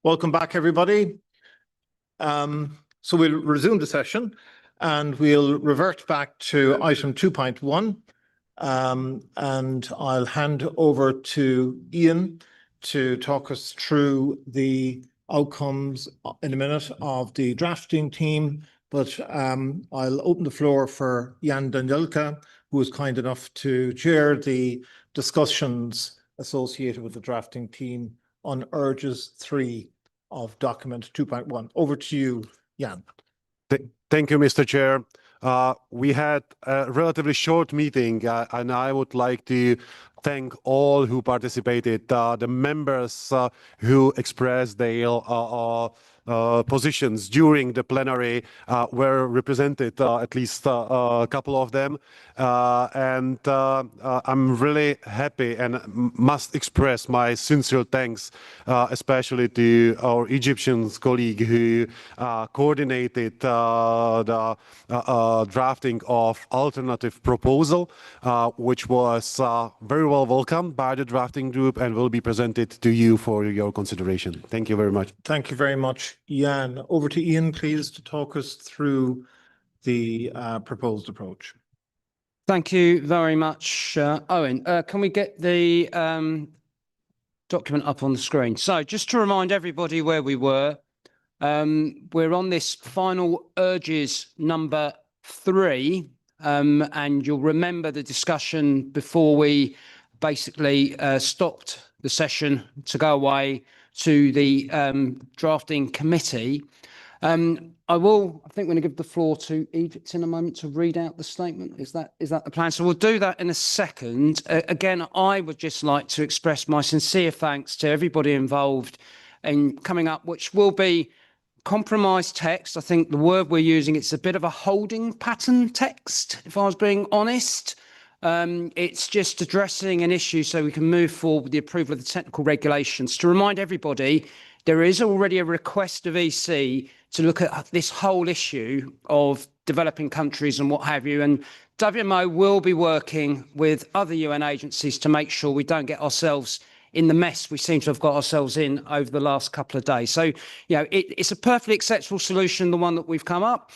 Welcome back, everybody. So we'll resume the session and we'll revert back to item 2.1. And I'll hand over to Ian to talk us through the outcomes in a minute of the drafting team. But I'll open the floor for Jan Danielka, who was kind enough to chair the discussions associated with the drafting team on urges 3 of document 2.1. Over to you, Jan. Thank you, Mr. Chair. We had a relatively short meeting, and I would like to thank all who participated, the members who expressed their positions during the plenary were represented, at least a couple of them. And I'm really happy and must express my sincere thanks, especially to our Egyptian colleague who coordinated the drafting of alternative proposal, which was very well welcomed by the drafting group and will be presented to you for your consideration. Thank you very much. Thank you very much, Jan. Over to Ian, please, to talk us through the proposed approach. Thank you very much, Owen. Can we get the document up on the screen? So just to remind everybody where we were, we're on this final urges number 3, and you'll remember the discussion before we basically stopped the session to go away to the drafting committee. I think we're going to give the floor to Egypt in a moment to read out the statement. Is that the plan? So we'll do that in a second. Again, I would just like to express my sincere thanks to everybody involved in coming up, which will be compromise text. I think the word we're using, it's a bit of a holding pattern text, if I was being honest. It's just addressing an issue so we can move forward with the approval of the technical regulations. To remind everybody, there is already a request of EC to look at this whole issue of developing countries and what have you. And WMO will be working with other UN agencies to make sure we don't get ourselves in the mess we seem to have got ourselves in over the last couple of days. So, it's a perfectly acceptable solution, the one that we've come up.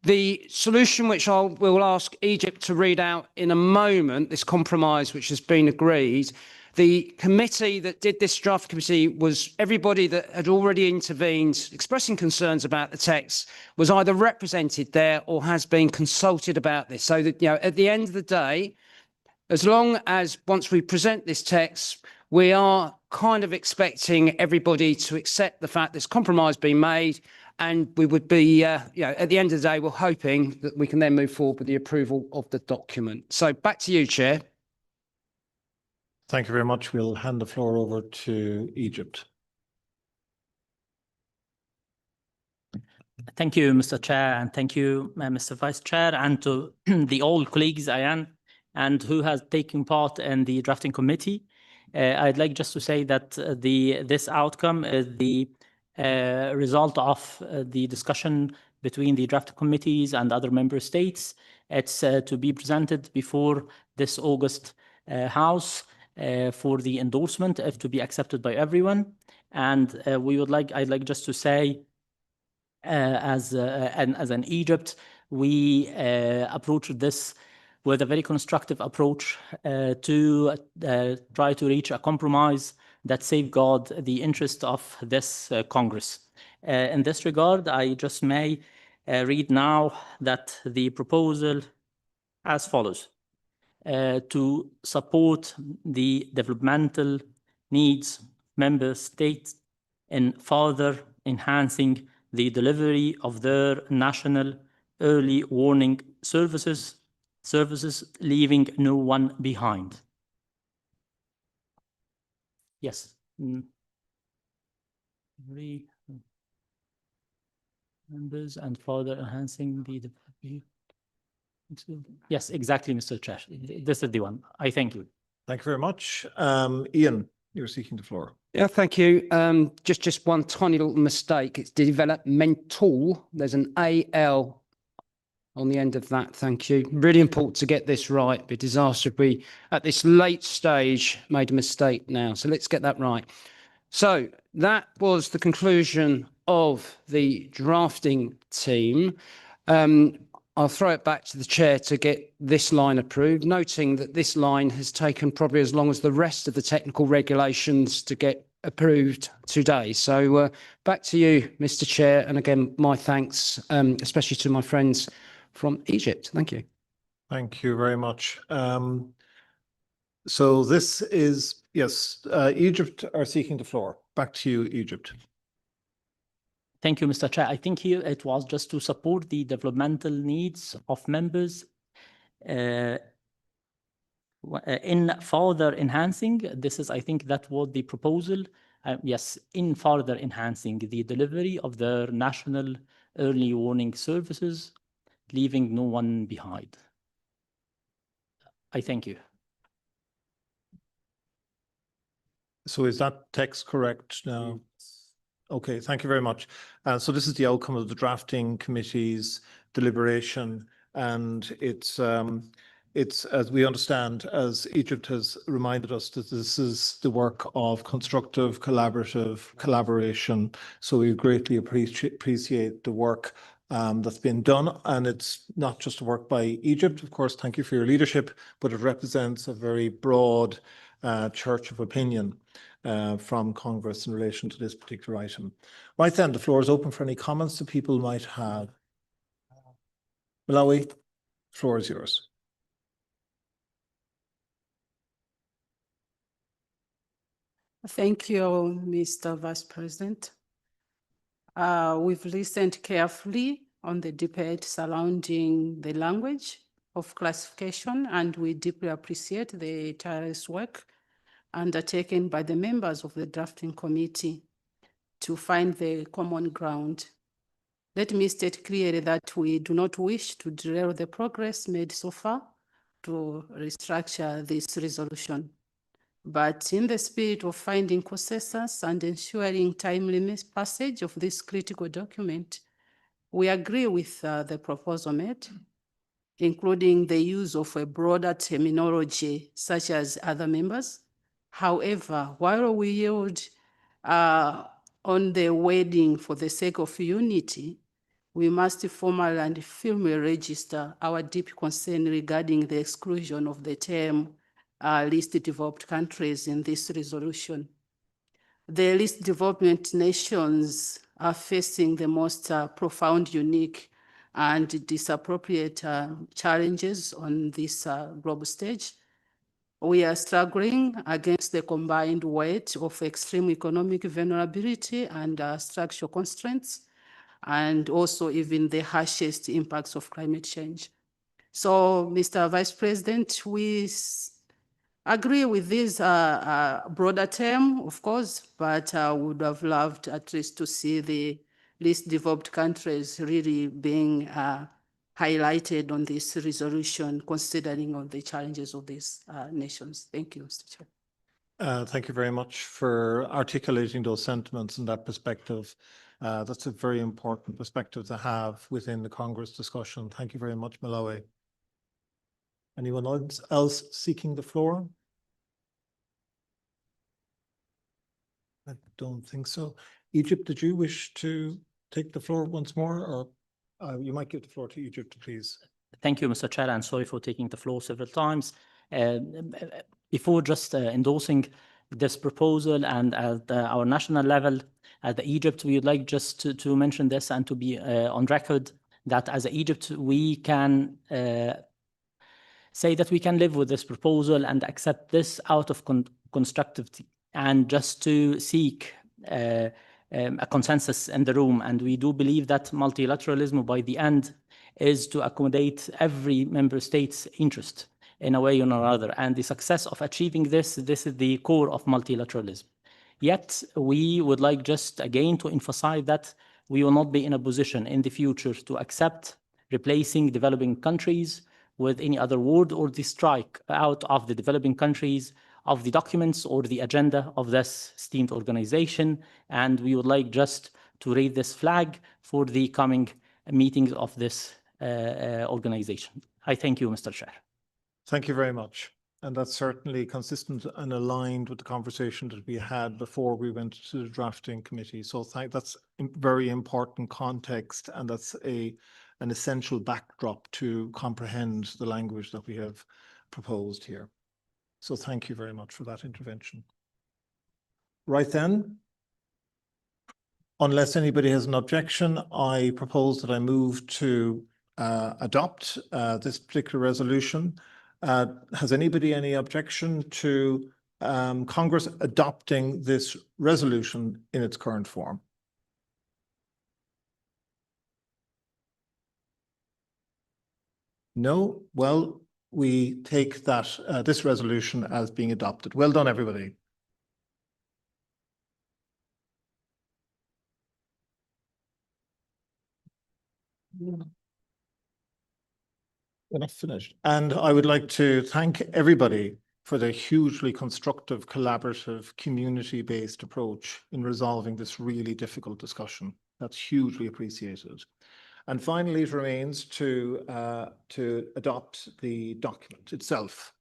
The solution which we'll ask Egypt to read out in a moment, this compromise which has been agreed, the committee that did this draft committee was everybody that had already intervened, expressing concerns about the text, was either represented there or has been consulted about this. So that, at the end of the day, as long as once we present this text, we are kind of expecting everybody to accept the fact there's compromise being made, and we would be, at the end of the day, we're hoping that we can then move forward with the approval of the document. So back to you, Chair. Thank you very much. We'll hand the floor over to Egypt. Thank you, Mr. Chair, and thank you, Mr. Vice Chair, and to the all colleagues, Ian, and who has taken part in the drafting committee. I'd like just to say that this outcome is the result of the discussion between the draft committees and other member states. It's to be presented before this August House for the endorsement, if to be accepted by everyone. And I'd like just to say, as an Egypt, we approached this with a very constructive approach to try to reach a compromise that safeguard the interest of this Congress. In this regard, I just may read now that the proposal as follows: to support the developmental needs of member states in further enhancing the delivery of their national early warning services, leaving no one behind. Yes. Members and further enhancing the. Yes, exactly, Mr. Chair. This is the one. I thank you. Thank you very much. Ian, you're seeking the floor. Yeah, thank you. Just one tiny little mistake. It's developmental. There's an AL on the end of that. Thank you. Really important to get this right. It'd be a disaster if we, at this late stage, made a mistake now. So let's get that right. So that was the conclusion of the drafting team. I'll throw it back to the chair to get this line approved, noting that this line has taken probably as long as the rest of the technical regulations to get approved today. So back to you, Mr. Chair. And again, my thanks, especially to my friends from Egypt. Thank you. Thank you very much. So this is, yes, Egypt are seeking the floor. Back to you, Egypt. Thank you, Mr. Chair. I think here it was just to support the developmental needs of members in further enhancing. This is, I think, that was the proposal. Yes, in further enhancing the delivery of their national early warning services, leaving no one behind. I thank you. So is that text correct now? Okay, thank you very much. So this is the outcome of the drafting committee's deliberation, and it's as we understand, as Egypt has reminded us, that this is the work of constructive, collaborative collaboration. So we greatly appreciate the work that's been done, and it's not just work by Egypt. Of course, thank you for your leadership, but it represents a very broad church of opinion from Congress in relation to this particular item. Right then, the floor is open for any comments that people might have. Malawi, the floor is yours. Thank you, Mr. Vice President. We've listened carefully on the debate surrounding the language of classification, and we deeply appreciate the tireless work undertaken by the members of the drafting committee to find the common ground. Let me state clearly that we do not wish to derail the progress made so far to restructure this resolution. But in the spirit of finding consensus and ensuring timely passage of this critical document, we agree with the proposal made, including the use of a broader terminology such as other members. However, while we yield on the wording for the sake of unity, we must formally and firmly register our deep concern regarding the exclusion of the term least developed countries in this resolution. The least developed nations are facing the most profound, unique, and disappropriate challenges on this global stage. We are struggling against the combined weight of extreme economic vulnerability and structural constraints, and also even the harshest impacts of climate change. So, Mr. Vice President, we agree with this broader term, of course, but would have loved at least to see the least developed countries really being highlighted on this resolution, considering all the challenges of these nations. Thank you, Mr. Chair. Thank you very much for articulating those sentiments and that perspective. That's a very important perspective to have within the Congress discussion. Thank you very much, Malawi. Anyone else seeking the floor? I don't think so. Egypt, did you wish to take the floor once more, or you might give the floor to Egypt, please? Thank you, Mr. Chair, and sorry for taking the floor several times. Before just endorsing this proposal, and at our national level, at Egypt, we would like just to mention this and to be on record that as Egypt, we can say that we can live with this proposal and accept this out of constructivity and just to seek a consensus in the room. And we do believe that multilateralism by the end is to accommodate every member state's interest in a way or another. And the success of achieving this is the core of multilateralism. Yet we would like just again to emphasize that we will not be in a position in the future to accept replacing developing countries with any other word or the strike out of the developing countries of the documents or the agenda of this esteemed organization. And we would like just to raise this flag for the coming meetings of this organization. I thank you, Mr. Chair. Thank you very much. And that's certainly consistent and aligned with the conversation that we had before we went to the drafting committee. So that's very important context, and that's an essential backdrop to comprehend the language that we have proposed here. So thank you very much for that intervention. Right then, unless anybody has an objection, I propose that I move to adopt this particular resolution. Has anybody any objection to Congress adopting this resolution in its current form? No? Well, we take that this resolution as being adopted. Well done, everybody. We're not finished. And I would like to thank everybody for their hugely constructive, collaborative, community-based approach in resolving this really difficult discussion. That's hugely appreciated. And finally, it remains to adopt the document itself.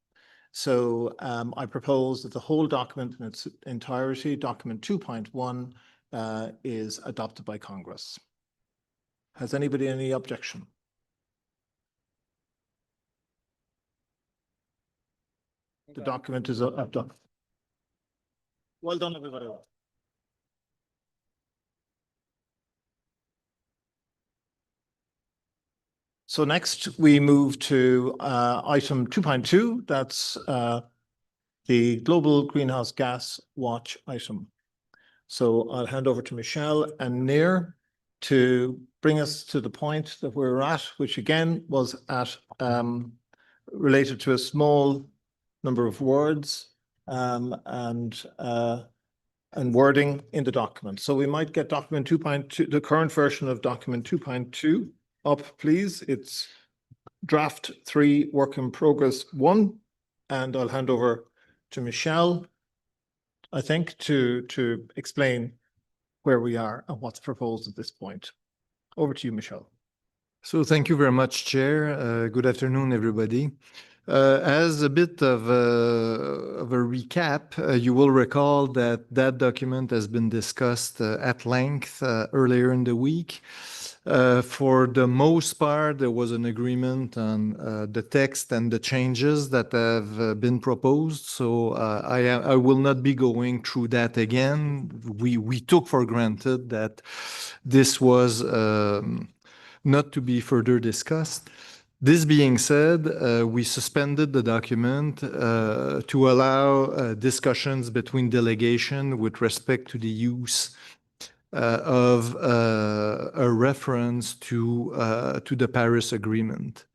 So I propose that the whole document in its entirety, document 2.1, is adopted by Congress. Has anybody any objection? The document is adopted. Well done, everybody. So next we move to item 2.2. That's the Global Greenhouse Gas Watch item. So I'll hand over to Michelle and Nair to bring us to the point that we're at, which again was at related to a small number of words and wording in the document. So we might get document 2.2, the current version of document 2.2 up, please. It's draft 3, work in progress 1, and I'll hand over to Michelle, I think, to explain where we are and what's proposed at this point. Over to you, Michelle. So thank you very much, Chair. Good afternoon, everybody. As a bit of a recap, you will recall that document has been discussed at length earlier in the week. For the most part, there was an agreement on the text and the changes that have been proposed. So I will not be going through that again. We took for granted that this was not to be further discussed. This being said, we suspended the document to allow discussions between delegation with respect to the use of a reference to the Paris Agreement.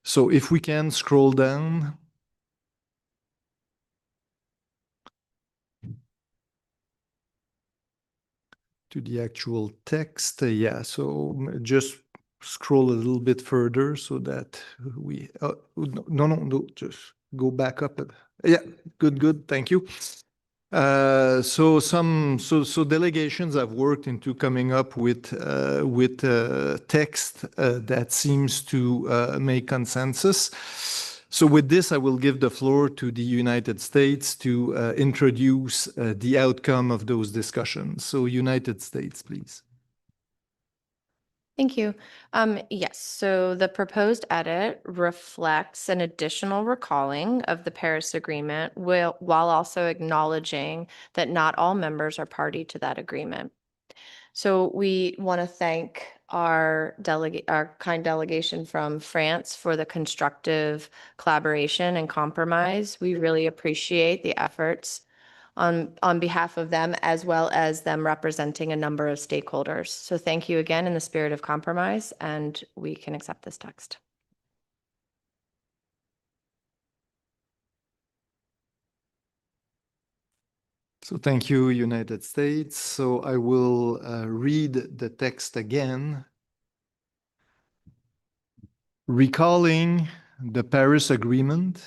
So if we can scroll down. To the actual text. Yeah, so just scroll a little bit further so that we, no, just go back up. Yeah, good, thank you. So delegations have worked into coming up with text that seems to make consensus. So with this, I will give the floor to the United States to introduce the outcome of those discussions. So United States, please. Thank you. Yes, so the proposed edit reflects an additional recalling of the Paris Agreement while also acknowledging that not all members are party to that agreement. So we want to thank our kind delegation from France for the constructive collaboration and compromise. We really appreciate the efforts on behalf of them, as well as them representing a number of stakeholders. So thank you again in the spirit of compromise, and we can accept this text. So thank you, United States. So I will read the text again. Recalling the Paris Agreement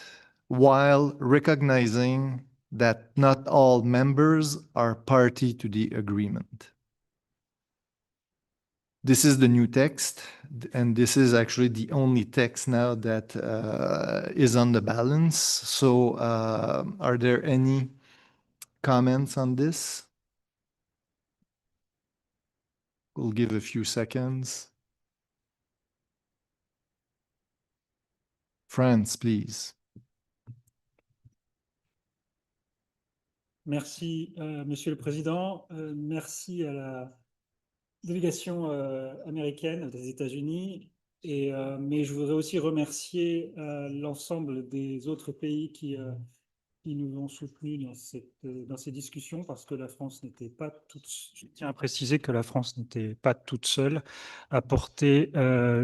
while recognizing that not all members are party to the agreement. This is the new text, and this is actually the only text now that is on the balance. So are there any comments on this? We'll give a few seconds. France, please. Merci, Monsieur le Président. Merci à la délégation américaine des États-Unis. Mais je voudrais aussi remercier l'ensemble des autres pays qui nous ont soutenus dans ces discussions parce que la France n'était pas toute. Je tiens à préciser que la France n'était pas toute seule à porter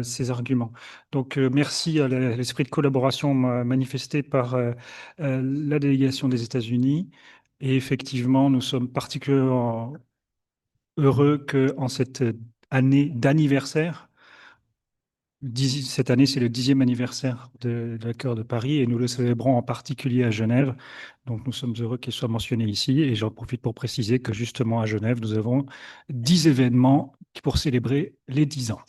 ces arguments. Donc, merci à l'esprit de collaboration manifesté par la délégation des États-Unis. Et effectivement, nous sommes particulièrement heureux qu'en cette année d'anniversaire, cette année, c'est le 10e anniversaire de l'accord de Paris et nous le célébrons en particulier à Genève. Donc, nous sommes heureux qu'il soit mentionné ici et j'en profite pour préciser que justement à Genève, nous avons 10 événements pour célébrer les 10 ans.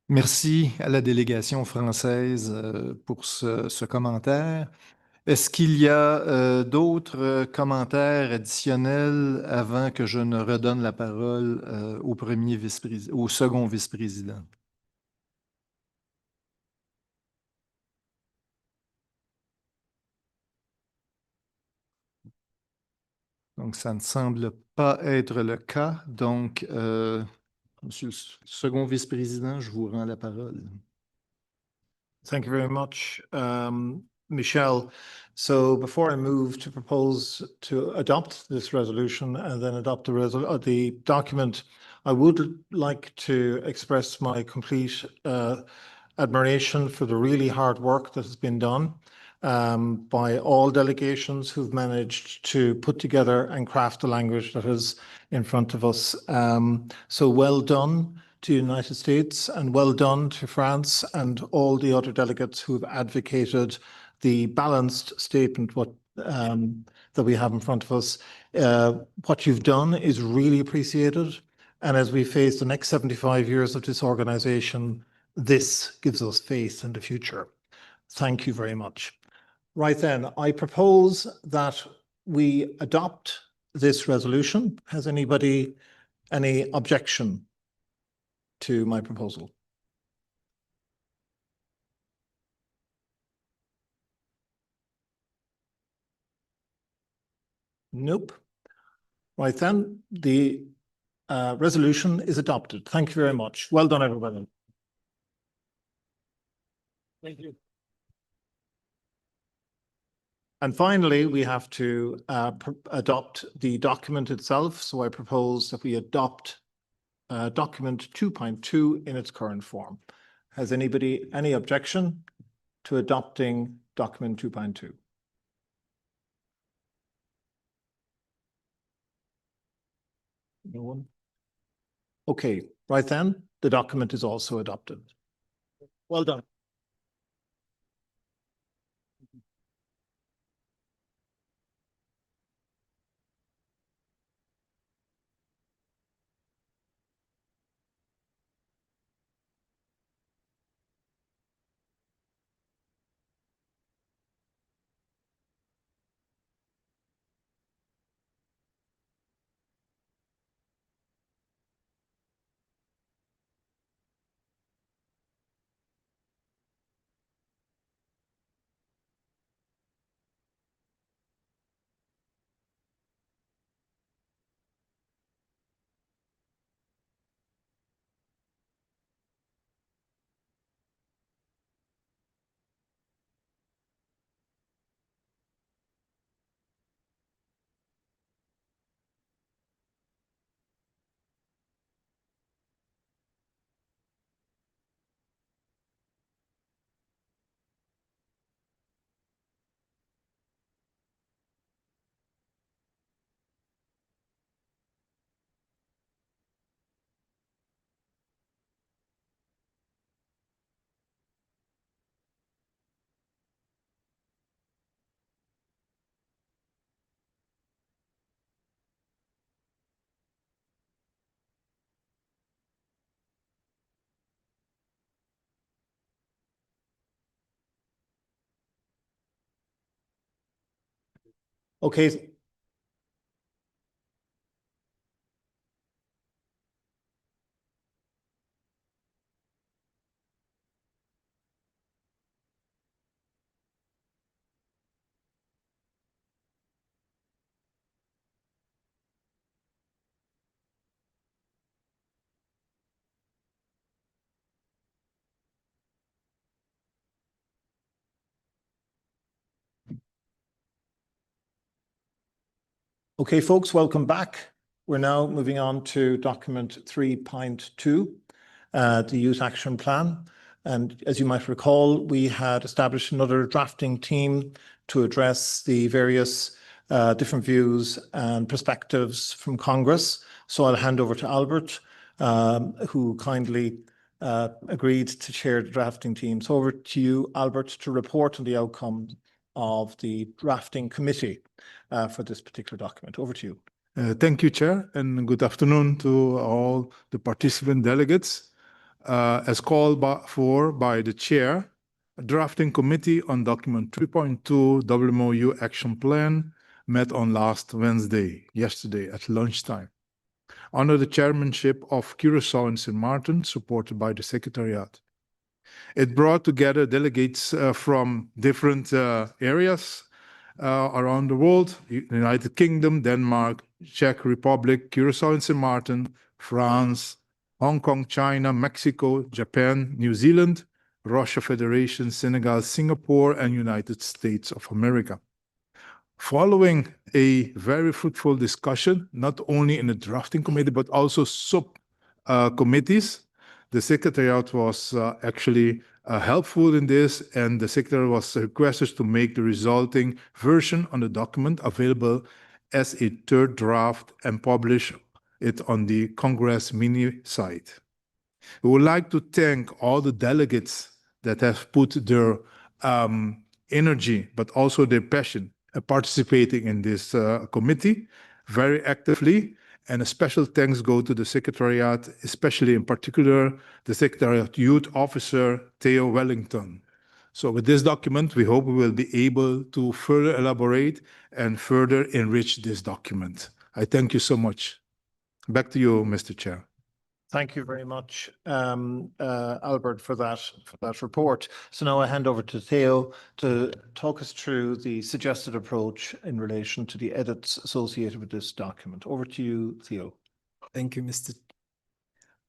Merci à la délégation française pour ce commentaire. Est-ce qu'il y a d'autres commentaires additionnels avant que je ne redonne la parole au second vice-président? Donc, ça ne semble pas être le cas. Donc, Monsieur le second vice-président, je vous rends la parole. Thank you very much, Michelle. So before I move to propose to adopt this resolution and then adopt the document, I would like to express my complete admiration for the really hard work that has been done by all delegations who've managed to put together and craft the language that is in front of us. So well done to the United States and well done to France and all the other delegates who have advocated the balanced statement that we have in front of us. What you've done is really appreciated. And as we face the next 75 years of this organization, this gives us faith in the future. Thank you very much. Right then, I propose that we adopt this resolution. Has anybody any objection to my proposal? Nope. Right then, the resolution is adopted. Thank you very much. Well done, everybody. Thank you. And finally, we have to adopt the document itself. So I propose that we adopt document 2.2 in its current form. Has anybody any objection to adopting document 2.2? No one? Okay, right then, the document is also adopted. Well done. Okay. Okay, folks, welcome back. We're now moving on to document 3.2, the Youth Action Plan. And as you might recall, we had established another drafting team to address the various different views and perspectives from Congress. So I'll hand over to Albert, who kindly agreed to chair the drafting team. So over to you, Albert, to report on the outcome of the drafting committee for this particular document. Over to you. Thank you, Chair, and good afternoon to all the participant delegates. As called for by the Chair, a drafting committee on document 3.2 WMOU Action Plan met on last Wednesday, yesterday at lunchtime, under the chairmanship of Curaçao and St. Martin, supported by the Secretariat. It brought together delegates from different areas around the world: United Kingdom, Denmark, Czech Republic, Curaçao and St. Martin, France, Hong Kong, China, Mexico, Japan, New Zealand, Russia Federation, Senegal, Singapore, and United States of America. Following a very fruitful discussion, not only in the drafting committee, but also sub-committees, the Secretariat was actually helpful in this, and the Secretary was requested to make the resulting version on the document available as a third draft and publish it on the Congress mini site. We would like to thank all the delegates that have put their energy, but also their passion participating in this committee very actively. And a special thanks go to the Secretariat, especially in particular, the Secretariat Youth Officer, Theo Wellington. So with this document, we hope we will be able to further elaborate and further enrich this document. I thank you so much. Back to you, Mr. Chair. Thank you very much, Albert, for that report. So now I hand over to Theo to talk us through the suggested approach in relation to the edits associated with this document. Over to you, Theo. Thank you, Mr.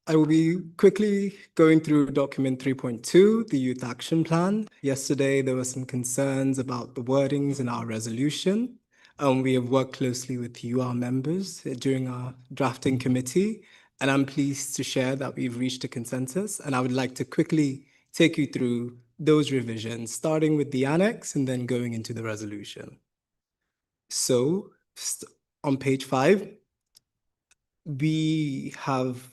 I will be quickly going through document 3.2, the Youth Action Plan. Yesterday, there were some concerns about the wordings in our resolution. We have worked closely with you, our members, during our drafting committee, and I'm pleased to share that we've reached a consensus, and I would like to quickly take you through those revisions, starting with the annex and then going into the resolution. So on page 5, we have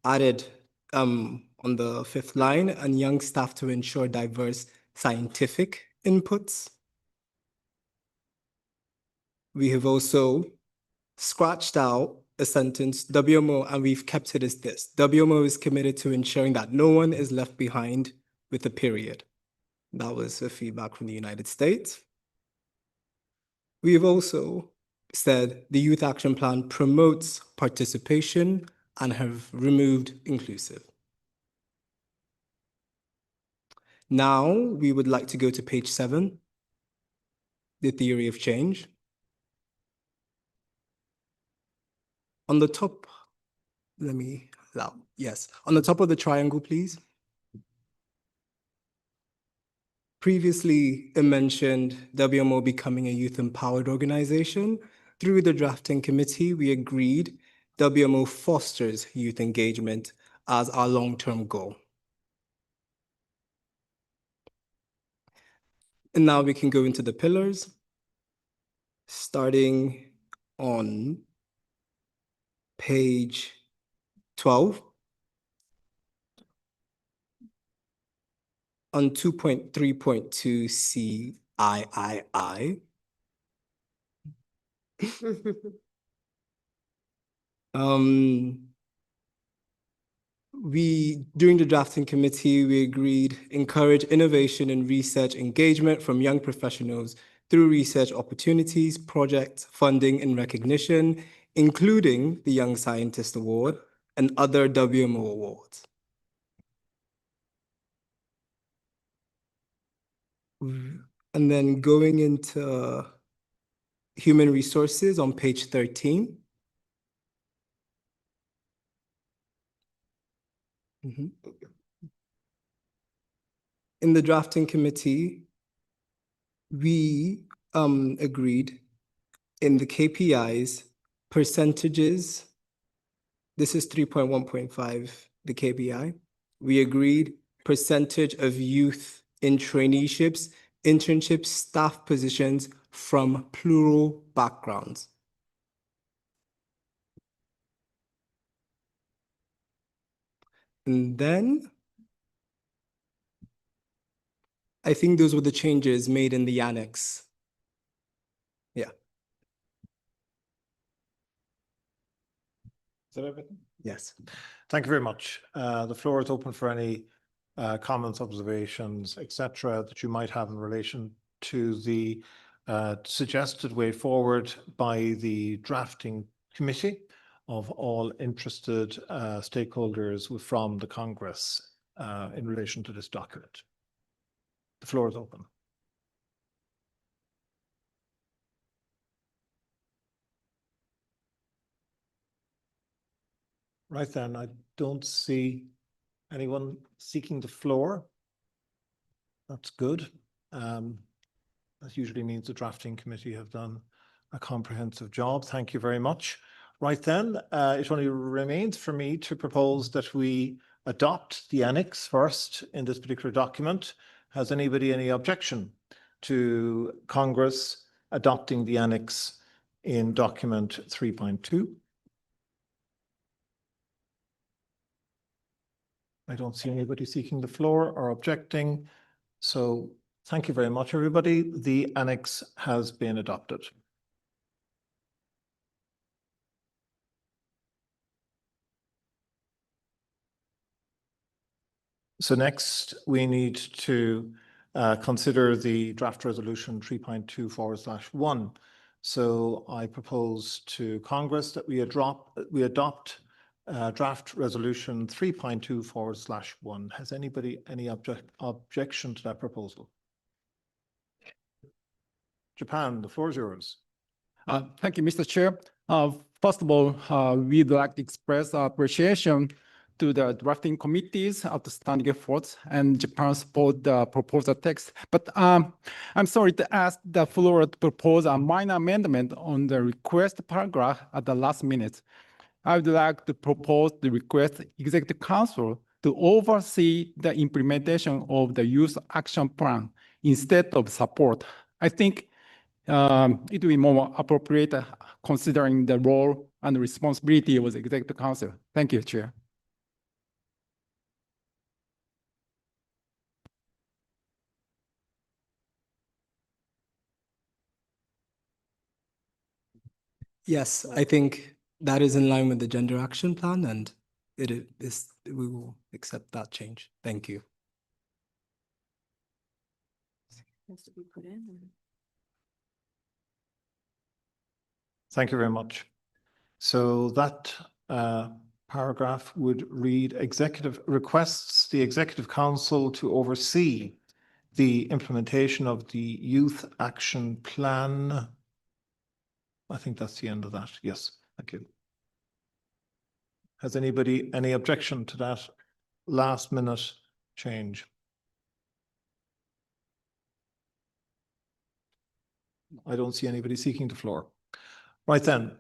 added on the 5th line, and young staff to ensure diverse scientific inputs. We have also scratched out a sentence, WMO, and we've kept it as this. WMO is committed to ensuring that no one is left behind with a period. That was a feedback from the United States. We have also said the Youth Action Plan promotes participation and have removed inclusive. Now we would like to go to page 7, the theory of change. On the top, on the top of the triangle, please. Previously, it mentioned WMO becoming a youth-empowered organization. Through the drafting committee, we agreed WMO fosters youth engagement as our long-term goal. And now we can go into the pillars, starting on page 12. On 2.3.2 CIII. During the drafting committee, we agreed encourage innovation and research engagement from young professionals through research opportunities, project funding and recognition, including the Young Scientist Award and other WMO awards. And then going into human resources on page 13. In the drafting committee, we agreed in the KPIs, percentages. This is 3.1.5, the KPI. We agreed percentage of youth in traineeships, internships, staff positions from plural backgrounds. And then I think those were the changes made in the annex. Yeah. Is that everything? Yes. Thank you very much. The floor is open for any comments, observations, etc., that you might have in relation to the suggested way forward by the drafting committee of all interested stakeholders from the Congress in relation to this document. The floor is open. Right then, I don't see anyone seeking the floor. That's good. That usually means the drafting committee have done a comprehensive job. Thank you very much. Right then, it only remains for me to propose that we adopt the annex first in this particular document. Has anybody any objection to Congress adopting the annex in document 3.2? I don't see anybody seeking the floor or objecting. So thank you very much, everybody. The annex has been adopted. So next, we need to consider the draft resolution 3.2/1. So I propose to Congress that we adopt draft resolution 3.2/1. Has anybody any objection to that proposal? Japan, the floor is yours. Thank you, Mr. Chair. First of all, we'd like to express our appreciation to the drafting committee's outstanding efforts and Japan support the proposal text. But I'm sorry to ask the floor to propose a minor amendment on the request paragraph at the last minute. I would like to propose the request Executive Council to oversee the implementation of the Youth Action Plan instead of support. I think it will be more appropriate considering the role and responsibility of the Executive Council. Thank you, Chair. Yes, I think that is in line with the Gender Action Plan, and we will accept that change. Thank you. Thank you very much. So that paragraph would read, executive requests the Executive Council to oversee the implementation of the Youth Action Plan. I think that's the end of that. Yes, thank you. Has anybody any objection to that last minute change? I don't see anybody seeking the floor. Right then,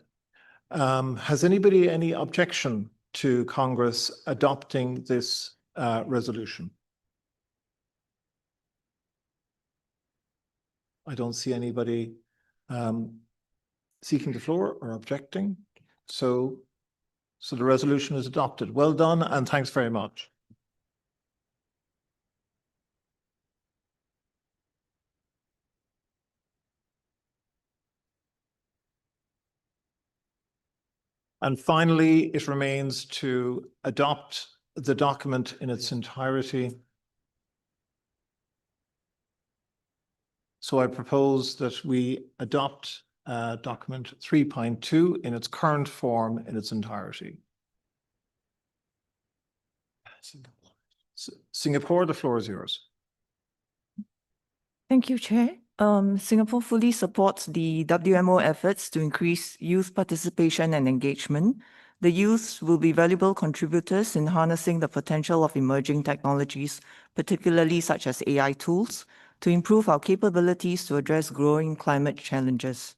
has anybody any objection to Congress adopting this resolution? I don't see anybody seeking the floor or objecting. So the resolution is adopted. Well done, and thanks very much. And finally, it remains to adopt the document in its entirety. So I propose that we adopt document 3.2 in its current form in its entirety. Singapore, the floor is yours. Thank you, Chair. Singapore fully supports the WMO efforts to increase youth participation and engagement. The youth will be valuable contributors in harnessing the potential of emerging technologies, particularly such as AI tools, to improve our capabilities to address growing climate challenges.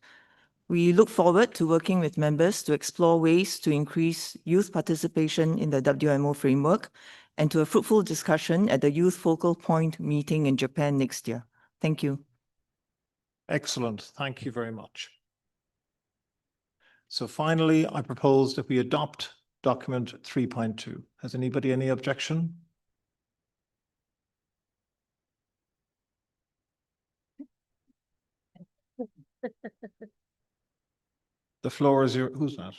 We look forward to working with members to explore ways to increase youth participation in the WMO framework and to a fruitful discussion at the Youth Focal Point meeting in Japan next year. Thank you. Excellent. Thank you very much. So finally, I propose that we adopt document 3.2. Has anybody any objection? The floor is yours. Who's that?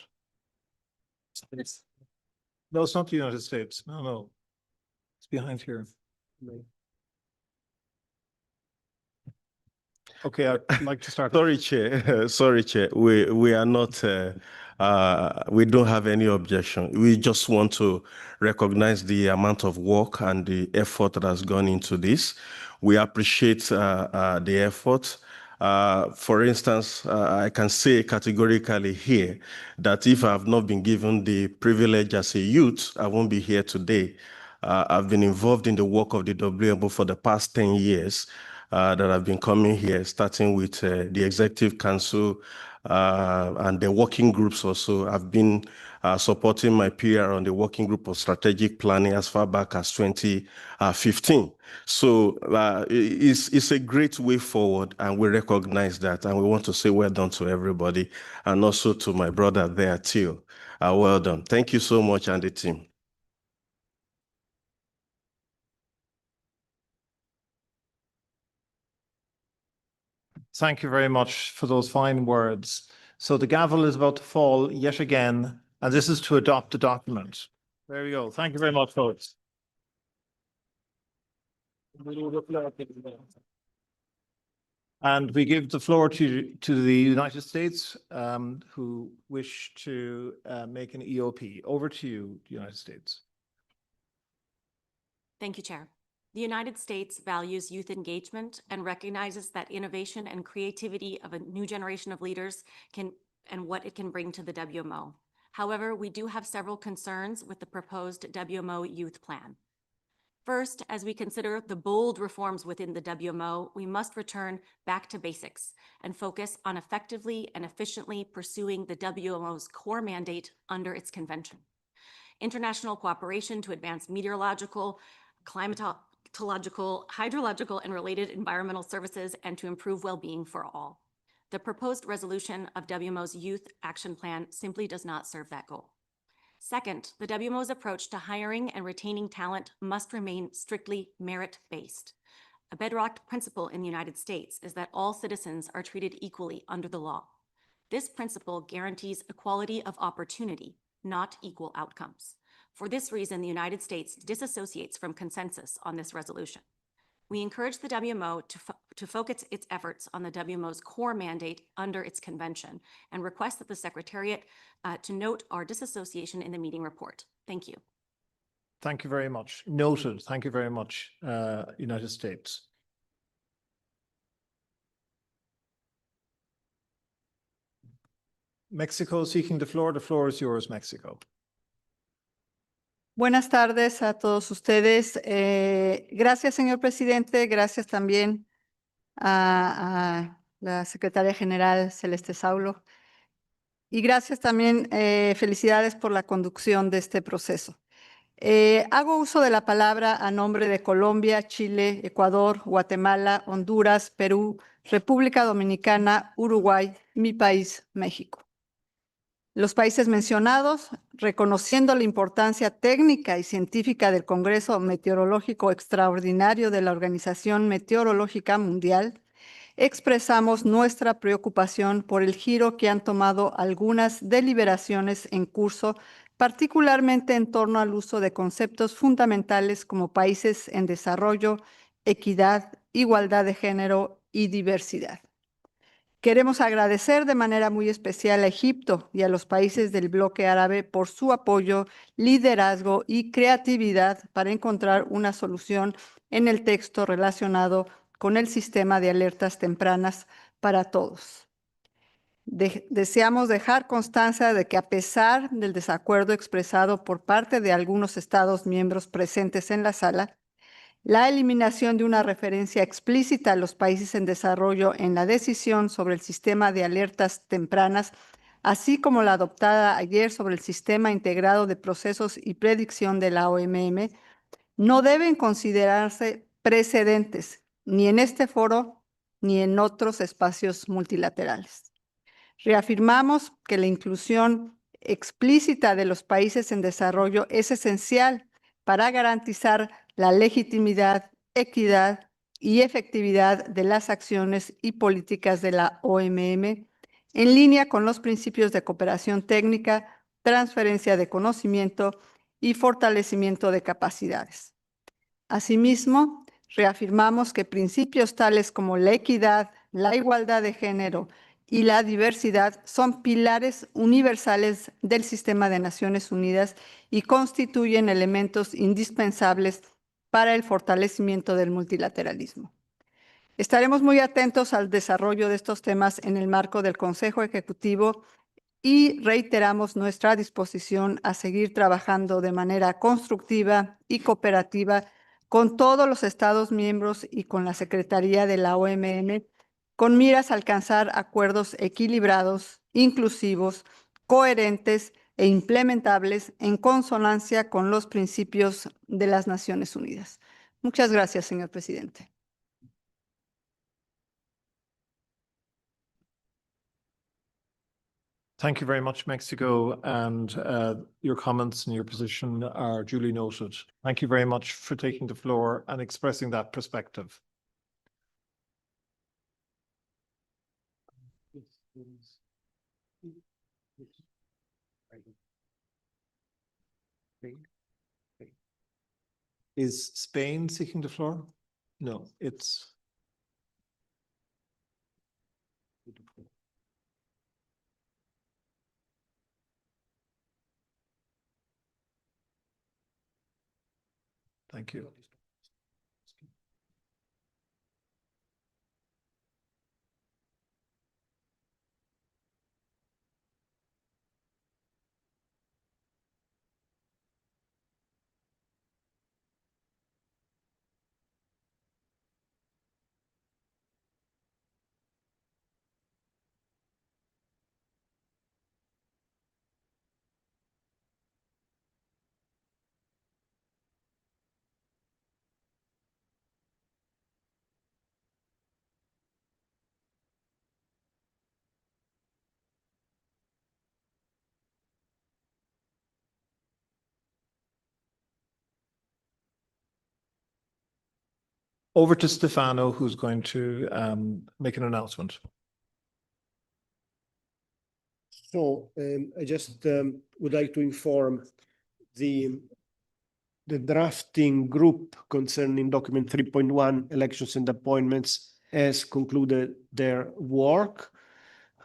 No, it's not the United States. No. It's behind here. Okay, I'd like to start. Sorry, Chair. Sorry, Chair. We are not. We don't have any objection. We just want to recognize the amount of work and the effort that has gone into this. We appreciate the effort. For instance, I can say categorically here that if I have not been given the privilege as a youth, I won't be here today. I've been involved in the work of the WMO for the past 10 years. That have been coming here, starting with the Executive Council and the working groups also. I've been supporting my peer on the working group of strategic planning as far back as 2015. So it's a great way forward, and we recognize that, and we want to say well done to everybody, and also to my brother there too. Well done. Thank you so much, and the team. Thank you very much for those fine words. So the gavel is about to fall yet again, and this is to adopt the document. There we go. Thank you very much, folks. And we give the floor to the United States who wish to make an EOP. Over to you, United States. Thank you, Chair. The United States values youth engagement and recognizes that innovation and creativity of a new generation of leaders and what it can bring to the WMO. However, we do have several concerns with the proposed WMO youth plan. First, as we consider the bold reforms within the WMO, we must return back to basics and focus on effectively and efficiently pursuing the WMO's core mandate under its convention. International cooperation to advance meteorological, climatological, hydrological, and related environmental services and to improve well-being for all. The proposed resolution of WMO's Youth Action Plan simply does not serve that goal. Second, the WMO's approach to hiring and retaining talent must remain strictly merit-based. A bedrock principle in the United States is that all citizens are treated equally under the law. This principle guarantees equality of opportunity, not equal outcomes. For this reason, the United States disassociates from consensus on this resolution. We encourage the WMO to focus its efforts on the WMO's core mandate under its convention and request that the Secretariat to note our disassociation in the meeting report. Thank you. Thank you very much. Noted. Thank you very much, United States. Mexico seeking the floor. The floor is yours, Mexico. Buenas tardes a todos ustedes. Gracias, señor presidente. Gracias también a la secretaria general Celeste Saulo. Y gracias también, felicidades por la conducción de este proceso. Hago uso de la palabra a nombre de Colombia, Chile, Ecuador, Guatemala, Honduras, Perú, República Dominicana, Uruguay, mi país, México. Los países mencionados, reconociendo la importancia técnica y científica del Congreso Meteorológico Extraordinario de la Organización Meteorológica Mundial, expresamos nuestra preocupación por el giro que han tomado algunas deliberaciones en curso, particularmente en torno al uso de conceptos fundamentales como países en desarrollo, equidad, igualdad de género y diversidad. Queremos agradecer de manera muy especial a Egipto y a los países del bloque árabe por su apoyo, liderazgo y creatividad para encontrar una solución en el texto relacionado con el sistema de alertas tempranas para todos. Deseamos dejar constancia de que a pesar del desacuerdo expresado por parte de algunos Estados miembros presentes en la sala, la eliminación de una referencia explícita a los países en desarrollo en la decisión sobre el sistema de alertas tempranas, así como la adoptada ayer sobre el sistema integrado de procesos y predicción de la OMM, no deben considerarse precedentes ni en este foro ni en otros espacios multilaterales. Reafirmamos que la inclusión explícita de los países en desarrollo es esencial para garantizar la legitimidad, equidad y efectividad de las acciones y políticas de la OMM, en línea con los principios de cooperación técnica, transferencia de conocimiento y fortalecimiento de capacidades. Asimismo, reafirmamos que principios tales como la equidad, la igualdad de género y la diversidad son pilares universales del sistema de Naciones Unidas y constituyen elementos indispensables para el fortalecimiento del multilateralismo. Estaremos muy atentos al desarrollo de estos temas en el marco del Consejo Ejecutivo y reiteramos nuestra disposición a seguir trabajando de manera constructiva y cooperativa con todos los Estados miembros y con la Secretaría de la OMM, con miras a alcanzar acuerdos equilibrados, inclusivos, coherentes e implementables en consonancia con los principios de las Naciones Unidas. Muchas gracias, señor presidente. Thank you very much, Mexico, and your comments and your position are duly noted. Thank you very much for taking the floor and expressing that perspective. Is Spain seeking the floor? No, it's. Thank you. Over to Stefano, who's going to make an announcement. So I just would like to inform the drafting group concerning document 3.1 elections and appointments has concluded their work.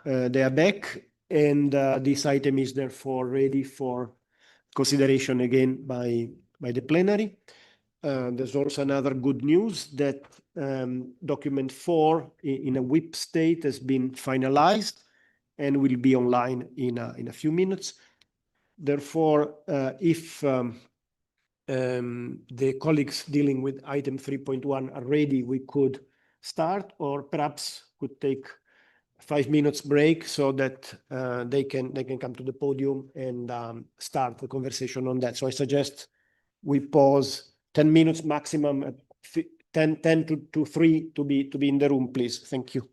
They are back, and this item is therefore ready for consideration again by the plenary. There's also another good news that document 4 in a whip state has been finalized and will be online in a few minutes. Therefore, if the colleagues dealing with item 3.1 are ready, we could start, or perhaps could take 5 minutes break so that they can come to the podium and start the conversation on that. So I suggest we pause 10 minutes maximum, at 10 to 3 to be in the room, please. Thank you.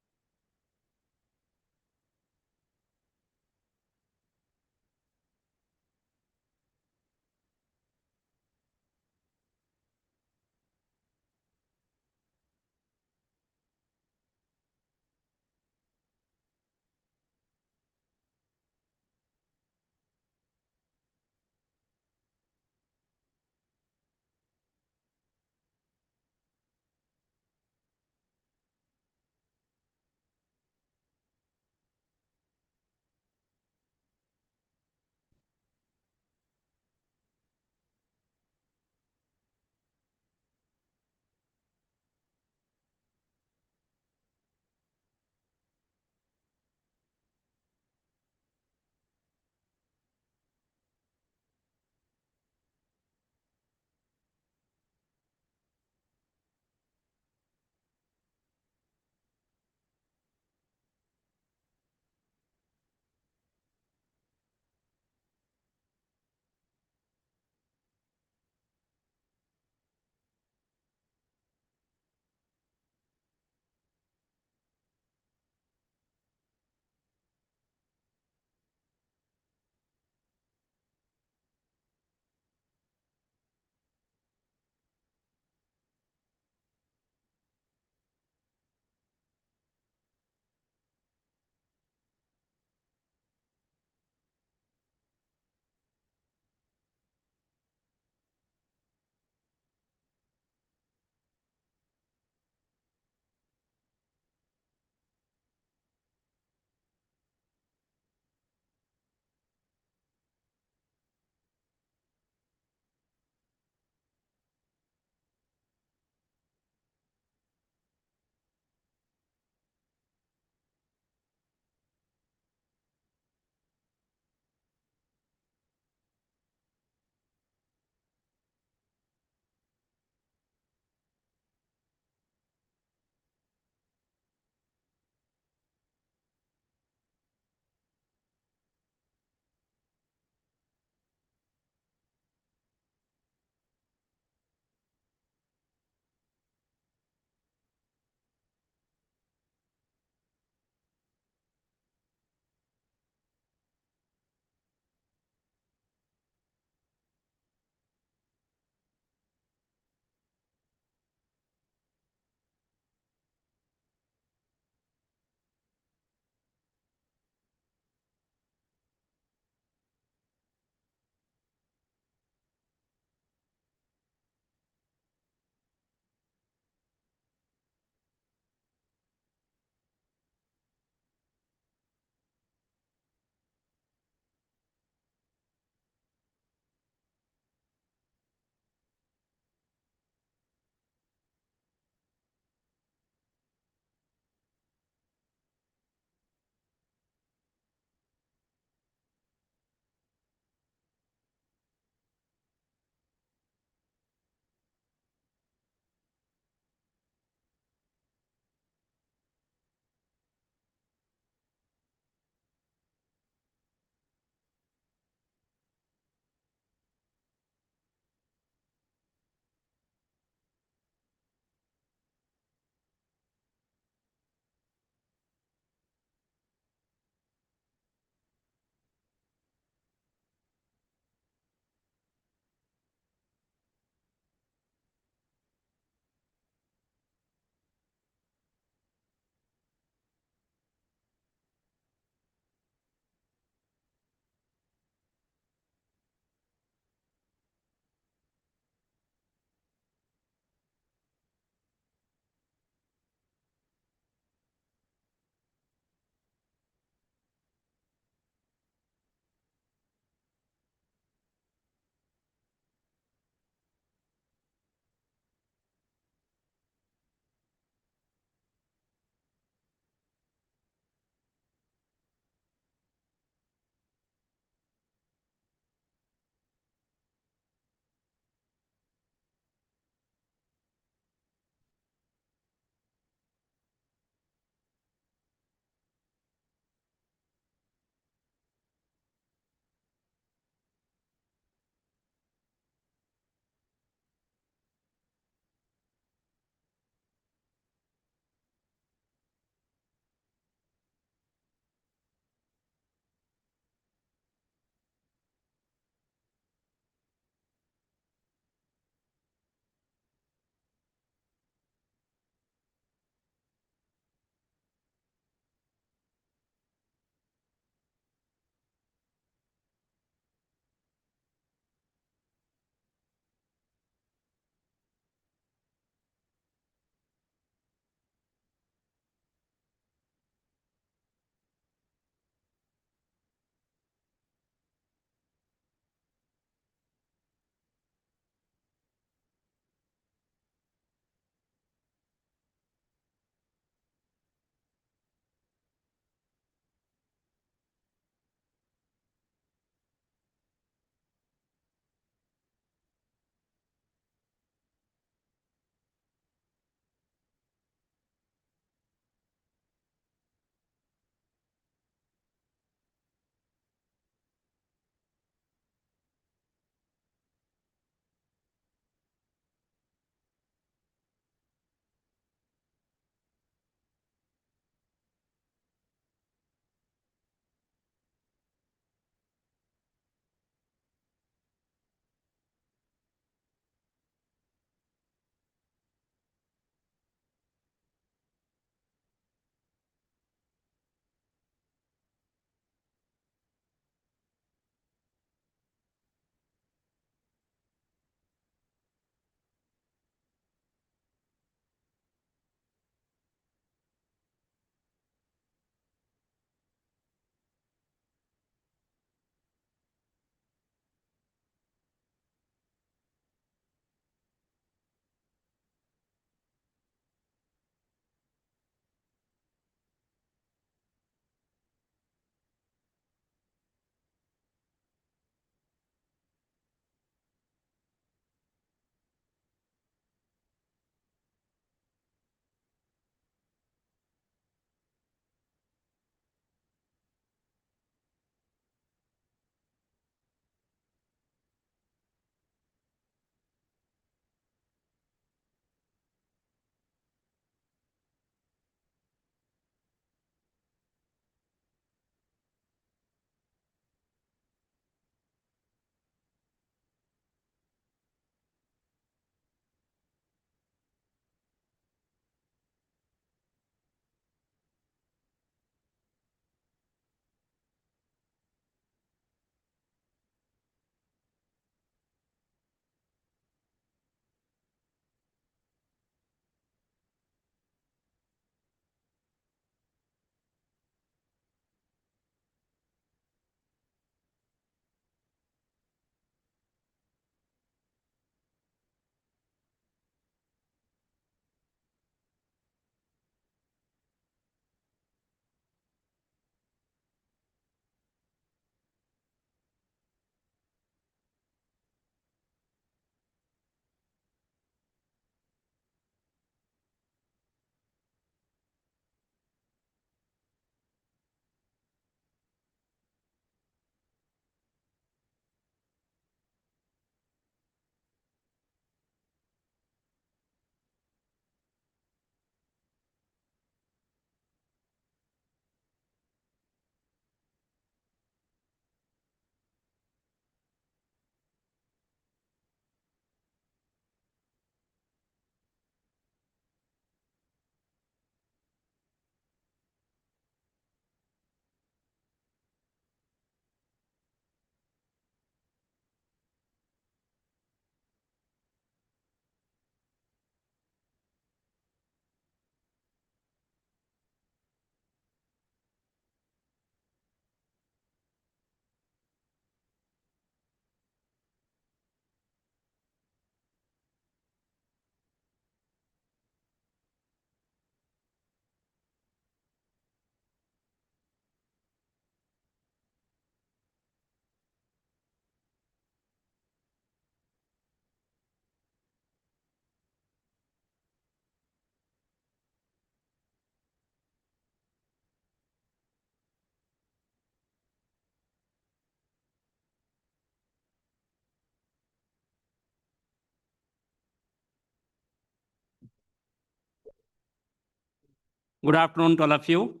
Good afternoon to all of you.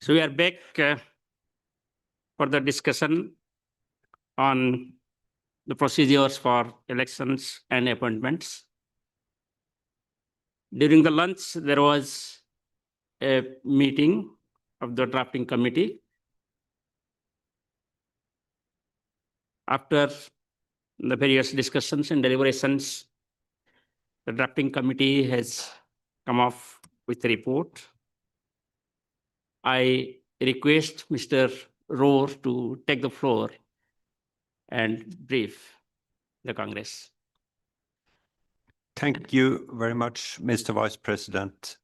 So we are back for the discussion on the procedures for elections and appointments. During the lunch, there was a meeting of the drafting committee. After the various discussions and deliberations, the drafting committee has come off with a report. I request Mr. Rohr to take the floor and brief the Congress. Thank you very much, Mr. Vice President.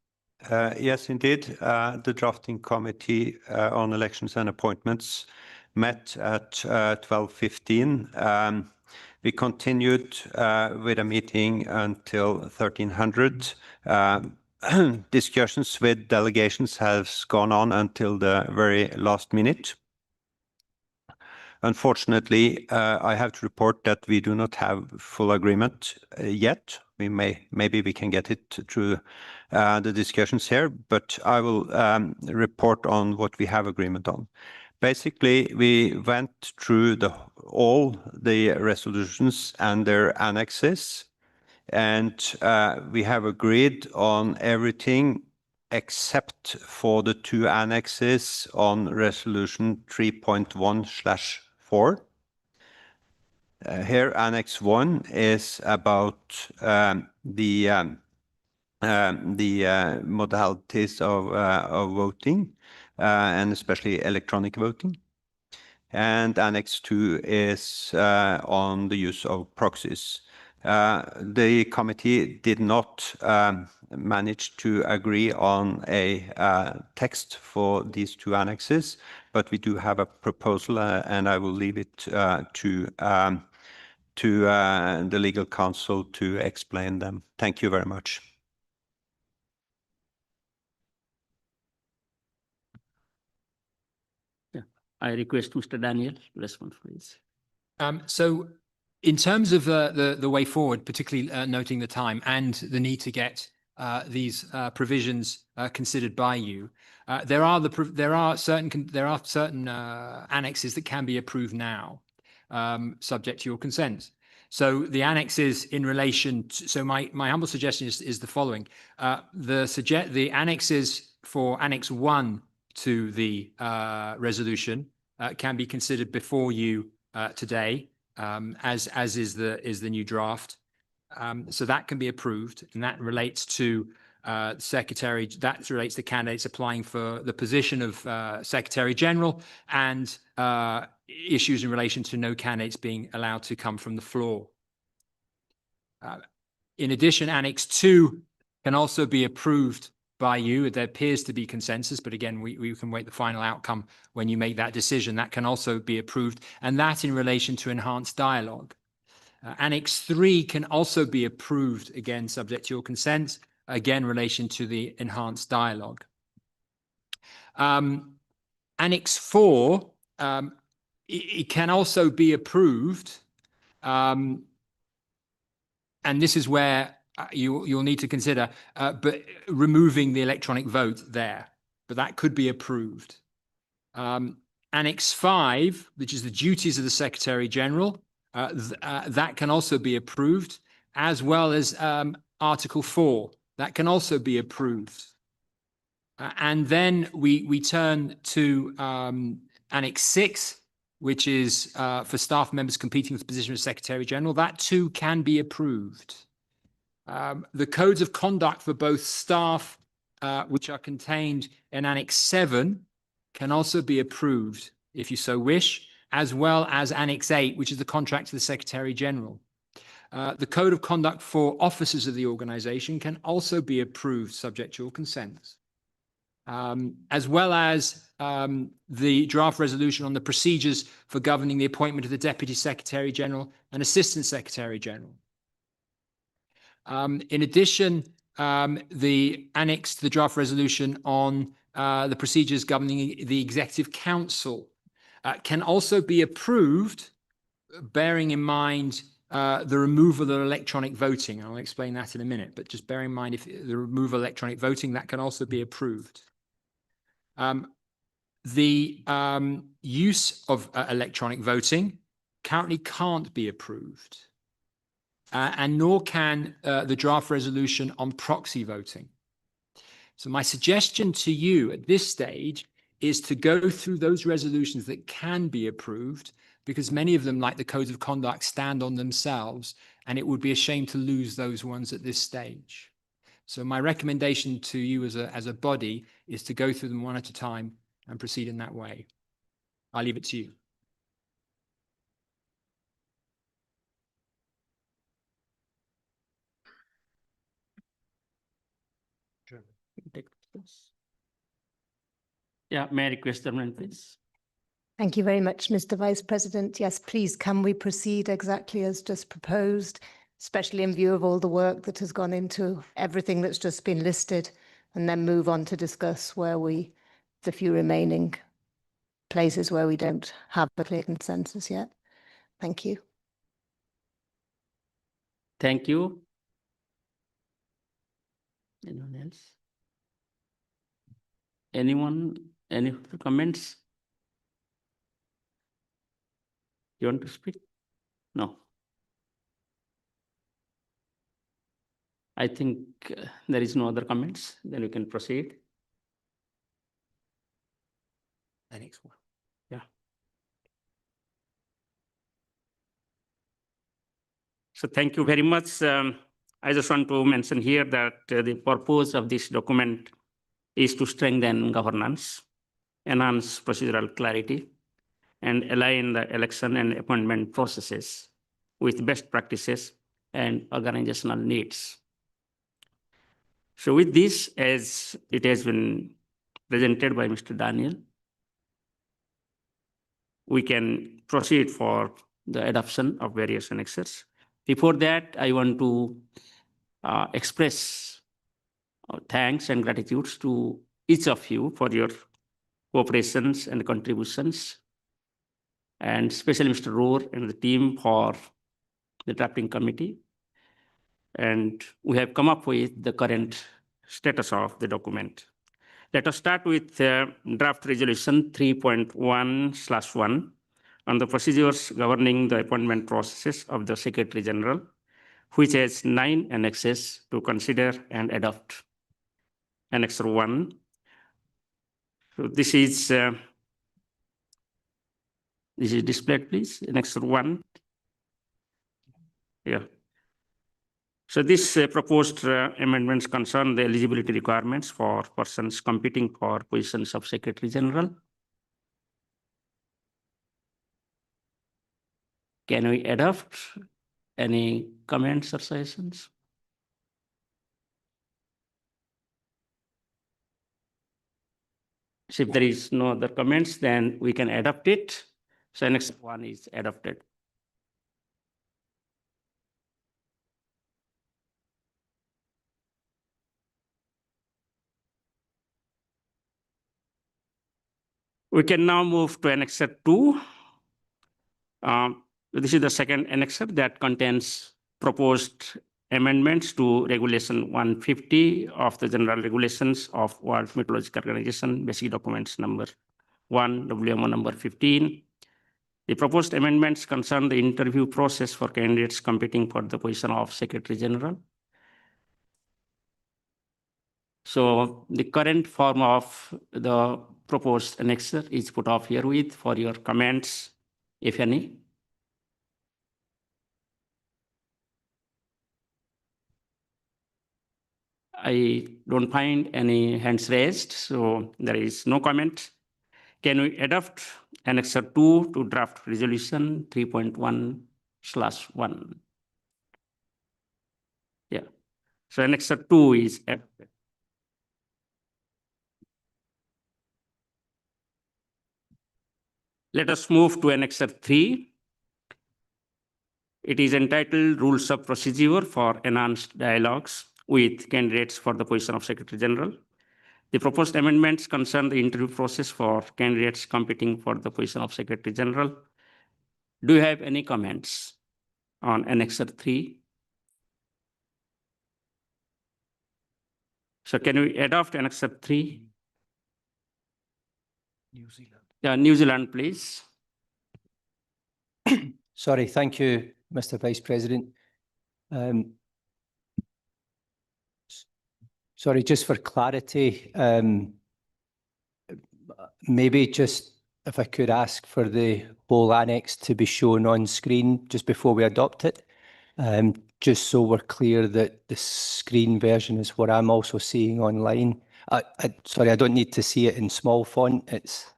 Yes, indeed, the drafting committee on elections and appointments met at 12:15. We continued with a meeting until 1300. Discussions with delegations have gone on until the very last minute. Unfortunately, I have to report that we do not have full agreement yet. Maybe we can get it through the discussions here, but I will report on what we have agreement on. Basically, we went through all the resolutions and their annexes, and we have agreed on everything except for the two annexes on resolution 3.1/4. Here, Annex 1 is about the modalities of voting, and especially electronic voting. And Annex 2 is on the use of proxies. The committee did not manage to agree on a text for these two annexes, but we do have a proposal, and I will leave it to the legal counsel to explain them. Thank you very much. I request Mr. Daniel to respond, please. So in terms of the way forward, particularly noting the time and the need to get these provisions considered by you, there are certain annexes that can be approved now, subject to your consent. So the annexes in relation to, so my humble suggestion is the following. The annexes for Annex 1 to the resolution can be considered before you today, as is the new draft. So that can be approved, and that relates to Secretary. That relates to candidates applying for the position of Secretary General, and issues in relation to no candidates being allowed to come from the floor. In addition, Annex 2 can also be approved by you. There appears to be consensus, but again, we can wait the final outcome when you make that decision. That can also be approved, and that in relation to enhanced dialogue. Annex 3 can also be approved, again, subject to your consent, again, in relation to the enhanced dialogue. Annex 4, it can also be approved, and this is where you'll need to consider, but removing the electronic vote there, but that could be approved. Annex 5, which is the duties of the Secretary General, that can also be approved, as well as Article 4, that can also be approved. And then we turn to Annex 6, which is for staff members competing for the position of Secretary General. That too can be approved. The codes of conduct for both staff, which are contained in Annex 7, can also be approved if you so wish, as well as Annex 8, which is the contract to the Secretary General. The code of conduct for officers of the organization can also be approved subject to your consent, as well as the draft resolution on the procedures for governing the appointment of the Deputy Secretary General and Assistant Secretary General. In addition, the annex to the draft resolution on the procedures governing the Executive Council can also be approved, bearing in mind the removal of electronic voting. I'll explain that in a minute, but just bear in mind if the removal of electronic voting, that can also be approved. The use of electronic voting currently can't be approved, and nor can the draft resolution on proxy voting. So my suggestion to you at this stage is to go through those resolutions that can be approved, because many of them, like the codes of conduct, stand on themselves, and it would be a shame to lose those ones at this stage. So my recommendation to you as a body is to go through them one at a time and proceed in that way. I'll leave it to you. Yeah, may I request the amendment, please? Thank you very much, Mr. Vice President. Yes, please, can we proceed exactly as just proposed, especially in view of all the work that has gone into everything that's just been listed, and then move on to discuss the few remaining places where we don't have a clear consensus yet. Thank you. Thank you. Anyone else? Anyone? Any other comments? You want to speak? No. I think there is no other comments. Then we can proceed. The next one. Yeah. So thank you very much. I just want to mention here that the purpose of this document is to strengthen governance, enhance procedural clarity, and align the election and appointment processes with best practices and organizational needs. So with this, as it has been presented by Mr. Daniel, we can proceed for the adoption of various annexes. Before that, I want to express thanks and gratitude to each of you for your cooperations and contributions, and especially Mr. Rohr and the team for the drafting committee. And we have come up with the current status of the document. Let us start with draft resolution 3.1/1 on the procedures governing the appointment processes of the Secretary General, which has 9 annexes to consider and adopt. Annex 1. So this is displayed, please. Annex 1. Yeah. So this proposed amendments concern the eligibility requirements for persons competing for positions of Secretary General. Can we adopt? Any comments or suggestions? So if there is no other comments, then we can adopt it. So Annex 1 is adopted. We can now move to Annex 2. This is the second annex that contains proposed amendments to Regulation 150 of the General Regulations of World Meteorological Organization, Basic Documents number 1, WMO number 15. The proposed amendments concern the interview process for candidates competing for the position of Secretary General. So the current form of the proposed annexure is put off herewith for your comments, if any. I don't find any hands raised, so there is no comment. Can we adopt Annexure 2 to draft resolution 3.1/1? Yeah. So Annexure 2 is adopted. Let us move to Annexure 3. It is entitled Rules of Procedure for Enhanced Dialogues with Candidates for the position of Secretary General. The proposed amendments concern the interview process for candidates competing for the position of Secretary General. Do you have any comments? on Annex 3. So can we adopt Annex 3? New Zealand. Yeah, New Zealand, please. Sorry, thank you, Mr. Vice President. Sorry, just for clarity, maybe just if I could ask for the whole annex to be shown on screen just before we adopt it, just so we're clear that the screen version is what I'm also seeing online. Sorry, I don't need to see it in small font. It's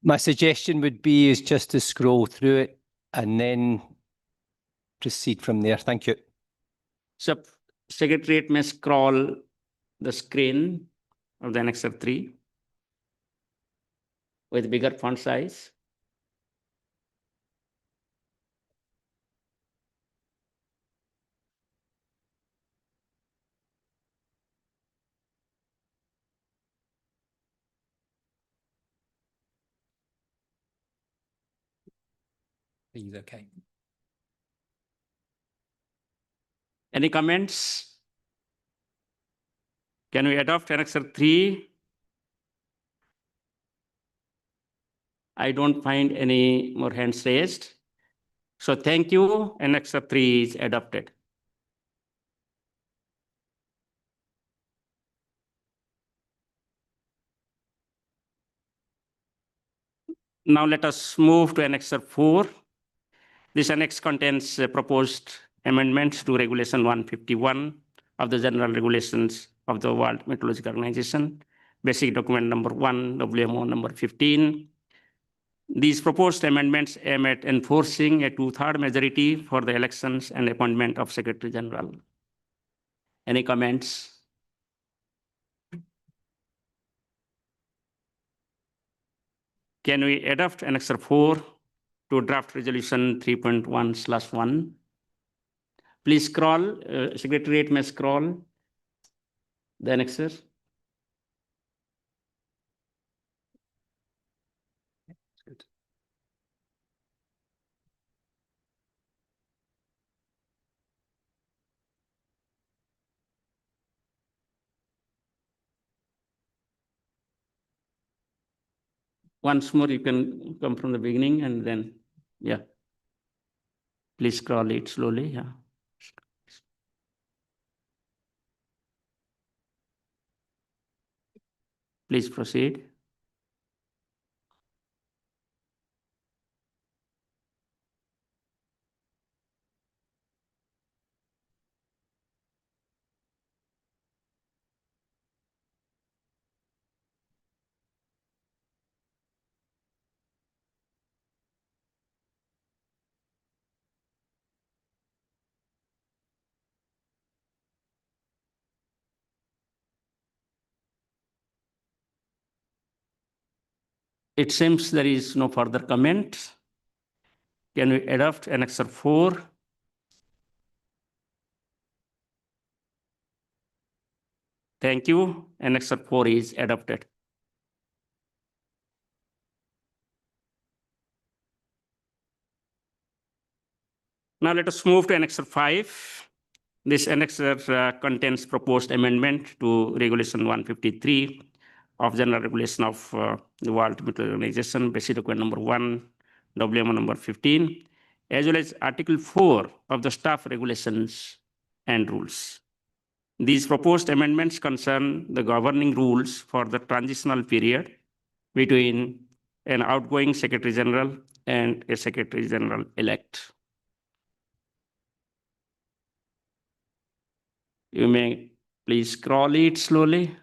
my suggestion would be is just to scroll through it and then proceed from there. Thank you. So Secretariat may scroll the screen of the Annex 3 with bigger font size. Please, okay. Any comments? Can we adopt Annex 3? I don't find any more hands raised. So thank you. Annex 3 is adopted. Now let us move to Annex 4. This annex contains proposed amendments to Regulation 151 of the General Regulations of the World Meteorological Organization, Basic Document number 1, WMO number 15. These proposed amendments aim at enforcing a two-thirds majority for the elections and appointment of Secretary General. Any comments? Can we adopt Annex 4 to draft resolution 3.1/1? Please scroll, Secretariat may scroll the annexes. Once more, you can come from the beginning and then, yeah. Please scroll it slowly, yeah. Please proceed. It seems there is no further comment. Can we adopt Annex 4? Thank you. Annex 4 is adopted. Now let us move to Annex 5. This Annex contains proposed amendment to Regulation 153 of General Regulation of the World Meteorological Organization, Basic Document number 1, WMO number 15, as well as Article 4 of the Staff Regulations and Rules. These proposed amendments concern the governing rules for the transitional period between an outgoing Secretary General and a Secretary General-elect. You may please scroll it slowly.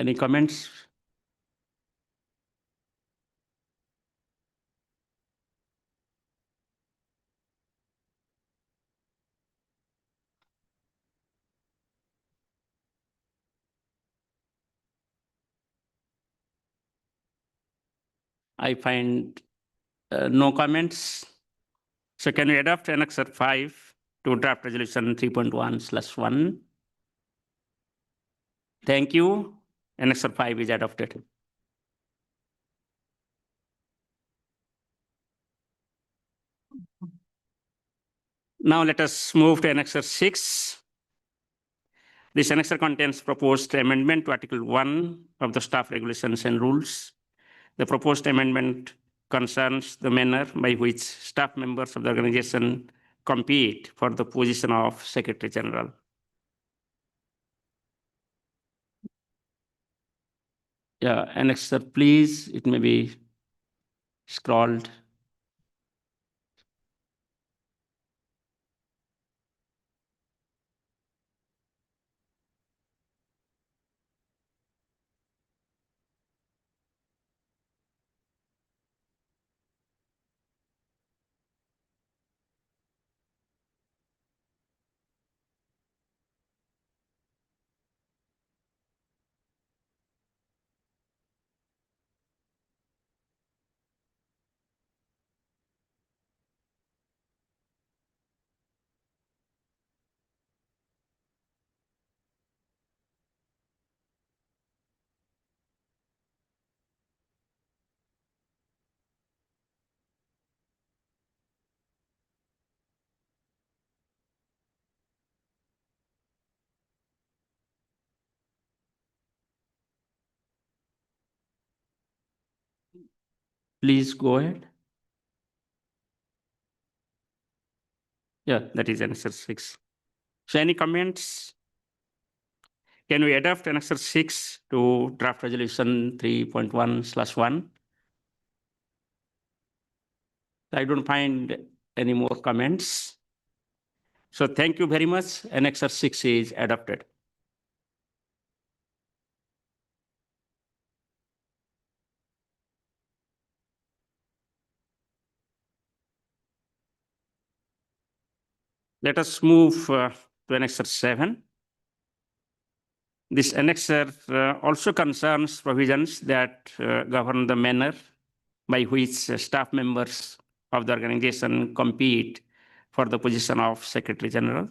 Any comments? I find no comments. So can we adopt Annex 5 to draft resolution 3.1/1? Thank you. Annex 5 is adopted. Now let us move to Annex 6. This annexure contains proposed amendment to Article 1 of the Staff Regulations and Rules. The proposed amendment concerns the manner by which staff members of the organization compete for the position of Secretary General. Yeah, annexure, please. It may be scrolled. Please go ahead. Yeah, that is Annexure 6. So any comments? Can we adopt Annexure 6 to draft resolution 3.1/1? I don't find any more comments. So thank you very much. Annexure 6 is adopted. Let us move to Annexure 7. This annexure also concerns provisions that govern the manner by which staff members of the organization compete for the position of Secretary General.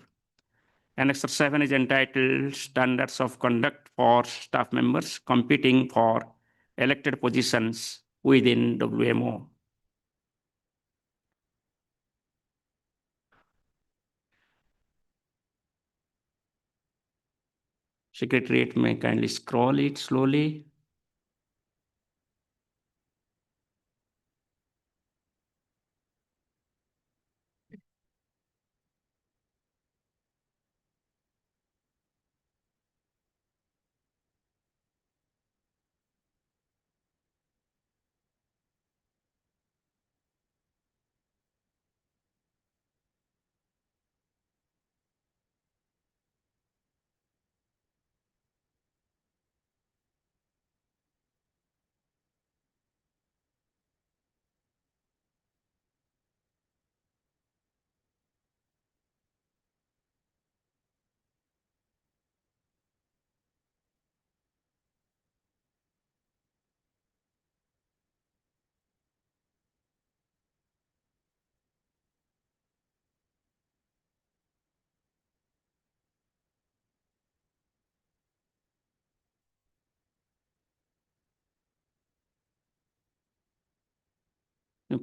Annexure 7 is entitled Standards of Conduct for Staff Members Competing for Elected Positions within WMO. Secretariat may kindly scroll it slowly.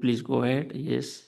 Please go ahead. Yes.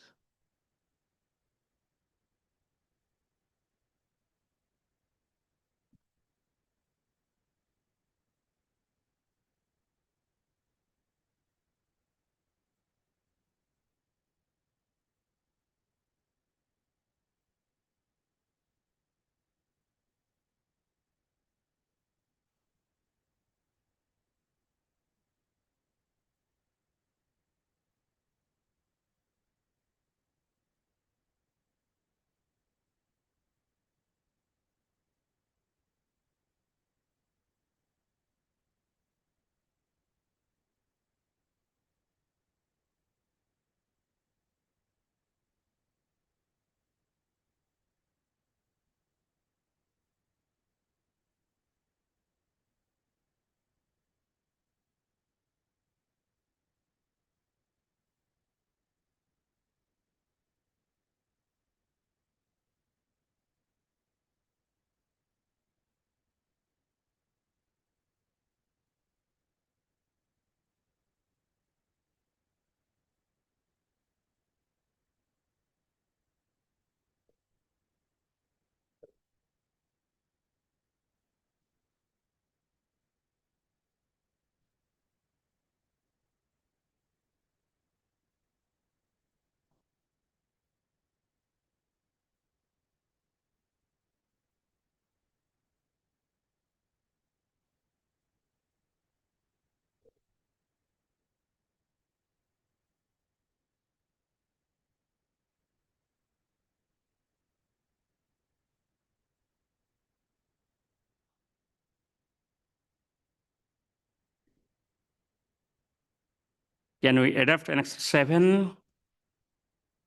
Can we adopt Annex 7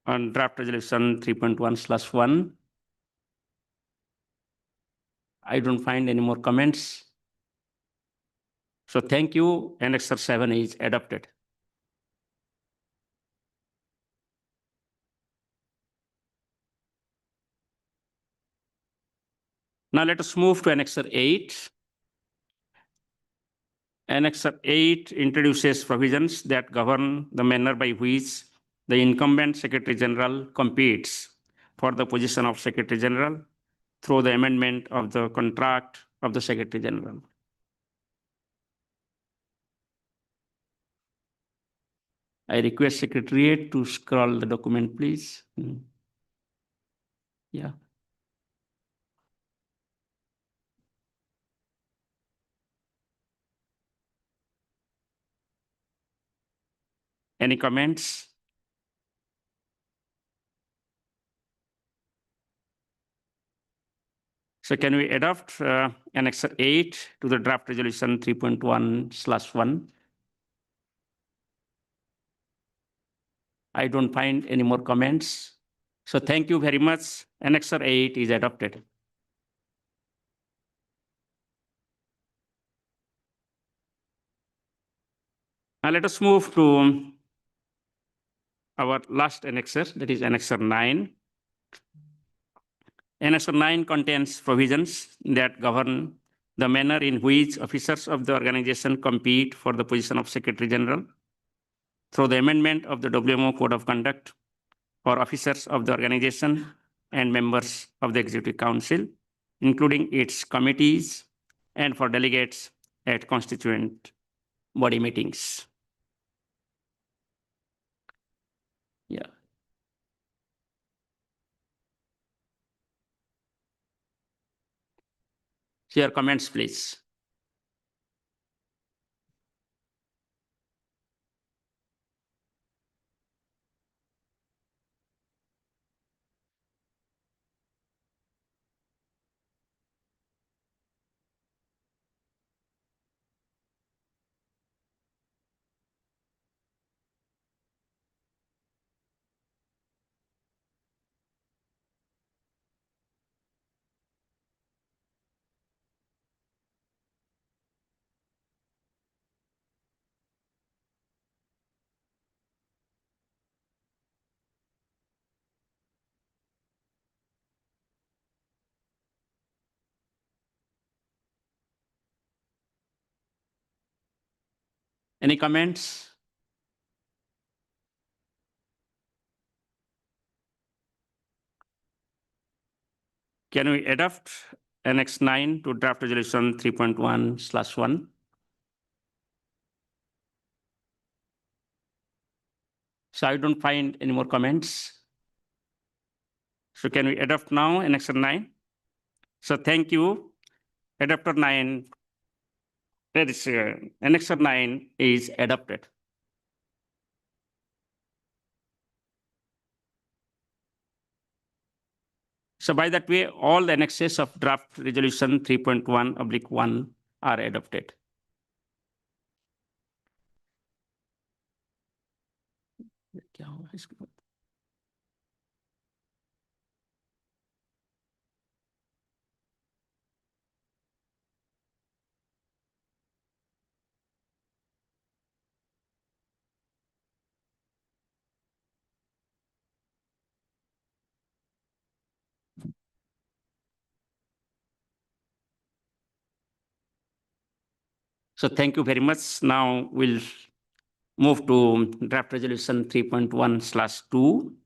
on draft resolution 3.1/1? I don't find any more comments. So thank you. Annex 7 is adopted. Now let us move to Annex 8. Annex 8 introduces provisions that govern the manner by which the incumbent Secretary General competes for the position of Secretary General through the amendment of the contract of the Secretary General. I request Secretariat to scroll the document, please. Yeah. Any comments? So can we adopt Annex 8 to the draft resolution 3.1/1? I don't find any more comments. So thank you very much. Annex 8 is adopted. Now let us move to our last annexure, that is Annexure 9. Annexure 9 contains provisions that govern the manner in which officers of the organization compete for the position of Secretary General through the amendment of the WMO Code of Conduct for officers of the organization and members of the Executive Council, including its committees and for delegates at constituent body meetings. Yeah. Your comments, please. Any comments? Can we adopt Annex 9 to draft resolution 3.1/1? So I don't find any more comments. So can we adopt now Annex 9? So thank you. Adopter 9, that is, Annex 9 is adopted. So by that way, all the annexes of draft resolution 3.1/1 are adopted. So thank you very much. Now we'll move to draft resolution 3.1/2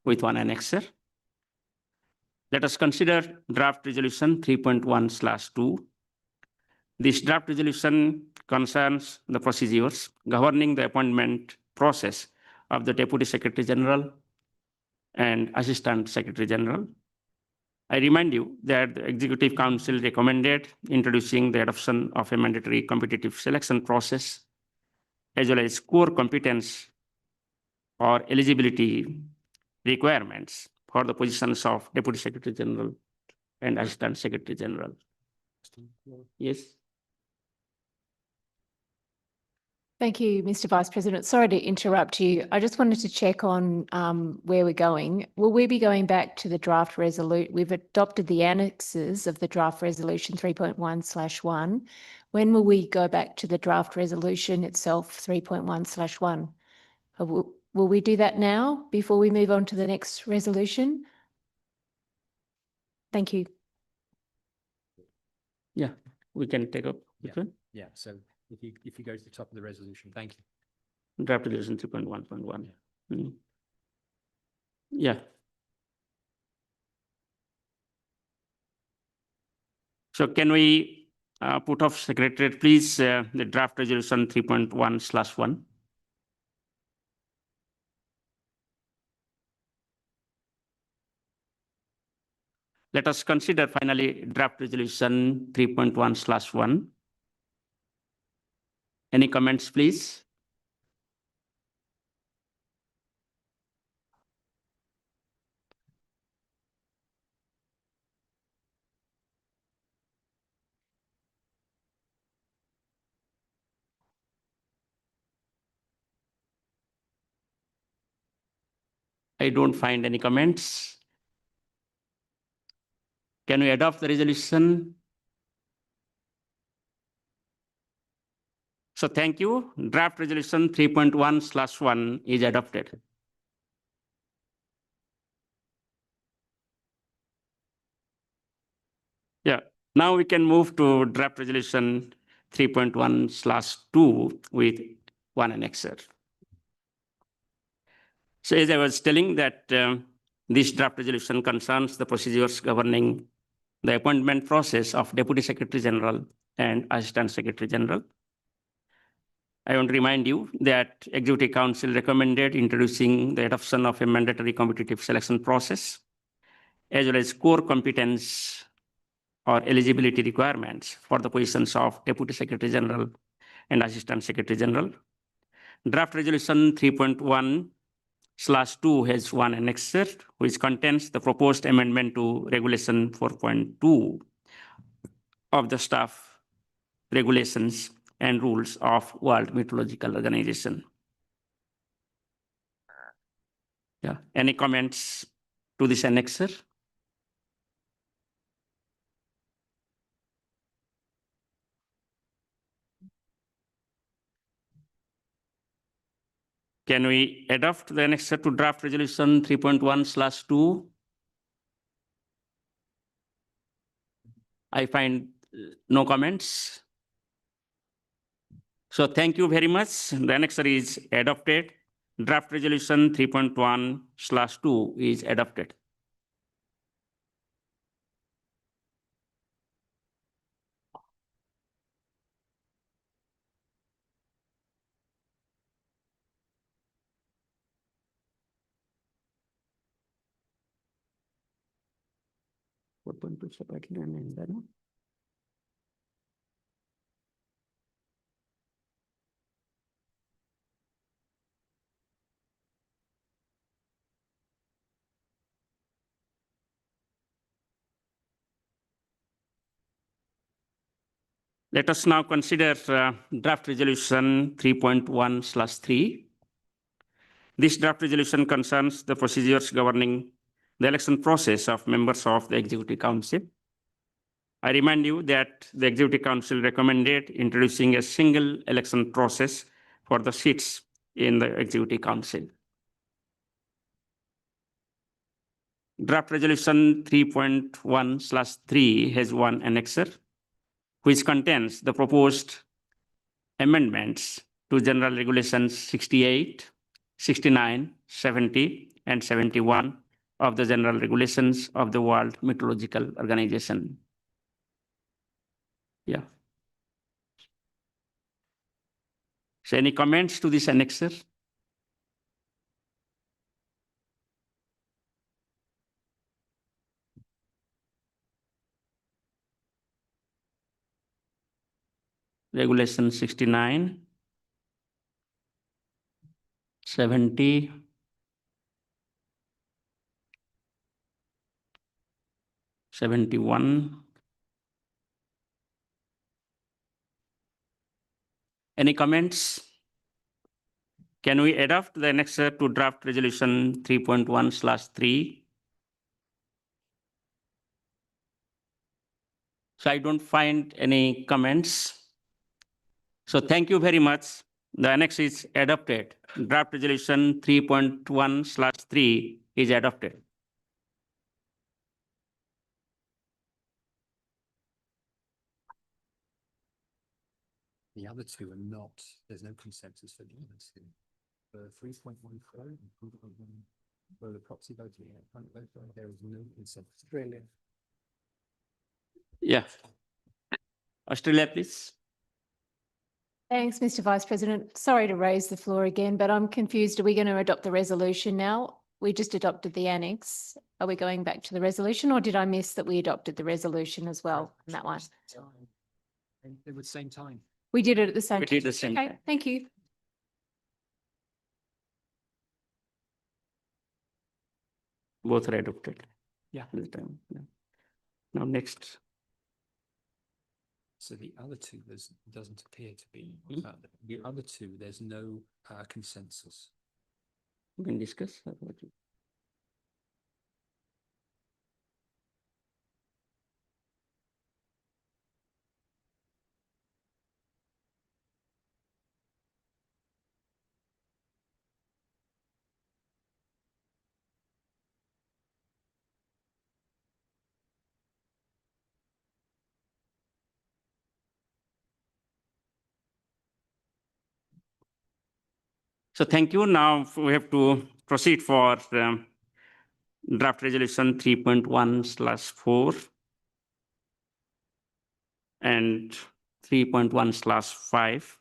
with one annexer. Let us consider draft resolution 3.1/2. This draft resolution concerns the procedures governing the appointment process of the Deputy Secretary General and Assistant Secretary General. I remind you that the Executive Council recommended introducing the adoption of a mandatory competitive selection process as well as core competence or eligibility requirements for the positions of Deputy Secretary General and Assistant Secretary General. Yes. Thank you, Mr. Vice President. Sorry to interrupt you. I just wanted to check on where we're going. Will we be going back to the draft resolution? We've adopted the annexes of the draft resolution 3.1/1. When will we go back to the draft resolution itself, 3.1/1? Will we do that now before we move on to the next resolution? Thank you. Yeah, we can take up this one. Yeah, so if you go to the top of the resolution, thank you. Draft resolution 3.1.1. Yeah. So can we put off, Secretariat, please, the draft resolution 3.1/1? Let us consider finally draft resolution 3.1/1. Any comments, please? I don't find any comments. Can we adopt the resolution? So thank you. Draft resolution 3.1/1 is adopted. Yeah, now we can move to draft resolution 3.1/2 with one annexer. So as I was telling that this draft resolution concerns the procedures governing the appointment process of Deputy Secretary General and Assistant Secretary General. I want to remind you that Executive Council recommended introducing the adoption of a mandatory competitive selection process, as well as core competence or eligibility requirements for the positions of Deputy Secretary General and Assistant Secretary General. Draft Resolution 3.1/2 has one annexer, which contains the proposed amendment to Regulation 4.2 of the staff regulations and rules of World Meteorological Organization. Yeah, any comments to this annexer? Can we adopt the annexer to draft resolution 3.1/2? I find no comments. So thank you very much. The annexer is adopted. Draft resolution 3.1/2 is adopted. Let us now consider draft resolution 3.1/3. This draft resolution concerns the procedures governing the election process of members of the Executive Council. I remind you that the Executive Council recommended introducing a single election process for the seats in the Executive Council. Draft Resolution 3.1/3 has one annexer, which contains the proposed amendments to General Regulations 68, 69, 70, and 71 of the General Regulations of the World Meteorological Organization. Yeah. So any comments to this annexer? Regulation 69, 70, 71. Any comments? Can we adopt the annexure to draft resolution 3.1/3? So I don't find any comments. So thank you very much. The annex is adopted. Draft resolution 3.1/3 is adopted. The other two are not, there's no consensus for the other two. For 3.14, for the proxy voting, there is no consensus. Australia. Yeah. Australia, please. Thanks, Mr. Vice President. Sorry to raise the floor again, but I'm confused. Are we going to adopt the resolution now? We just adopted the annex. Are we going back to the resolution, or did I miss that we adopted the resolution as well on that one? They were the same time. We did it at the same We time. did the same Okay, time. thank you. Both are adopted. Yeah. At the time. Yeah. Now next. So the other two, doesn't appear to be. The other two, there's no consensus. We can discuss. So thank you. Now we have to proceed for draft resolution 3.1/4 and 3.1/5.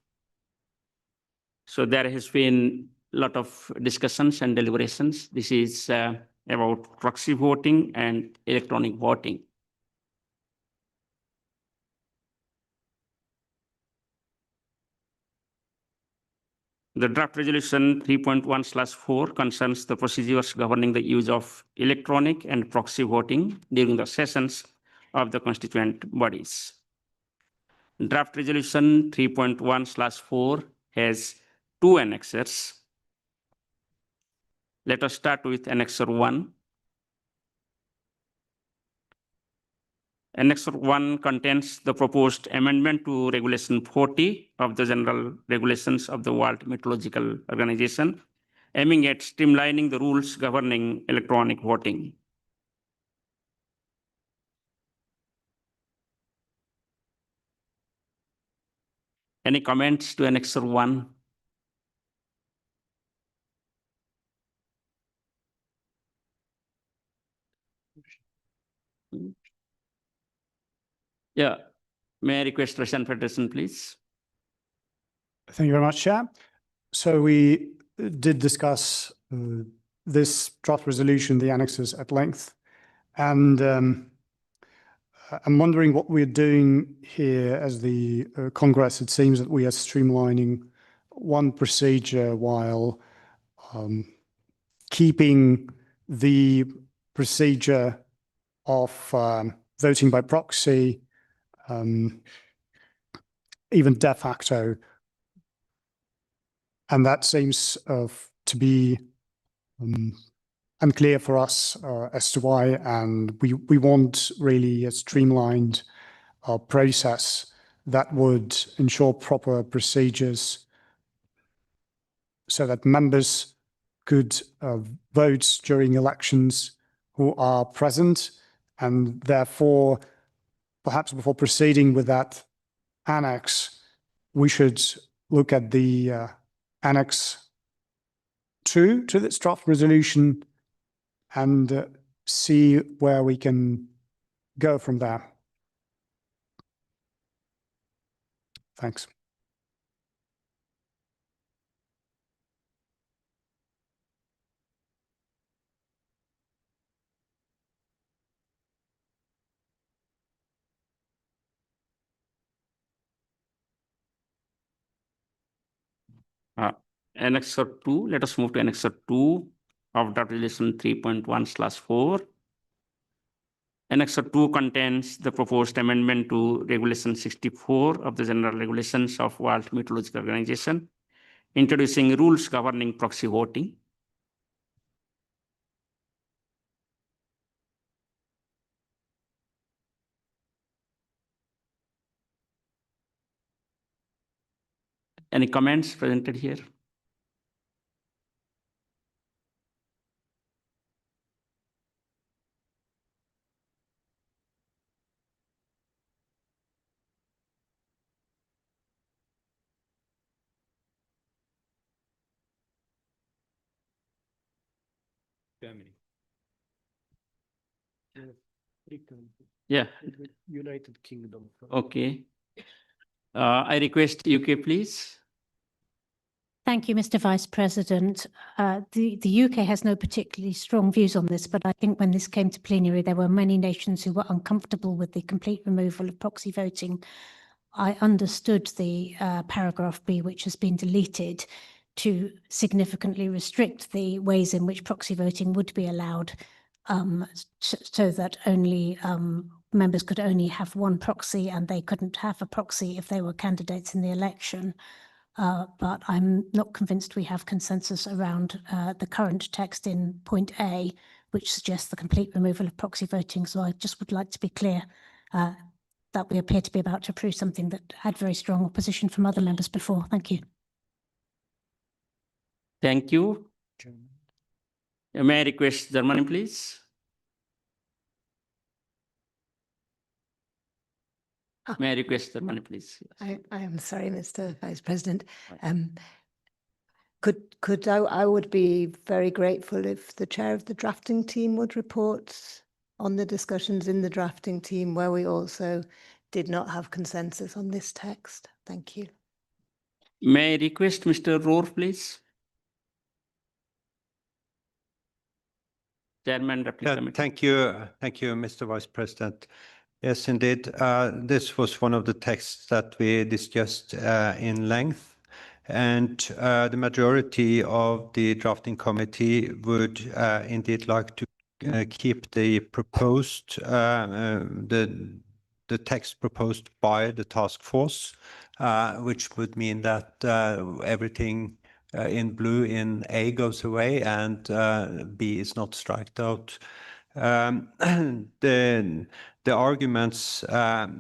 So there has been a lot of discussions and deliberations. This is about proxy voting and electronic voting. The draft resolution 3.1/4 concerns the procedures governing the use of electronic and proxy voting during the sessions of the constituent bodies. Draft resolution 3.1/4 has two annexures. Let us start with annexure 1. Annexure 1 contains the proposed amendment to Regulation 40 of the General Regulations of the World Meteorological Organization, aiming at streamlining the rules governing electronic voting. Any comments to Annexure 1? Yeah, may I request Russian Federation, please? Thank you very much, Chair. So we did discuss this draft resolution, the annexes, at length. And I'm wondering what we're doing here as the Congress. It seems that we are streamlining one procedure while keeping the procedure of voting by proxy, even de facto. And that seems to be unclear for us as to why. And we want really a streamlined process that would ensure proper procedures so that members could vote during elections who are present. And therefore, perhaps before proceeding with that annex, we should look at the Annex 2 to this draft resolution and see where we can go from there. Thanks. Annexure 2, let us move to Annexure 2 of draft resolution 3.1/4. Annexure 2 contains the proposed amendment to Regulation 64 of the General Regulations of World Meteorological Organization, introducing rules governing proxy voting. Any comments presented here? Germany. Yeah. United Kingdom. Okay. I request UK, please. Thank you, Mr. Vice President. The UK has no particularly strong views on this, but I think when this came to plenary, there were many nations who were uncomfortable with the complete removal of proxy voting. I understood the paragraph B, which has been deleted, to significantly restrict the ways in which proxy voting would be allowed, so that only members could only have one proxy and they couldn't have a proxy if they were candidates in the election. But I'm not convinced we have consensus around the current text in point A, which suggests the complete removal of proxy voting. So I just would like to be clear that we appear to be about to approve something that had very strong opposition from other members before. Thank you. Thank you. May I request Germany, please? May I request Germany, please? I am sorry, Mr. Vice President. I would be very grateful if the chair of the drafting team would report on the discussions in the drafting team where we also did not have consensus on this text. Thank you. May I request Mr. Rohr, please? Chairman, Thank you, Mr. Vice President. Yes, indeed. This was one of the texts that we discussed in length, and the majority of the drafting committee would indeed like to keep the proposed the text proposed by the task force, which would mean that everything in blue in A goes away and B is not striked out. The arguments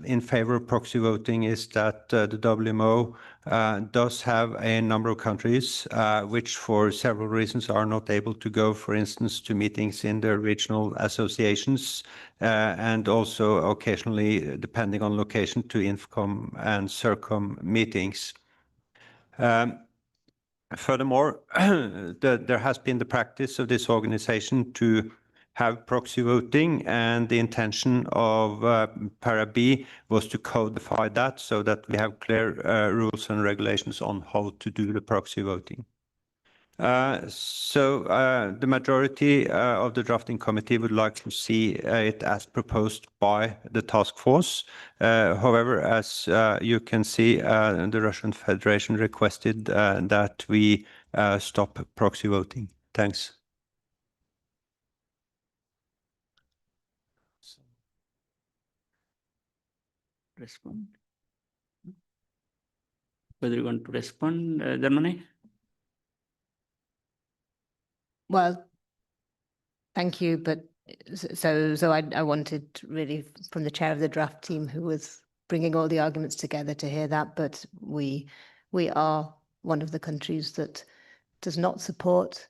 in favor of proxy voting is that the WMO does have a number of countries which for several reasons are not able to go, for instance, to meetings in their regional associations, and also occasionally, depending on location, to INFCOM and CERCOM meetings. Furthermore, there has been the practice of this organization to have proxy voting, and the intention of Para B was to codify that so that we have clear rules and regulations on how to do the proxy voting. The majority of the drafting committee would like to see it as proposed by the task force. However, as you can see, the Russian Federation requested that we stop proxy voting. Thanks. Respond. Whether you want to respond, Germany? Well, thank you, but so I wanted really from the chair of the draft team who was bringing all the arguments together to hear that, but we are one of the countries that does not support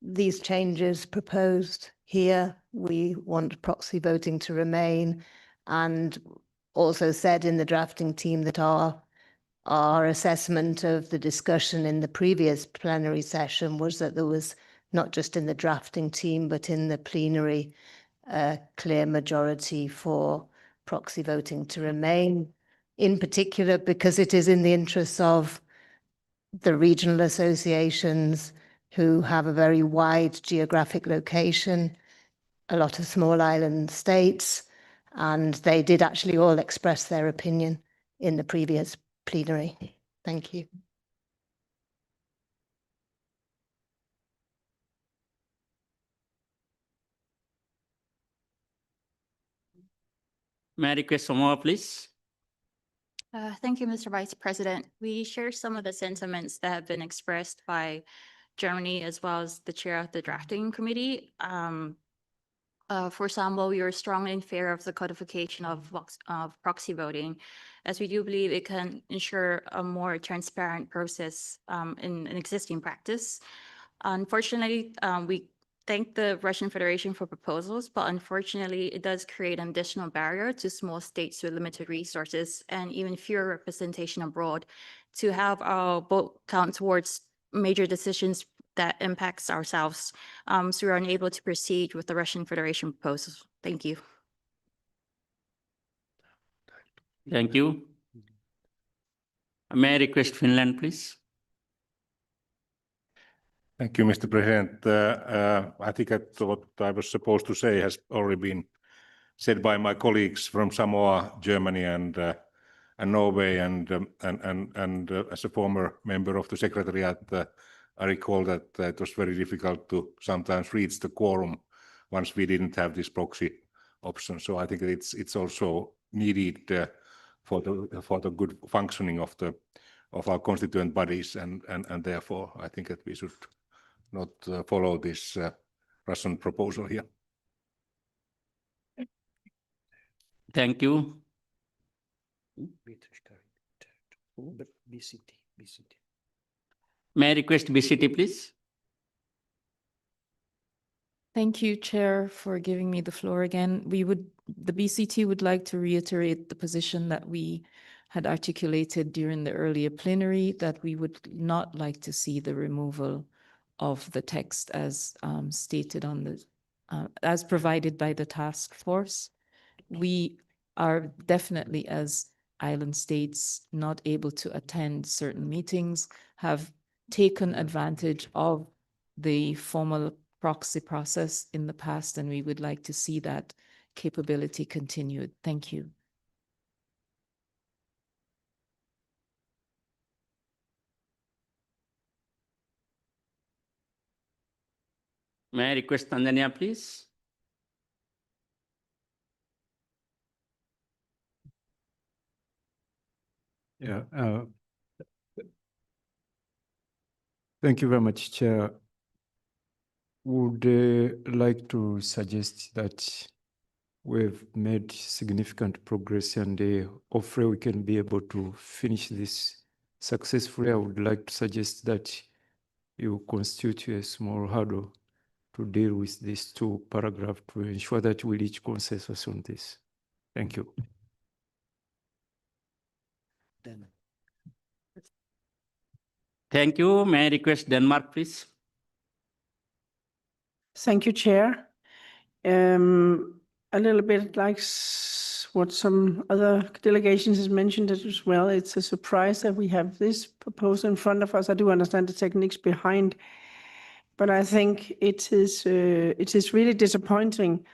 these changes proposed here. We want proxy voting to remain, and also said in the drafting team that our assessment of the discussion in the previous plenary session was that there was not just in the drafting team, but in the plenary, a clear majority for proxy voting to remain, in particular because it is in the interests of the regional associations who have a very wide geographic location, a lot of small island states, and they did actually all express their opinion in the previous plenary. Thank you. May I request Samoa, please? Thank you, Mr. Vice President. We share some of the sentiments that have been expressed by Germany as well as the chair of the drafting committee. For example, we are strongly in favor of the codification of proxy voting, as we do believe it can ensure a more transparent process in an existing practice. Unfortunately, we thank the Russian Federation for proposals, but unfortunately, it does create an additional barrier to small states with limited resources and even fewer representation abroad to have our vote count towards major decisions that impacts ourselves. So we're unable to proceed with the Russian Federation proposals. Thank you. Thank you. May I request Finland, please? Thank you, Mr. President. I think that what I was supposed to say has already been said by my colleagues from Samoa, Germany, and Norway, and as a former member of the Secretariat, I recall that it was very difficult to sometimes reach the quorum once we didn't have this proxy option. So I think it's also needed for the good functioning of our constituent bodies, and therefore I think that we should not follow this Russian proposal here. Thank you. May I request BCT, please? Thank you, Chair, for giving me the floor again. The BCT would like to reiterate the position that we had articulated during the earlier plenary, that we would not like to see the removal of the text as stated on the, as provided by the task force. We are definitely, as island states, not able to attend certain meetings, have taken advantage of the formal proxy process in the past, and we would like to see that capability continued. Thank you. May I request Tanzania, please? Yeah. Thank you very much, Chair. Would like to suggest that we've made significant progress, and hopefully we can be able to finish this successfully. I would like to suggest that you constitute a small hurdle to deal with these two paragraphs to ensure that we reach consensus on this. Thank you. Thank you. May I request Denmark, please? Thank you, Chair. A little bit like what some other delegations has mentioned as well, it's a surprise that we have this proposal in front of us. I do understand the techniques behind, but I think it is really disappointing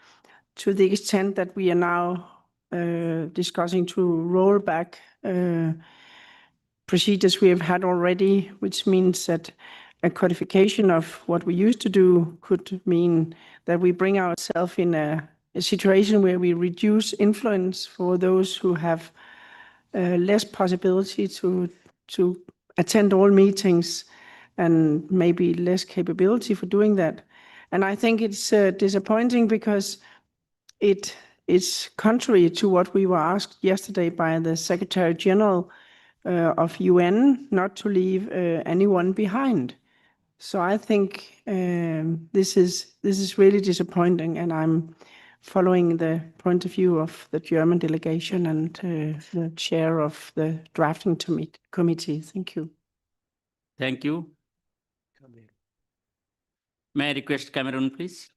to the extent that we are now discussing to roll back procedures we have had already, which means that a codification of what we used to do could mean that we bring ourselves in a situation where we reduce influence for those who have less possibility to attend all meetings and maybe less capability for doing that. And I think it's disappointing because it is contrary to what we were asked yesterday by the Secretary General of UN, not to leave anyone behind. So I think this is really disappointing, and I'm following the point of view of the German delegation and the chair of the drafting committee. Thank you. Thank you. May I request Cameroon, please?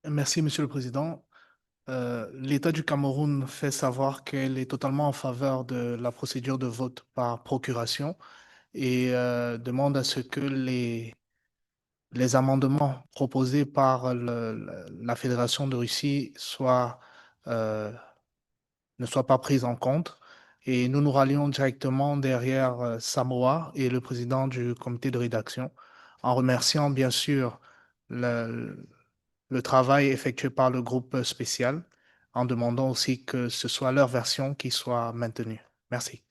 Merci, Monsieur le Président. L'État du Cameroun fait savoir qu'elle est totalement en faveur de la procédure de vote par procuration et demande à ce que les amendements proposés par la Fédération de Russie ne soient pas pris en compte. Et nous nous rallions directement derrière Samoa et le président du comité de rédaction, en remerciant bien sûr le travail effectué par le groupe spécial, en demandant aussi que ce soit leur version qui soit maintenue. Merci.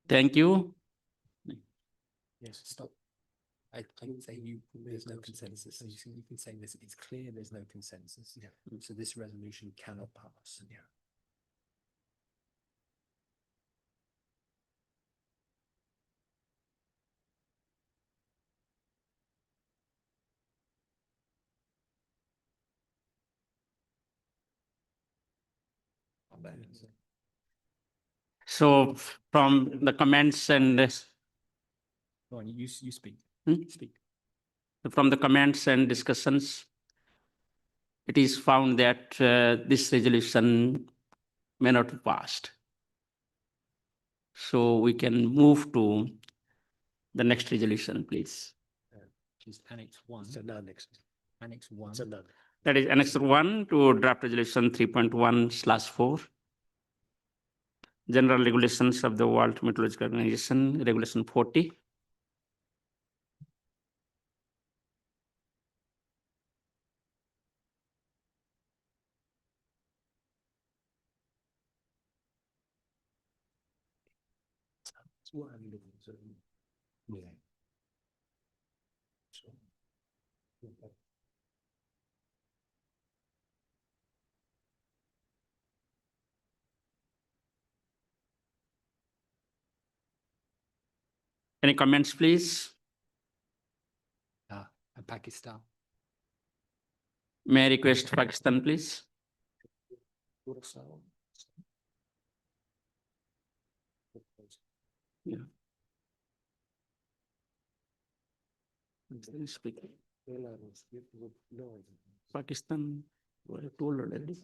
Thank you. Yes, stop. I can say there's no consensus. So you can say this, it's clear there's no consensus. Yeah. So this resolution cannot pass. Yeah. So from the comments and Go on, you speak. Speak. from the comments and discussions, it is found that this resolution may not be passed. So we can move to the next resolution, please. Which is Annex 1. So now next. Annex 1. So no. That is Annex 1 to Draft Resolution 3.1/4. General Regulations of the World Meteorological Organization, Regulation 40. That's what I'm looking at. Yeah. Any comments, please? And Pakistan. May I request Pakistan, please? Yeah. Speaking. Pakistan, what I told already.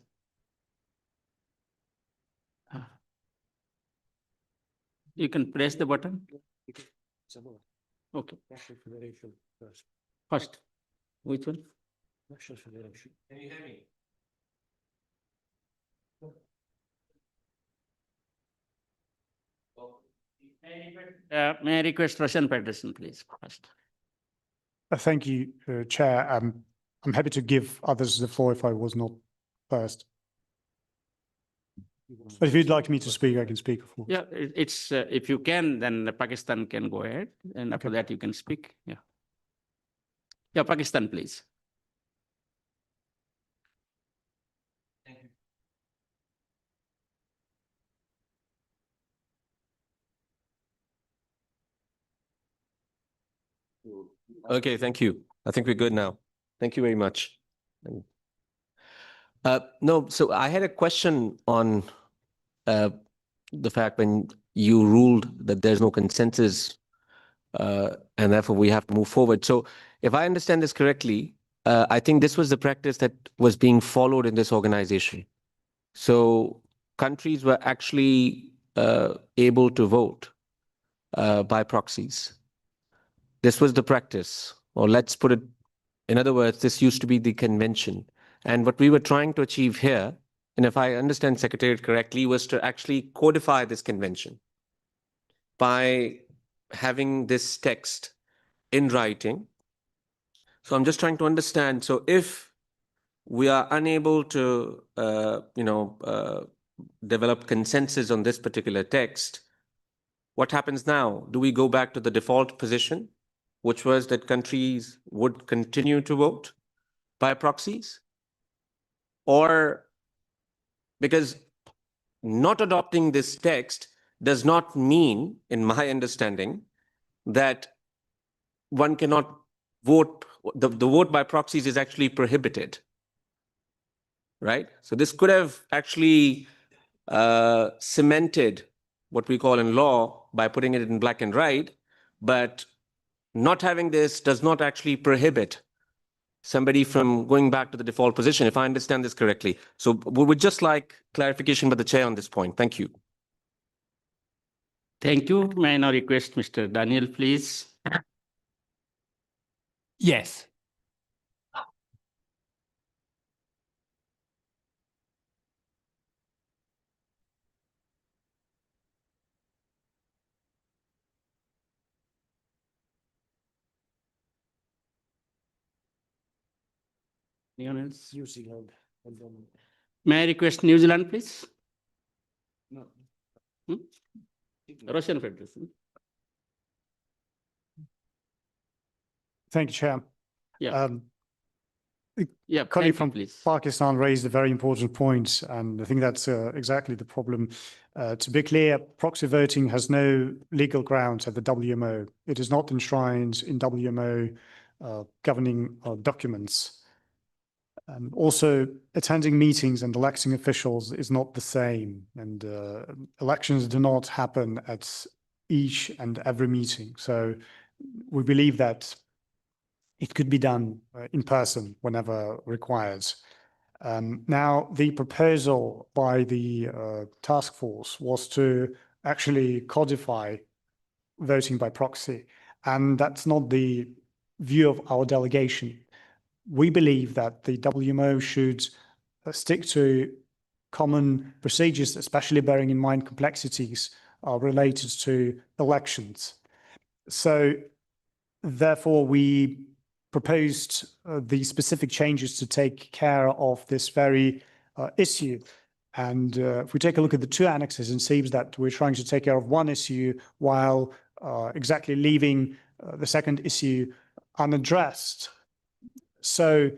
You can press the button. Okay. National Federation first. First, which one? National Federation. Can you hear me? May I request Russian Federation, please, first? Thank you, Chair. I'm happy to give others the floor if I was not first. But if you'd like me to speak, I can speak. Of course. Yeah, it's if you can, then Pakistan can go ahead, and after that you can speak. Yeah. Yeah, Pakistan, please. Okay, thank you. I think we're good now. Thank you very much. No, so I had a question on the fact when you ruled that there's no consensus and therefore we have to move forward. So if I understand this correctly, I think this was the practice that was being followed in this organization. So countries were actually able to vote by proxies. This was the practice, or let's put it, in other words, this used to be the convention. And what we were trying to achieve here, and if I understand Secretariat correctly, was to actually codify this convention by having this text in writing. So I'm just trying to understand. So if we are unable to, develop consensus on this particular text, what happens now? Do we go back to the default position, which was that countries would continue to vote by proxies? Or because not adopting this text does not mean, in my understanding, that one cannot vote, the vote by proxies is actually prohibited, right? So this could have actually cemented what we call in law by putting it in black and white, but not having this does not actually prohibit somebody from going back to the default position, if I understand this correctly. So we would just like clarification by the chair on this point. Thank you. Thank you. May I now request Mr. Daniel, please? Yes. Anyone else? New Zealand. May I request New Zealand, please? No. Russian Federation. Thank you, Chair. Yeah. Yeah, colleague thank you, from please. Pakistan raised a very important point, and I think that's exactly the problem. To be clear, proxy voting has no legal grounds at the WMO. It is not enshrined in WMO governing documents. Also, attending meetings and electing officials is not the same, and elections do not happen at each and every meeting. So we believe that it could be done in person whenever required. Now, the proposal by the task force was to actually codify voting by proxy, and that's not the view of our delegation. We believe that the WMO should stick to common procedures, especially bearing in mind complexities related to elections. So, therefore, we proposed the specific changes to take care of this very issue. And if we take a look at the two annexes, it seems that we're trying to take care of one issue while exactly leaving the second issue unaddressed. So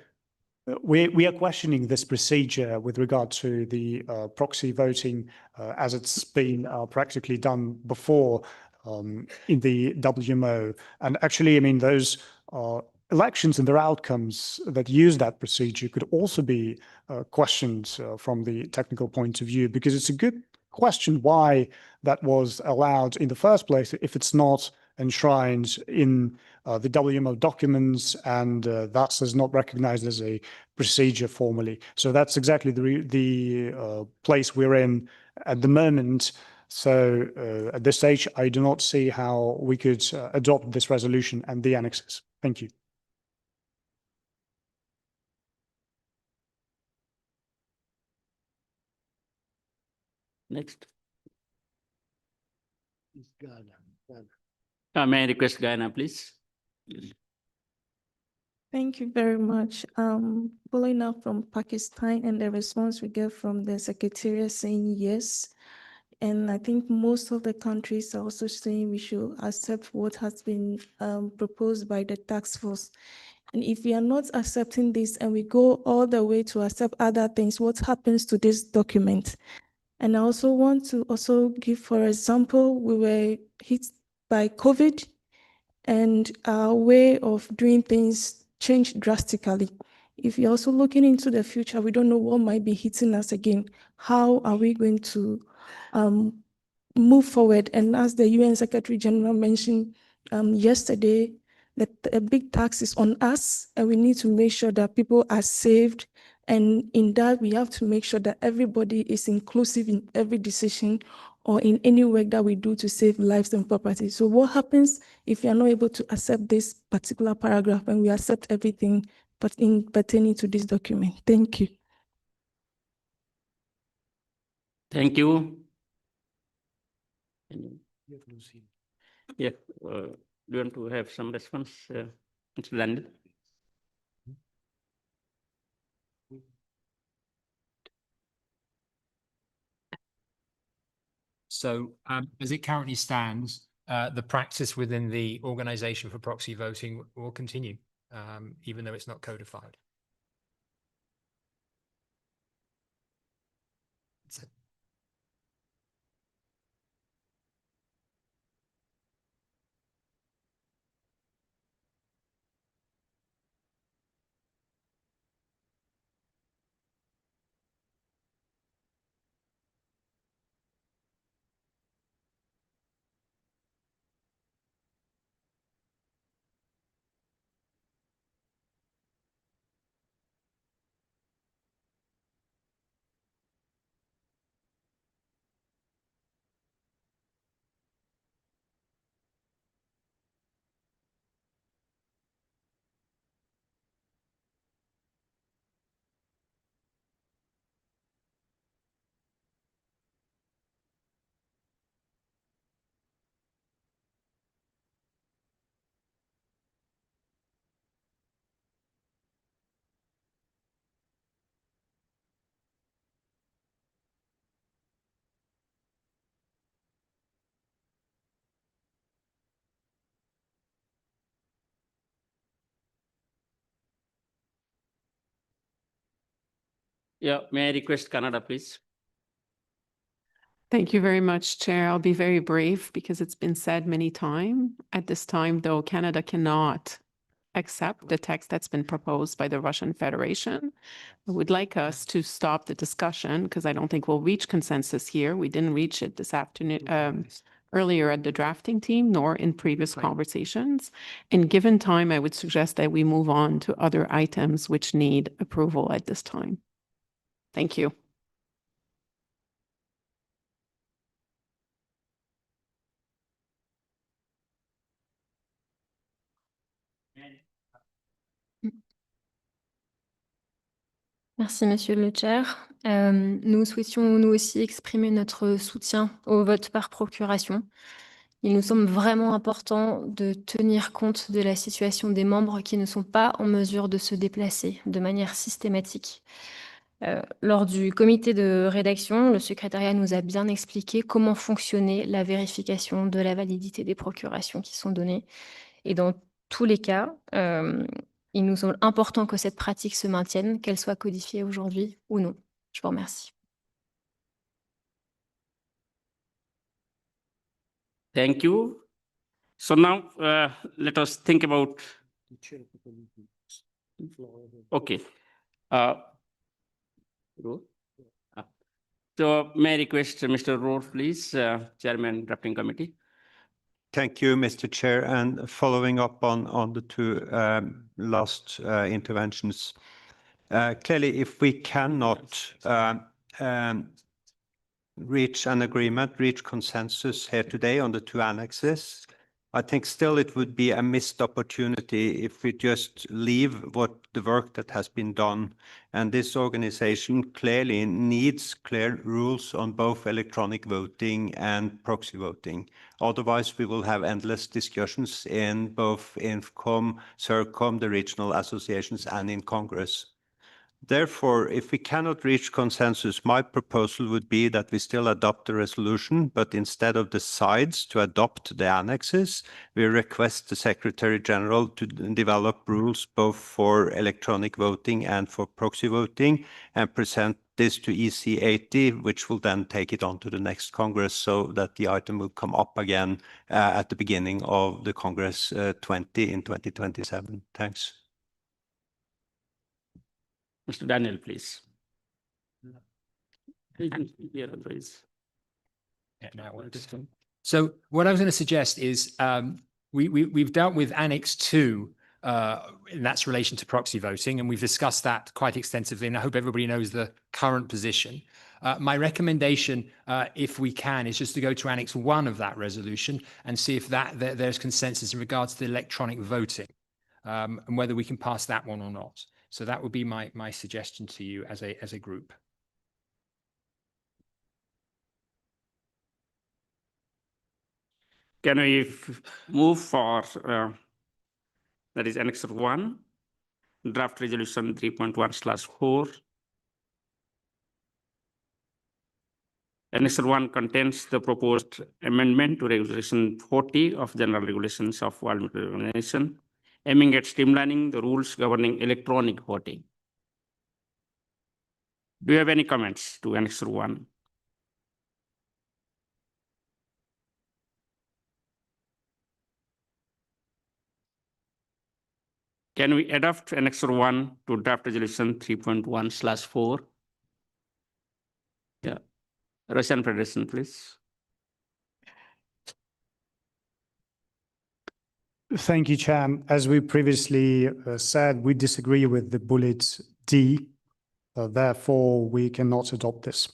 we are questioning this procedure with regard to the proxy voting as it's been practically done before in the WMO. And actually, I mean, those elections and their outcomes that use that procedure could also be questioned from the technical point of view, because it's a good question why that was allowed in the first place if it's not enshrined in the WMO documents and thus is not recognized as a procedure formally. So that's exactly the place we're in at the moment. So at this stage, I do not see how we could adopt this resolution and the annexes. Thank you. Next. May I request Ghana, please? Thank you very much. Following up from Pakistan and the response we get from the Secretariat saying yes. And I think most of the countries are also saying we should accept what has been proposed by the task force. And if we are not accepting this and we go all the way to accept other things, what happens to this document? And I also want to also give, for example, we were hit by COVID and our way of doing things changed drastically. If you're also looking into the future, we don't know what might be hitting us again. How are we going to move forward? And as the UN Secretary General mentioned yesterday, that a big tax is on us, and we need to make sure that people are saved. And in that, we have to make sure that everybody is inclusive in every decision or in any work that we do to save lives and property. So what happens if you are not able to accept this particular paragraph and we accept everything but in pertaining to this document? Thank you. Thank you. Yeah, do you want to have some response, Mr. Daniel? So as it currently stands, the practice within the Organization for Proxy Voting will continue, even though it's not codified. That's it. Yeah, may I request Canada, please? Thank you very much, Chair. I'll be very brief because it's been said many times. At this time, though, Canada cannot accept the text that's been proposed by the Russian Federation. I would like us to stop the discussion because I don't think we'll reach consensus here. We didn't reach it this afternoon, earlier at the drafting team, nor in previous conversations. And given time, I would suggest that we move on to other items which need approval at this time. Thank you. Merci, Monsieur le Chair. Nous souhaitions nous aussi exprimer notre soutien au vote par procuration. Il nous semble vraiment important de tenir compte de la situation des membres qui ne sont pas en mesure de se déplacer de manière systématique. Lors du comité de rédaction, le secrétariat nous a bien expliqué comment fonctionnait la vérification de la validité des procurations qui sont données. Et dans tous les cas, il nous semble important que cette pratique se maintienne, qu'elle soit codifiée aujourd'hui ou non. Je vous remercie. Thank you. So now let us think about. Okay. So may I request Mr. Rohr, please, Chairman, Drafting Committee. Thank you, Mr. Chair. And following up on the two last interventions, clearly, if we cannot reach an agreement, reach consensus here today on the two annexes, I think still it would be a missed opportunity if we just leave what the work that has been done. And this organization clearly needs clear rules on both electronic voting and proxy voting. Otherwise, we will have endless discussions in both INFCOM, CERCOM, the regional associations, and in Congress. Therefore, if we cannot reach consensus, my proposal would be that we still adopt the resolution, but instead of the sides to adopt the annexes, we request the Secretary General to develop rules both for electronic voting and for proxy voting and present this to EC 80, which will then take it on to the next Congress so that the item will come up again at the beginning of the Congress 20 in 2027. Thanks. Mr. Daniel, please. So what I was going to suggest is we've dealt with Annex 2 in that's relation to proxy voting, and we've discussed that quite extensively, and I hope everybody knows the current position. My recommendation, if we can, is just to go to Annex 1 of that resolution and see if there's consensus in regards to the electronic voting and whether we can pass that one or not. So that would be my suggestion to you as a group. Can we move for, that is Annex 1, Draft Resolution 3.1/4. Annex 1 contains the proposed amendment to Resolution 40 of General Regulations of World Meteorological Organization, aiming at streamlining the rules governing electronic voting. Do you have any comments to Annex 1? Can we adopt Annex 1 to Draft Resolution 3.1/4? Yeah. Russian Federation, please. Thank you, Chair. As we previously said, we disagree with the bullet D. Therefore, we cannot adopt this.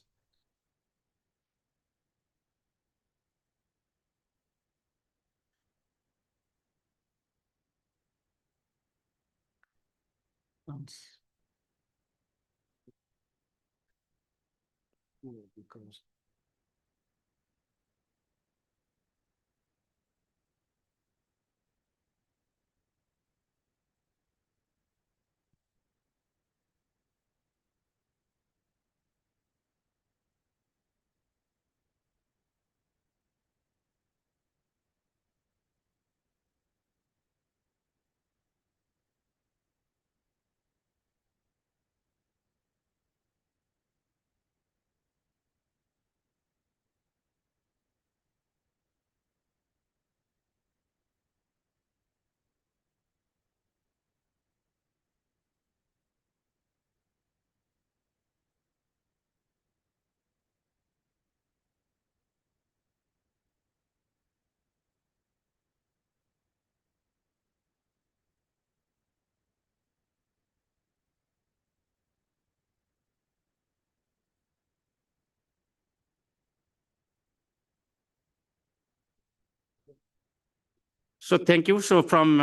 So thank you. So from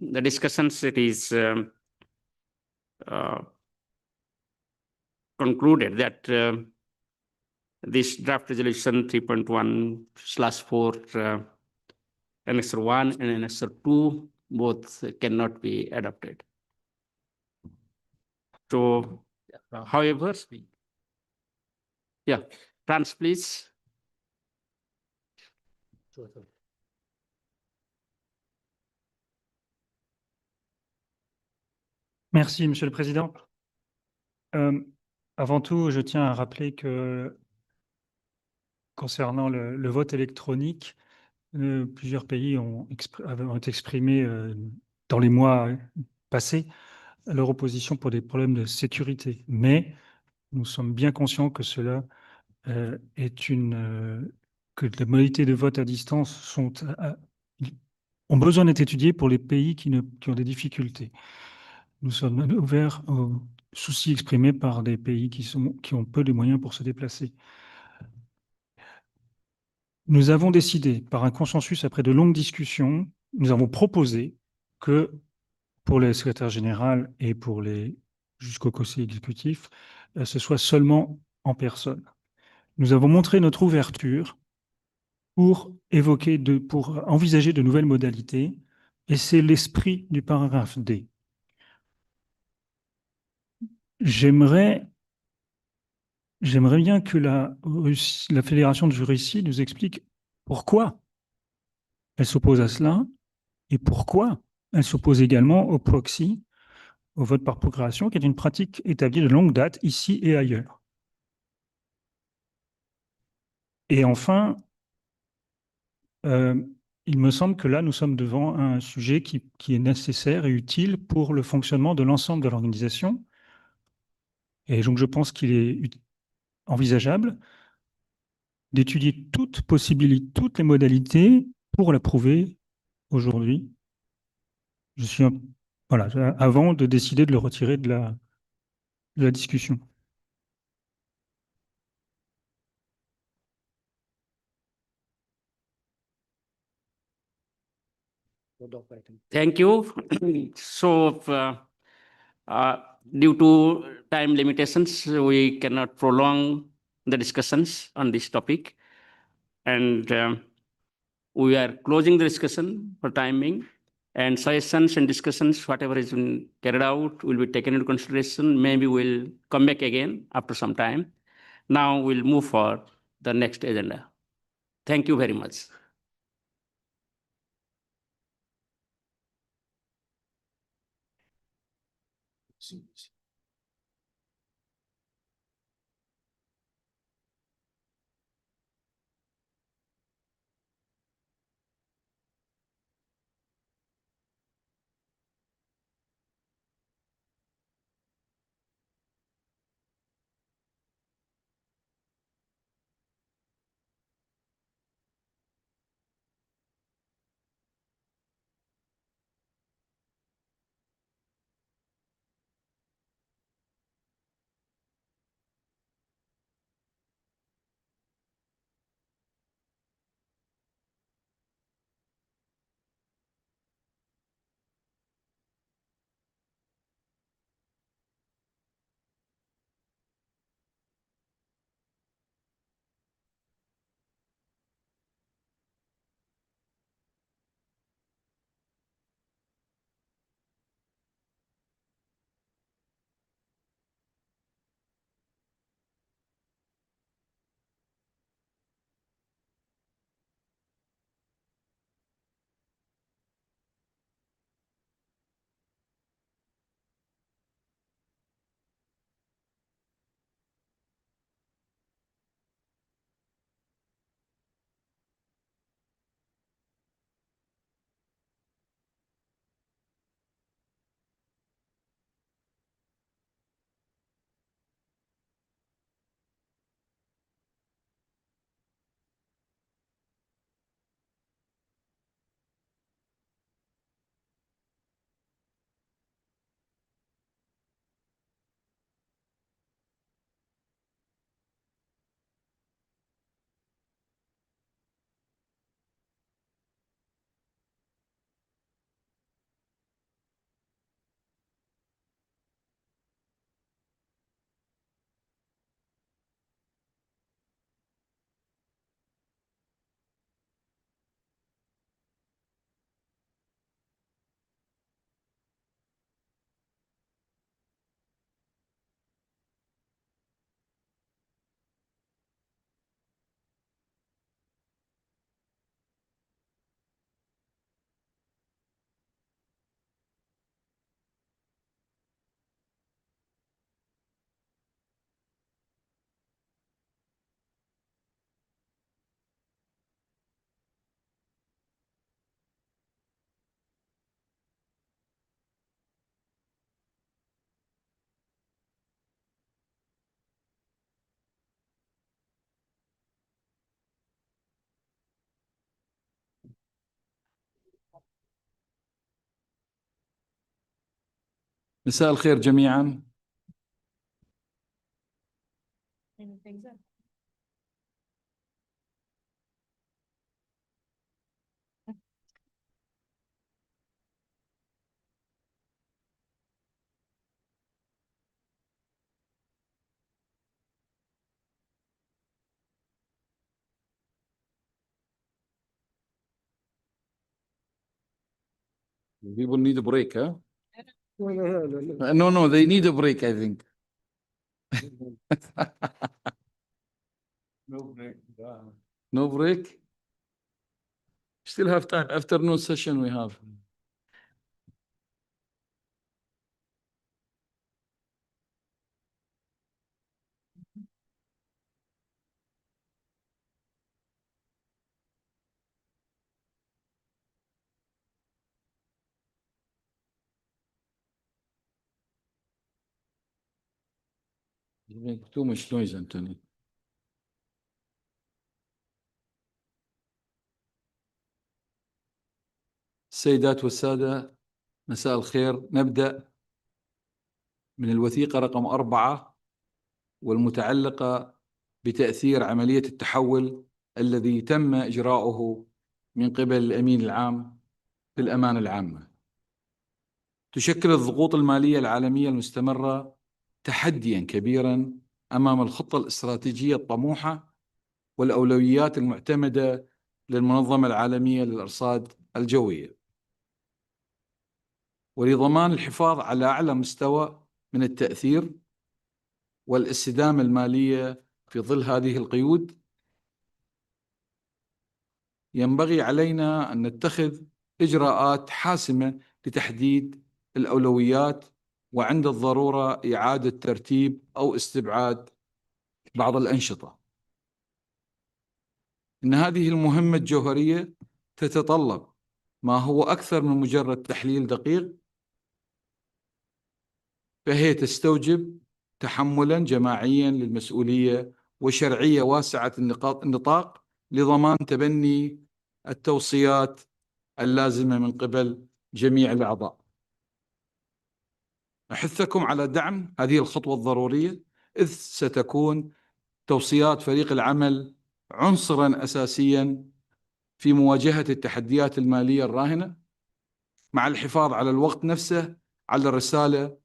the discussions, it is concluded that this draft resolution 3.1/4 Annexure 1 and Annexure 2 both cannot be adopted. So, however, yeah, France, please. Merci, Monsieur le Président. Avant tout, je tiens à rappeler que concernant le vote électronique, plusieurs pays ont exprimé dans les mois passés leur opposition pour des problèmes de sécurité. Mais nous sommes bien conscients que cela que les modalités de vote à distance ont besoin d'être étudiées pour les pays qui ont des difficultés. Nous sommes ouverts aux soucis exprimés par des pays qui ont peu de moyens pour se déplacer. Nous avons décidé, par un consensus après de longues discussions, nous avons proposé que pour les secrétaires généraux et jusqu'au conseil exécutif, ce soit seulement en personne. Nous avons montré notre ouverture pour envisager de nouvelles modalités, et c'est l'esprit du paragraphe D. J'aimerais bien que la Fédération de Russie nous explique pourquoi elle s'oppose à cela et pourquoi elle s'oppose également au proxy, au vote par procuration, qui est une pratique établie de longue date ici et ailleurs. Et enfin, il me semble que là, nous sommes devant un sujet qui est nécessaire et utile pour le fonctionnement de l'ensemble de l'organisation. Et donc, je pense qu'il est envisageable d'étudier toutes les modalités pour l'approuver aujourd'hui. Voilà, avant de décider de le retirer de la discussion. Thank you. So, due to time limitations, we cannot prolong the discussions on this topic. And we are closing the discussion for timing. And suggestions and discussions, whatever has been carried out, will be taken into consideration. Maybe we'll come back again after some time. Now we'll move for the next agenda. Thank you very much. مساء الخير جميعا. People need a break, huh? No, they need a break, I think. No break. No break? Still have time. Afternoon session we have. You make too much noise, Anthony. السيدات والسادة مساء الخير. نبدأ من الوثيقة رقم 4 والمتعلقة بتأثير عملية التحول الذي تم إجراؤه من قبل الأمين العام في الأمانة العامة. تشكل الضغوط المالية العالمية المستمرة تحدياً كبيراً أمام الخطة الاستراتيجية الطموحة والأولويات المعتمدة للمنظمة العالمية للأرصاد الجوية، ولضمان الحفاظ على أعلى مستوى من التأثير والاستدامة المالية في ظل هذه القيود. ينبغي علينا أن نتخذ إجراءات حاسمة لتحديد الأولويات، وعند الضرورة إعادة ترتيب أو استبعاد بعض الأنشطة. إن هذه المهمة الجوهرية تتطلب ما هو أكثر من مجرد تحليل دقيق، فهي تستوجب تحملا جماعيا للمسؤولية وشرعية واسعة النطاق لضمان تبني التوصيات اللازمة من قبل جميع الأعضاء. أحثكم على دعم هذه الخطوة الضرورية، إذ ستكون توصيات فريق العمل عنصراً أساسياً في مواجهة التحديات المالية الراهنة، مع الحفاظ على الوقت نفسه على الرسالة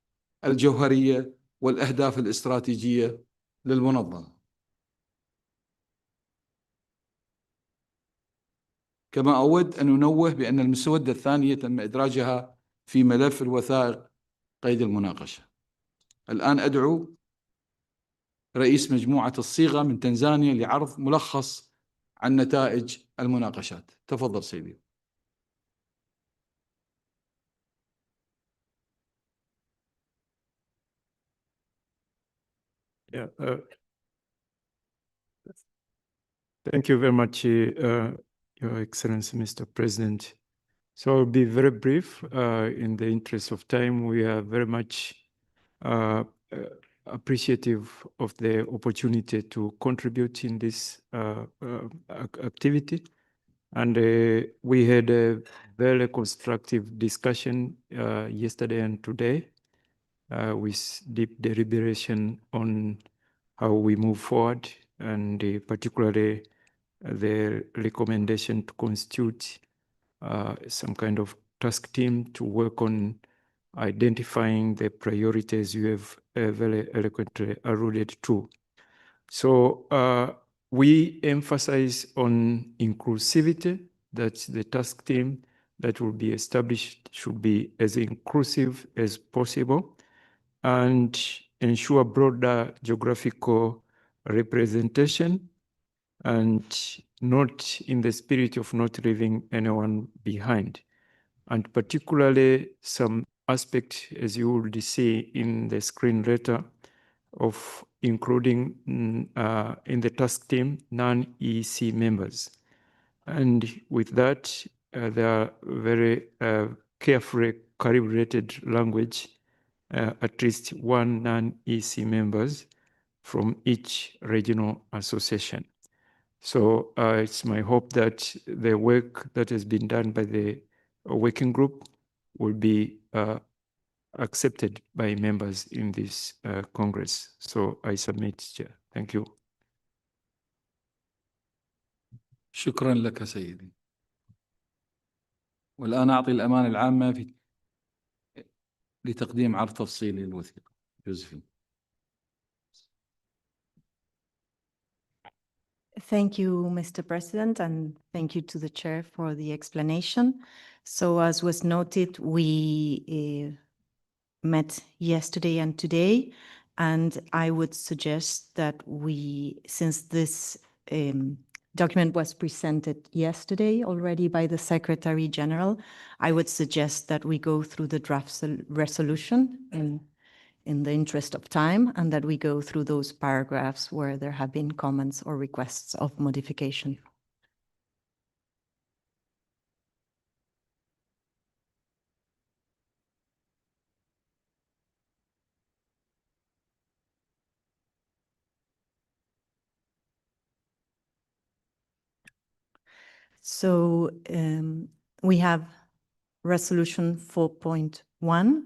الجوهرية والأهداف الاستراتيجية للمنظمة. كما أود أن أنوه بأن المسودة الثانية تم إدراجها في ملف الوثائق قيد المناقشة. الآن أدعو رئيس مجموعة الصيغة من تنزانيا لعرض ملخص عن نتائج المناقشات. تفضل سيدي. Yeah, thank you very much, Your Excellency, Mr. President. So I'll be very brief. In the interest of time, we are very much appreciative of the opportunity to contribute in this activity. And we had a very constructive discussion yesterday and today with deep deliberation on how we move forward, and particularly the recommendation to constitute some kind of task team to work on identifying the priorities you have very eloquently alluded to. So we emphasize on inclusivity, that the task team that will be established should be as inclusive as possible and ensure broader geographical representation, and not in the spirit of not leaving anyone behind. And particularly some aspect, as you will see in the screen letter, of including in the task team non-EC members. And with that, there are very carefully calibrated language, at least one non-EC members from each regional association. So it's my hope that the work that has been done by the working group will be accepted by members in this Congress. So I submit, Chair. Thank you. شكرا لك سيدي. والآن أعطي الأمانة العامة لتقديم عرض تفصيلي للوثيقة. جوزفين. Thank you, Mr. President, and thank you to the chair for the explanation. So as was noted, we met yesterday and today, and I would suggest that since this document was presented yesterday already by the Secretary General, I would suggest that we go through the draft resolution in the interest of time, and that we go through those paragraphs where there have been comments or requests of modification. So we have resolution 4.1,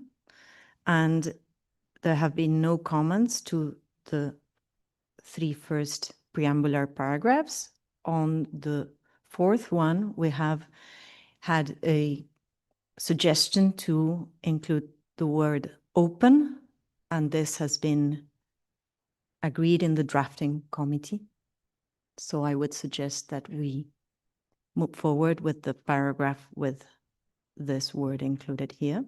and there have been no comments to the 3 first preambular paragraphs. On the 4th one, we have had a suggestion to include the word open, and this has been agreed in the drafting committee. So I would suggest that we move forward with the paragraph with this word included here.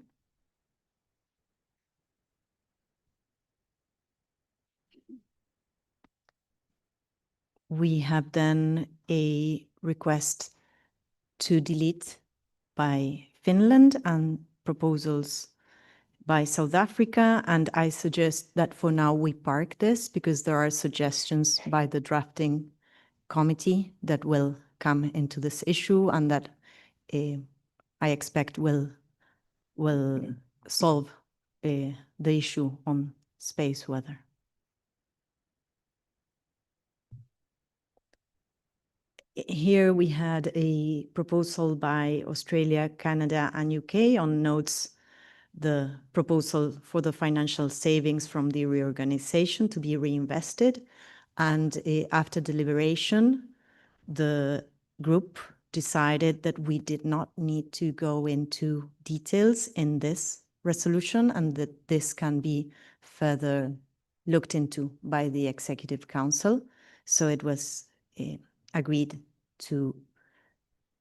We have then a request to delete by Finland and proposals by South Africa, and I suggest that for now we park this because there are suggestions by the drafting committee that will come into this issue and that I expect will solve the issue on space weather. Here we had a proposal by Australia, Canada, and UK on notes the proposal for the financial savings from the reorganization to be reinvested. And after deliberation, the group decided that we did not need to go into details in this resolution and that this can be further looked into by the Executive Council. So it was agreed to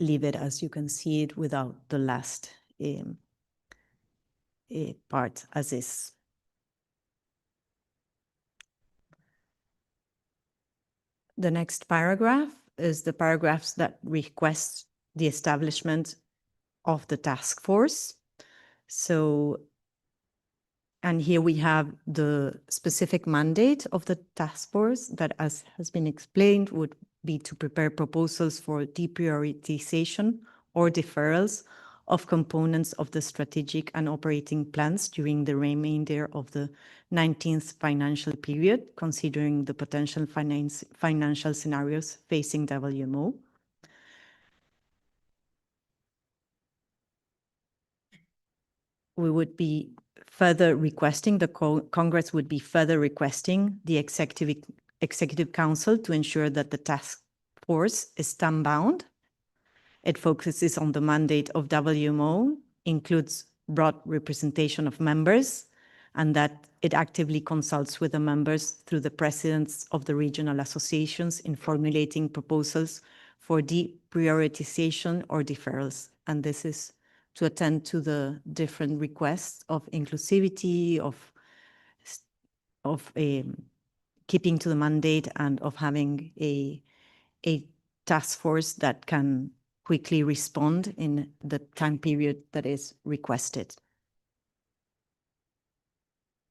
leave it as you can see it without the last part as is. The next paragraph is the paragraphs that request the establishment of the task force. So, and here we have the specific mandate of the task force that, as has been explained, would be to prepare proposals for deprioritization or deferrals of components of the strategic and operating plans during the remainder of the 19th financial period, considering the potential financial scenarios facing WMO. We would be further requesting, the Congress would be further requesting the Executive Council to ensure that the task force is time-bound. It focuses on the mandate of WMO, includes broad representation of members, and that it actively consults with the members through the presidents of the regional associations in formulating proposals for deprioritization or deferrals. And this is to attend to the different requests of inclusivity, of keeping to the mandate, and of having a task force that can quickly respond in the time period that is requested.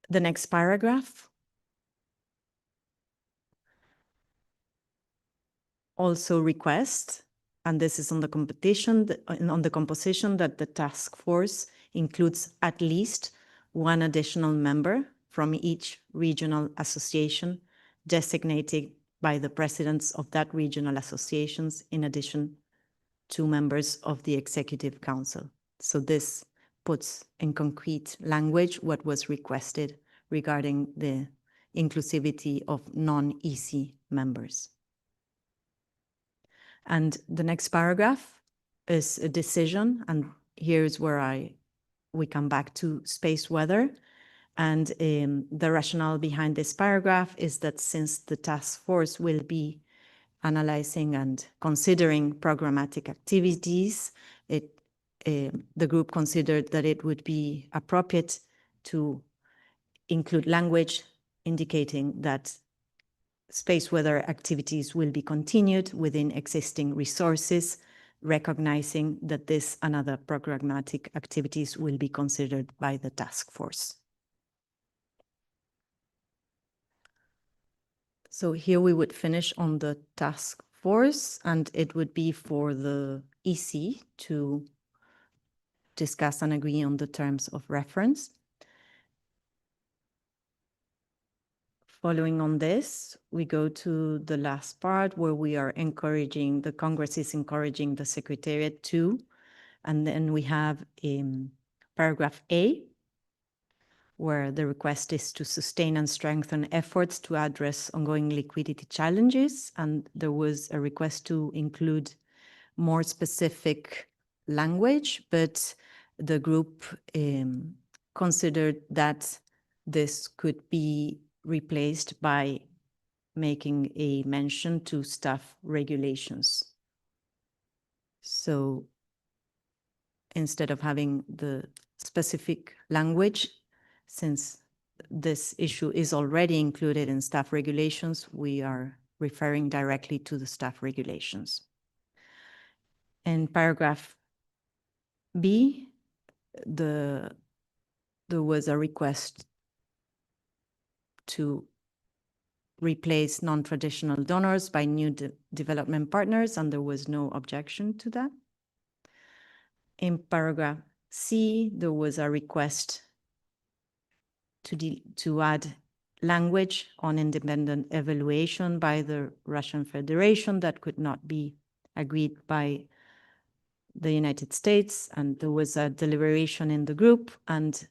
The next paragraph also requests, and this is on the composition that the task force includes at least one additional member from each regional association designated by the presidents of that regional associations, in addition to members of the Executive Council. So this puts in concrete language what was requested regarding the inclusivity of non-EC members. And the next paragraph is a decision, and here's where we come back to space weather. And the rationale behind this paragraph is that since the task force will be analyzing and considering programmatic activities, the group considered that it would be appropriate to include language indicating that space weather activities will be continued within existing resources, recognizing that this and other programmatic activities will be considered by the task force. So here we would finish on the task force, and it would be for the EC to discuss and agree on the terms of reference. Following on this, we go to the last part where we are encouraging, the Congress is encouraging the Secretariat to, and then we have paragraph A, where the request is to sustain and strengthen efforts to address ongoing liquidity challenges. And there was a request to include more specific language, but the group considered that this could be replaced by making a mention to staff regulations. So instead of having the specific language, since this issue is already included in staff regulations, we are referring directly to the staff regulations. In paragraph B, there was a request to replace non-traditional donors by new development partners, and there was no objection to that. In paragraph C, there was a request to add language on independent evaluation by the Russian Federation that could not be agreed by the United States, and there was a deliberation in the group, and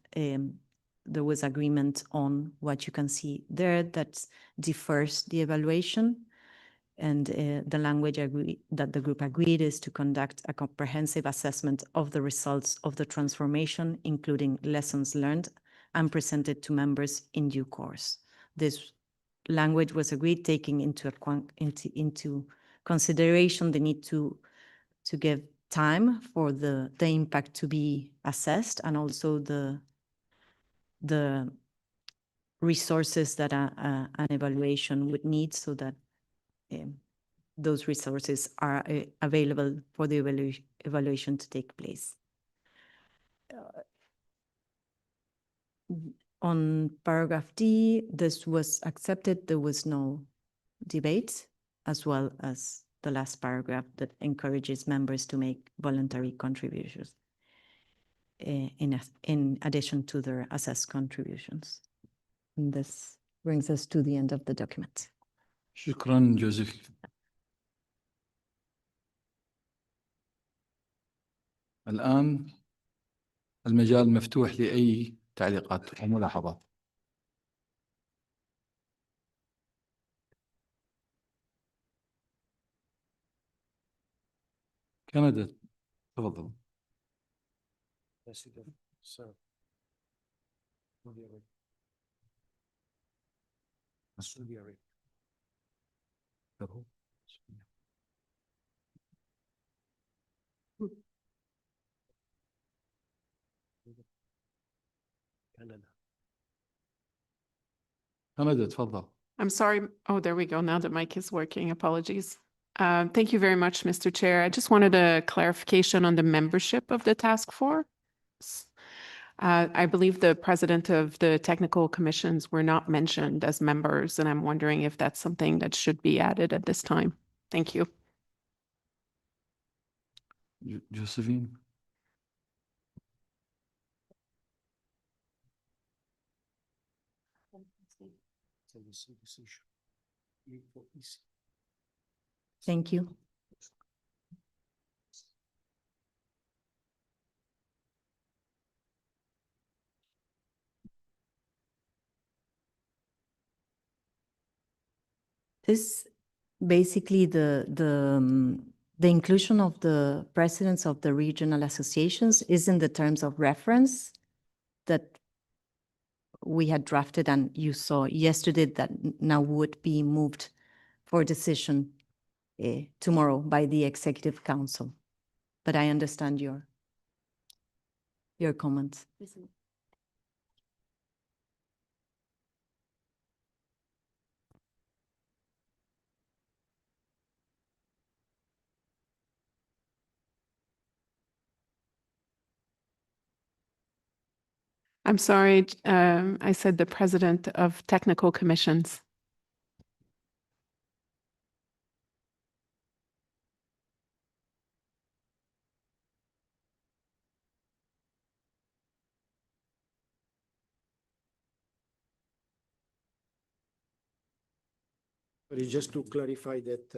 there was agreement on what you can see there that differs the evaluation. And the language that the group agreed is to conduct a comprehensive assessment of the results of the transformation, including lessons learned, and presented to members in due course. This language was agreed, taking into consideration the need to give time for the impact to be assessed, and also the resources that an evaluation would need, so that those resources are available for the evaluation to take place. On paragraph D, this was accepted. There was no debate, as well as the last paragraph that encourages members to make voluntary contributions in addition to their assessed contributions. And this brings us to the end of the document. شكرا جوزيف. الآن المجال مفتوح لأي تعليقات أو ملاحظات. كندا تفضل. كندا تفضل. I'm sorry. Oh, there we go. Now the mic is working. Apologies. Thank you very much, Mr. Chair. I just wanted a clarification on the membership of the task force. I believe the president of the technical commissions were not mentioned as members, and I'm wondering if that's something that should be added at this time. Thank you. Josephine. Thank you. This basically the inclusion of the presidents of the regional associations is in the terms of reference that we had drafted and you saw yesterday that now would be moved for decision tomorrow by the Executive Council. But I understand your comments. I'm sorry, I said the president of technical commissions. But just to clarify that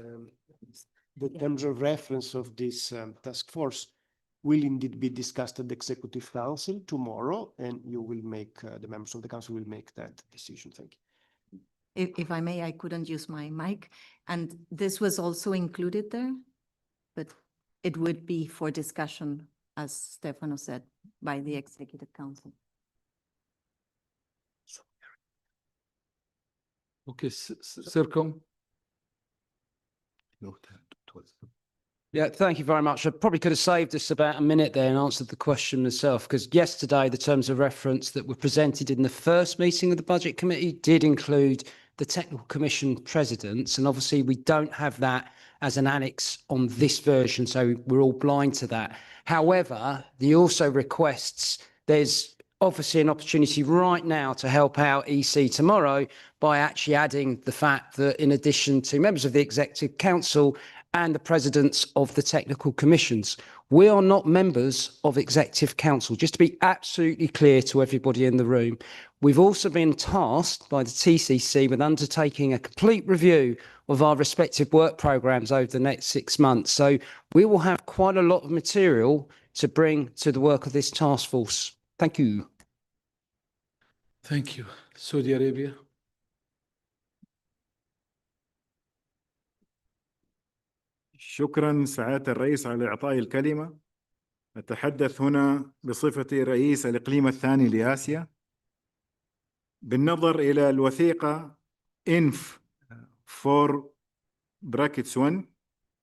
the terms of reference of this task force will indeed be discussed at the Executive Council tomorrow, and you will make, the members of the council will make that decision. Thank you. If I may, I couldn't use my mic, and this was also included there, but it would be for discussion, as Stefano said, by the Executive Council. Okay, Sircom. Yeah, thank you very much. I probably could have saved us about a minute there and answered the question myself, because yesterday the terms of reference that were presented in the first meeting of the Budget Committee did include the Technical Commission presidents, and obviously we don't have that as an annex on this version, so we're all blind to that. However, the also requests, there's obviously an opportunity right now to help out EC tomorrow by actually adding the fact that in addition to members of the Executive Council and the presidents of the technical commissions, we are not members of Executive Council, just to be absolutely clear to everybody in the room. We've also been tasked by the TCC with undertaking a complete review of our respective work programmes over the next 6 months. So we will have quite a lot of material to bring to the work of this task force. Thank you. Thank you. Saudi Arabia. شكرا سعادة الرئيس على إعطائي الكلمة. أتحدث هنا بصفتي رئيس الإقليم الثاني لآسيا. بالنظر إلى الوثيقة إنف 4-1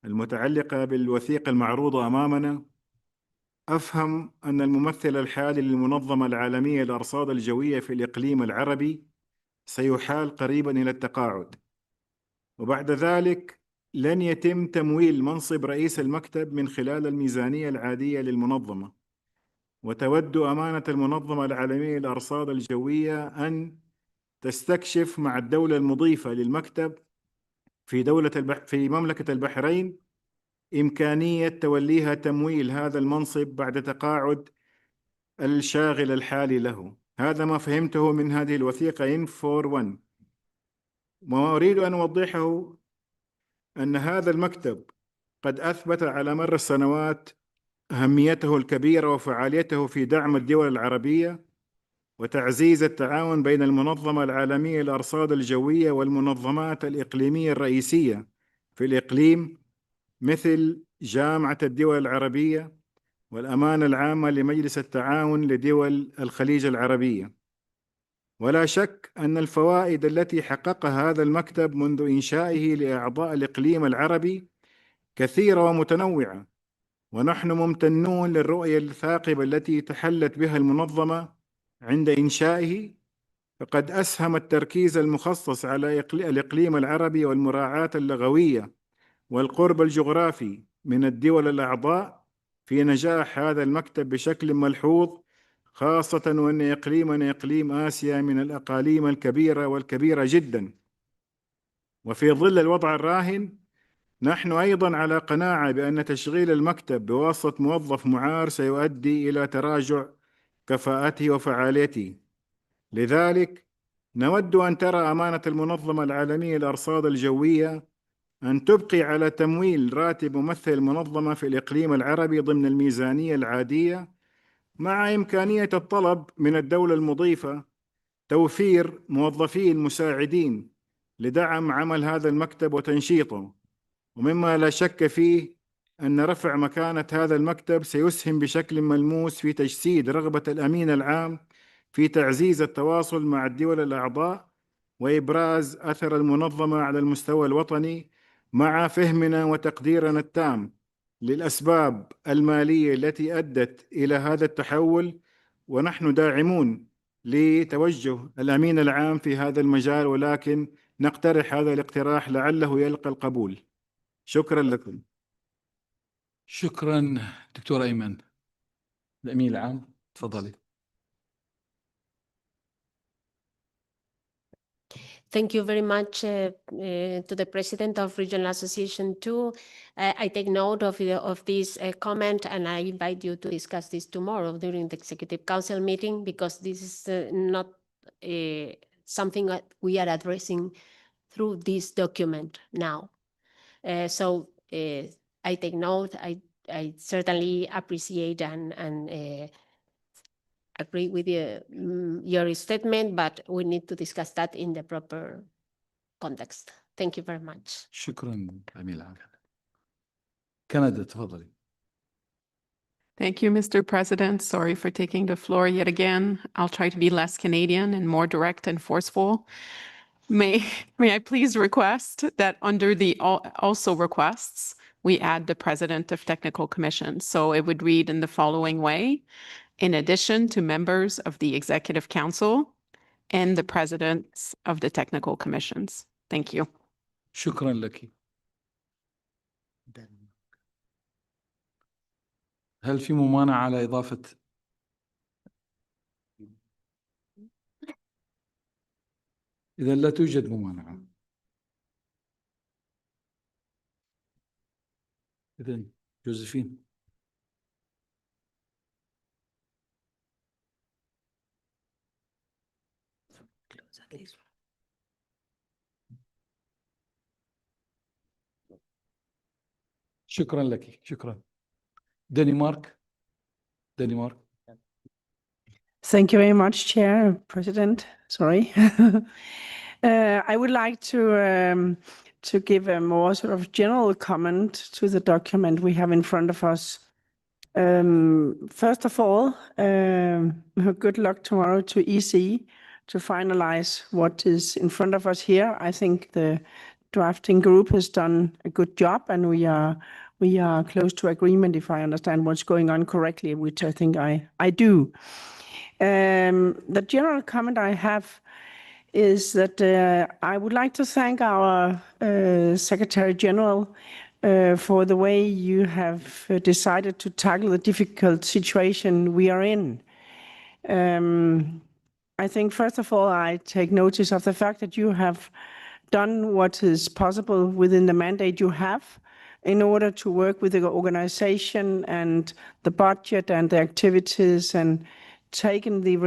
المتعلقة بالوثيقة المعروضة أمامنا، أفهم أن الممثل الحالي للمنظمة العالمية للأرصاد الجوية في الإقليم العربي سيحال قريبا إلى التقاعد، وبعد ذلك لن يتم تمويل منصب رئيس المكتب من خلال الميزانية العادية للمنظمة. وتود أمانة المنظمة العالمية للأرصاد الجوية أن تستكشف مع الدولة المضيفة للمكتب في مملكة البحرين إمكانية توليها تمويل هذا المنصب بعد تقاعد الشاغل الحالي له. هذا ما فهمته من هذه الوثيقة إنف 4-1. وما أريد أن أوضحه أن هذا المكتب قد أثبت على مر السنوات أهميته الكبيرة وفعاليته في دعم الدول العربية وتعزيز التعاون بين المنظمة العالمية للأرصاد الجوية والمنظمات الإقليمية الرئيسية في الإقليم، مثل جامعة الدول العربية والأمانة العامة لمجلس التعاون لدول الخليج العربية. ولا شك أن الفوائد التي حققها هذا المكتب منذ إنشائه لأعضاء الإقليم العربي كثيرة ومتنوعة، ونحن ممتنون للرؤية الثاقبة التي تحلت بها المنظمة عند إنشائه. فقد أسهم التركيز المخصص على الإقليم العربي والمراعاة اللغوية والقرب الجغرافي من الدول الأعضاء في نجاح هذا المكتب بشكل ملحوظ، خاصة وأن إقليمنا إقليم آسيا من الأقاليم الكبيرة والكبيرة جدا. وفي ظل الوضع الراهن نحن أيضا على قناعة بأن تشغيل المكتب بواسطة موظف معار سيؤدي إلى تراجع كفاءته وفعاليته. لذلك نود أن ترى أمانة المنظمة العالمية للأرصاد الجوية أن تبقي على تمويل راتب ممثل المنظمة في الإقليم العربي ضمن الميزانية العادية، مع إمكانية الطلب من الدولة المضيفة توفير موظفين مساعدين لدعم عمل هذا المكتب وتنشيطه، ومما لا شك فيه أن رفع مكانة هذا المكتب سيسهم بشكل ملموس في تجسيد رغبة الأمين العام في تعزيز التواصل مع الدول الأعضاء وإبراز أثر المنظمة على المستوى الوطني، مع فهمنا وتقديرنا التام للأسباب المالية التي أدت إلى هذا التحول. ونحن داعمون لتوجه الأمين العام في هذا المجال، ولكن نقترح هذا الاقتراح لعله يلقى القبول. شكرا لكم. شكرا دكتور أيمن. الأمين العام تفضلي. Thank you very much to the President of Regional Association 2. I take note of this comment, and I invite you to discuss this tomorrow during the Executive Council meeting, because this is not something that we are addressing through this document now. So I take note. I certainly appreciate and agree with your statement, but we need to discuss that in the proper context. Thank you very much. شكرا أمين العام. كندا تفضلي. Thank you, Mr. President. Sorry for taking the floor yet again. I'll try to be less Canadian and more direct and forceful. May I please request that under the also requests, we add the President of Technical Commission. So it would read in the following way: in addition to members of the Executive Council and the presidents of the technical commissions. Thank you. شكرا لك. هل في ممانعة على إضافة؟ إذا لا توجد ممانعة، إذن جوزفين. شكرا لك. شكرا. دنمارك. Thank you very much, Chair, President. Sorry. I would like to give a more sort of general comment to the document we have in front of us. First of all, good luck tomorrow to EC to finalize what is in front of us here. I think the drafting group has done a good job, and we are close to agreement, if I understand what's going on correctly, which I think I do. The general comment I have is that I would like to thank our Secretary General for the way you have decided to tackle the difficult situation we are in. I think, first of all, I take notice of the fact that you have done what is possible within the mandate you have in order to work with the organization and the budget and the activities, and taken the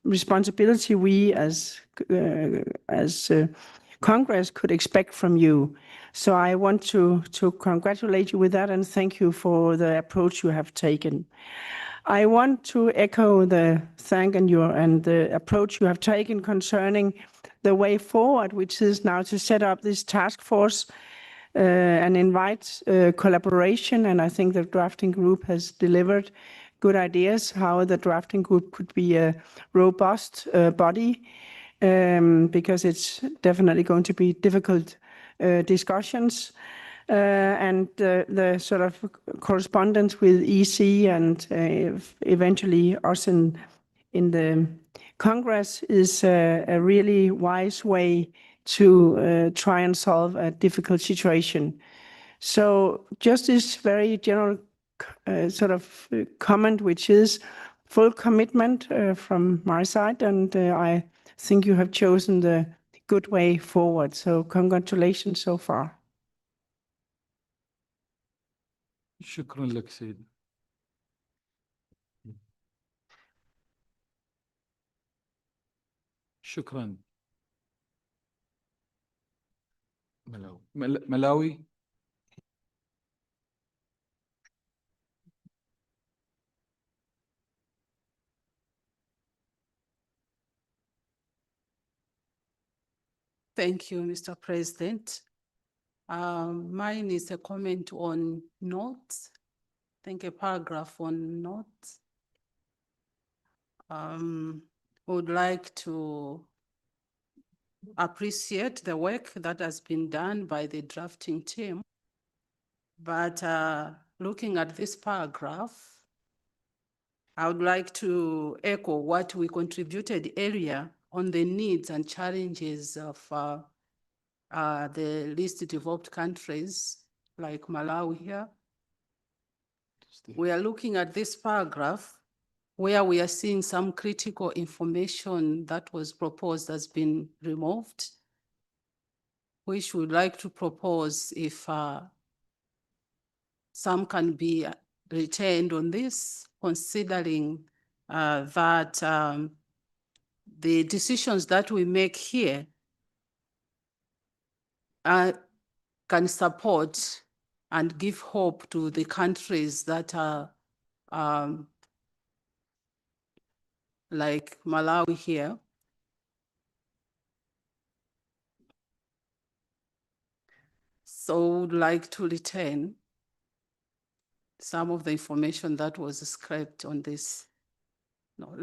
responsibility we as Congress could expect from you. So I want to congratulate you with that and thank you for the approach you have taken. I want to echo the thank and the approach you have taken concerning the way forward, which is now to set up this task force and invite collaboration. And I think the drafting group has delivered good ideas how the drafting group could be a robust body, because it's definitely going to be difficult discussions. And the sort of correspondence with EC and eventually us in the Congress is a really wise way to try and solve a difficult situation. So just this very general sort of comment, which is full commitment from my side, and I think you have chosen the good way forward. So congratulations so far. شكرا لك سيدي. شكرا. ملاوي. Thank you, Mr. President. Mine is a comment on notes. I think a paragraph on notes. Would like to appreciate the work that has been done by the drafting team. But looking at this paragraph, I would like to echo what we contributed earlier on the needs and challenges of the least developed countries like Malawi here. We are looking at this paragraph where we are seeing some critical information that was proposed has been removed, which we would like to propose if some can be retained on this, considering that the decisions that we make here can support and give hope to the countries that are like Malawi here. So would like to retain some of the information that was described on this. No,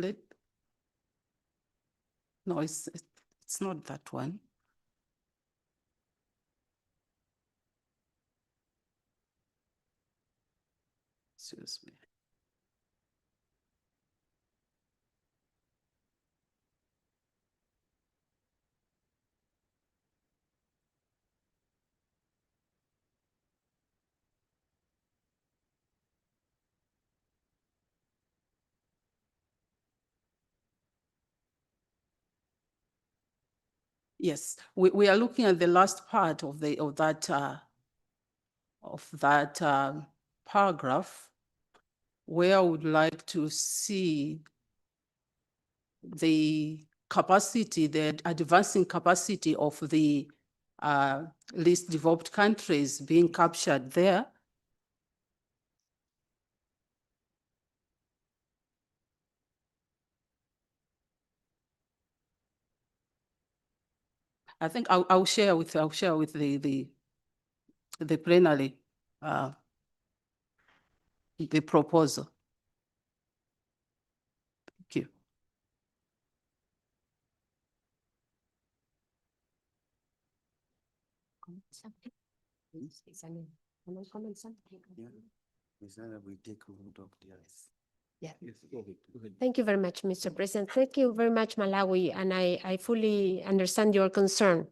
it's not that one. Excuse me. Yes, we are looking at the last part of that paragraph, where I would like to see the capacity, the advancing capacity of the least developed countries being captured there. I think I'll share with the plenary the proposal. Thank you. Yeah. Thank you very much, Mr. President. Thank you very much, Malawi, and I fully understand your concern.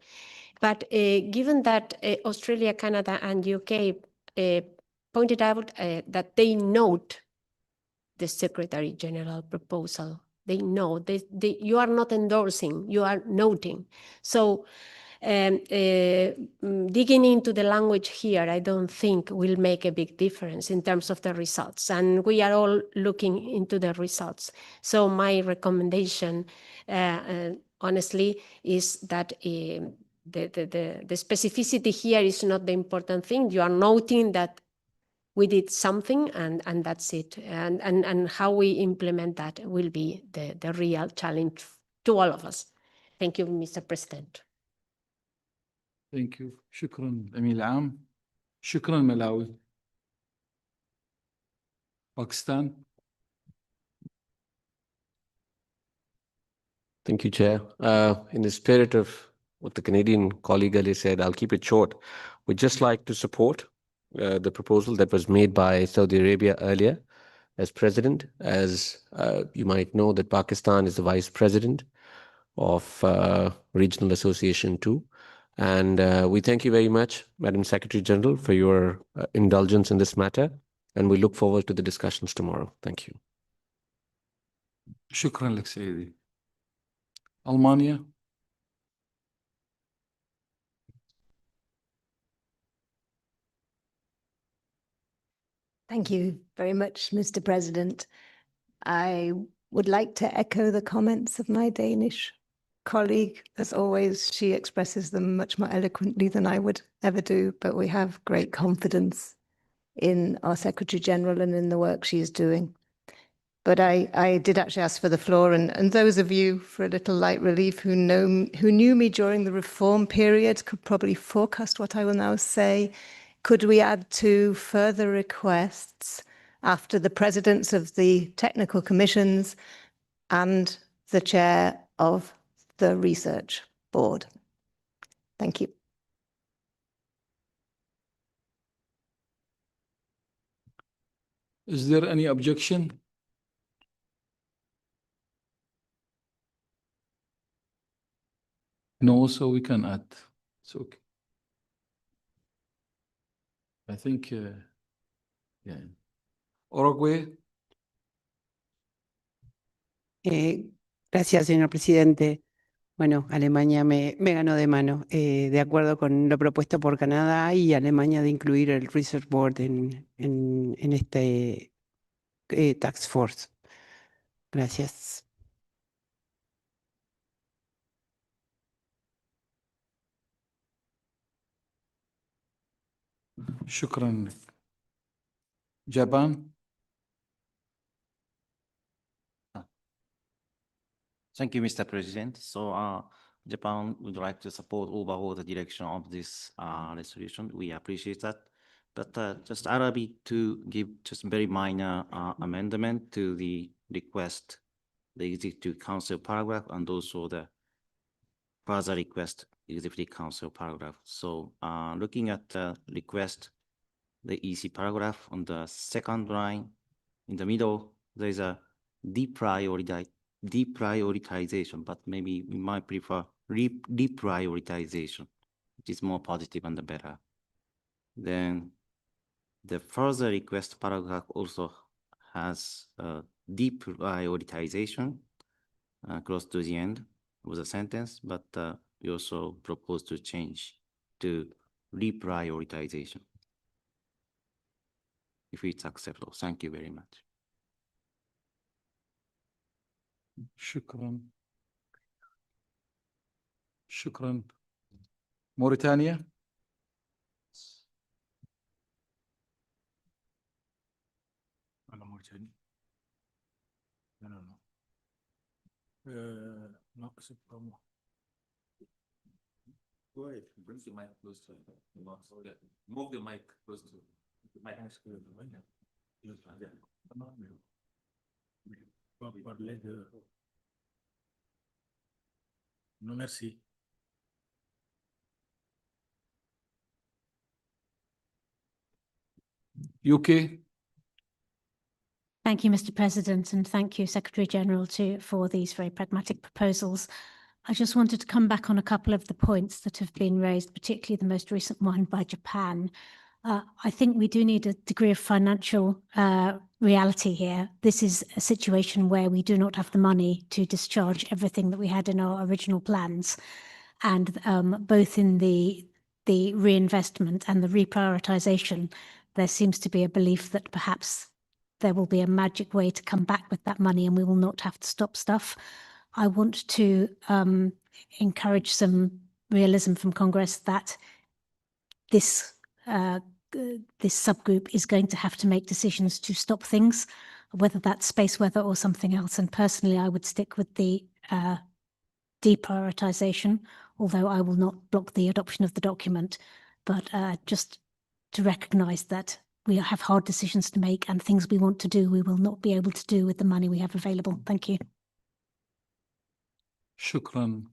But given that Australia, Canada, and UK pointed out that they note the Secretary General proposal, they know, you are not endorsing, you are noting. So digging into the language here, I don't think will make a big difference in terms of the results. And we are all looking into the results. So my recommendation, honestly, is that the specificity here is not the important thing. You are noting that we did something and that's it. And how we implement that will be the real challenge to all of us. Thank you, Mr. President. Thank you. شكرا الأمين العام. شكرا ملاوي. Pakistan. Thank you, Chair. In the spirit of what the Canadian colleague earlier said, I'll keep it short. We'd just like to support the proposal that was made by Saudi Arabia earlier as president. As you might know, that Pakistan is the vice president of Regional Association 2. And we thank you very much, Madam Secretary General, for your indulgence in this matter. And we look forward to the discussions tomorrow. Thank you. شكرا لك سيدي. ألمانيا. Thank you very much, Mr. President. I would like to echo the comments of my Danish colleague. As always, she expresses them much more eloquently than I would ever do, but we have great confidence in our Secretary General and in the work she is doing. But I did actually ask for the floor, and those of you, for a little light relief, who knew me during the reform period could probably forecast what I will now say. Could we add 2 further requests after the presidents of the technical commissions and the chair of the research board? Thank you. Is there any objection? No, so we can add. It's okay. I think, yeah. Uruguay. Gracias, señor presidente. Bueno, Alemania me ganó de mano, de acuerdo con lo propuesto por Canadá y Alemania de incluir el Research Board en este Task Force. Gracias. شكرا لك. Japan. Thank you, Mr. President. So Japan would like to support overall the direction of this resolution. We appreciate that. But just allow me to give just very minor amendment to the request, the Executive Council paragraph, and also the further request Executive Council paragraph. So looking at the request, the EC paragraph on the second line, in the middle, there's a deprioritization, but maybe we might prefer reprioritization, which is more positive and better. Then the further request paragraph also has deprioritization close to the end of the sentence, but we also propose to change to reprioritization, if it's acceptable. Thank you very much. شكرا. شكرا. موريتانيا. Mauritania. No. No, c'est pas moi. Go ahead, bring the mic close to it. Move the mic close to the mic. On va parler de... Non, merci. UK. Thank you, Mr. President, and thank you, Secretary General, for these very pragmatic proposals. I just wanted to come back on a couple of the points that have been raised, particularly the most recent one by Japan. I think we do need a degree of financial reality here. This is a situation where we do not have the money to discharge everything that we had in our original plans. And both in the reinvestment and the reprioritization, there seems to be a belief that perhaps there will be a magic way to come back with that money and we will not have to stop stuff. I want to encourage some realism from Congress that this subgroup is going to have to make decisions to stop things, whether that's space weather or something else. And personally, I would stick with the deprioritization, although I will not block the adoption of the document, but just to recognize that we have hard decisions to make and things we want to do, we will not be able to do with the money we have available. Thank you. شكرا.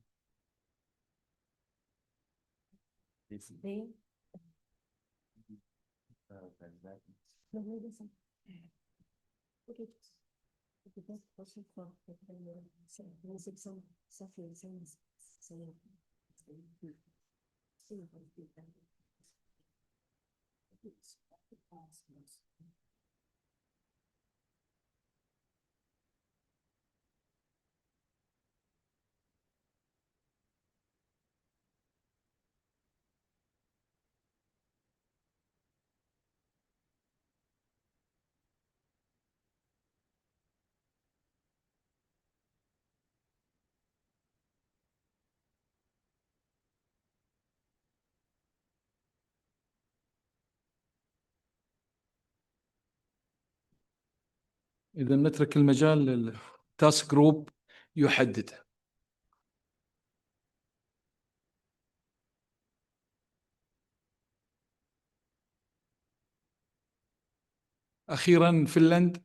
إذا نترك المجال للتاسك جروب يحدده. أخيرا فنلند.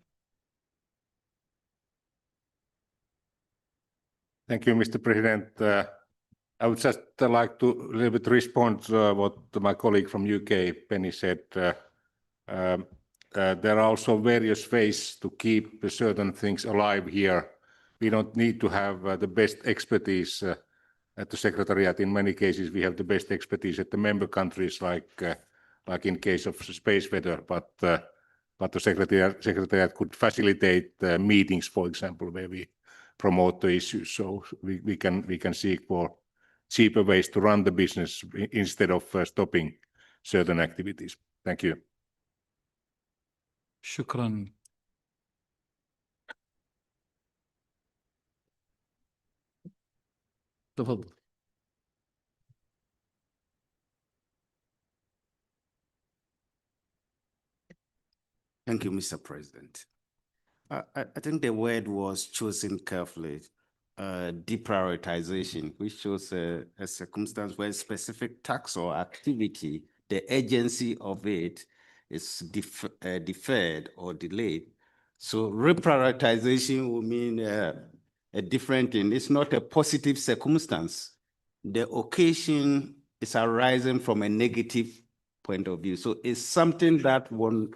Thank you, Mr. President. I would just like to a little bit respond to what my colleague from UK, Penny, said. There are also various ways to keep certain things alive here. We don't need to have the best expertise at the Secretariat. In many cases, we have the best expertise at the member countries, like in case of space weather. But the Secretariat could facilitate meetings, for example, where we promote the issues. So we can seek for cheaper ways to run the business instead of stopping certain activities. Thank you. شكرا. تفضل. Thank you, Mr. President. I think the word was chosen carefully, deprioritization, which shows a circumstance where specific task or activity, the agency of it is deferred or delayed. So reprioritization will mean a different thing. It's not a positive circumstance. The occasion is arising from a negative point of view. So it's something that will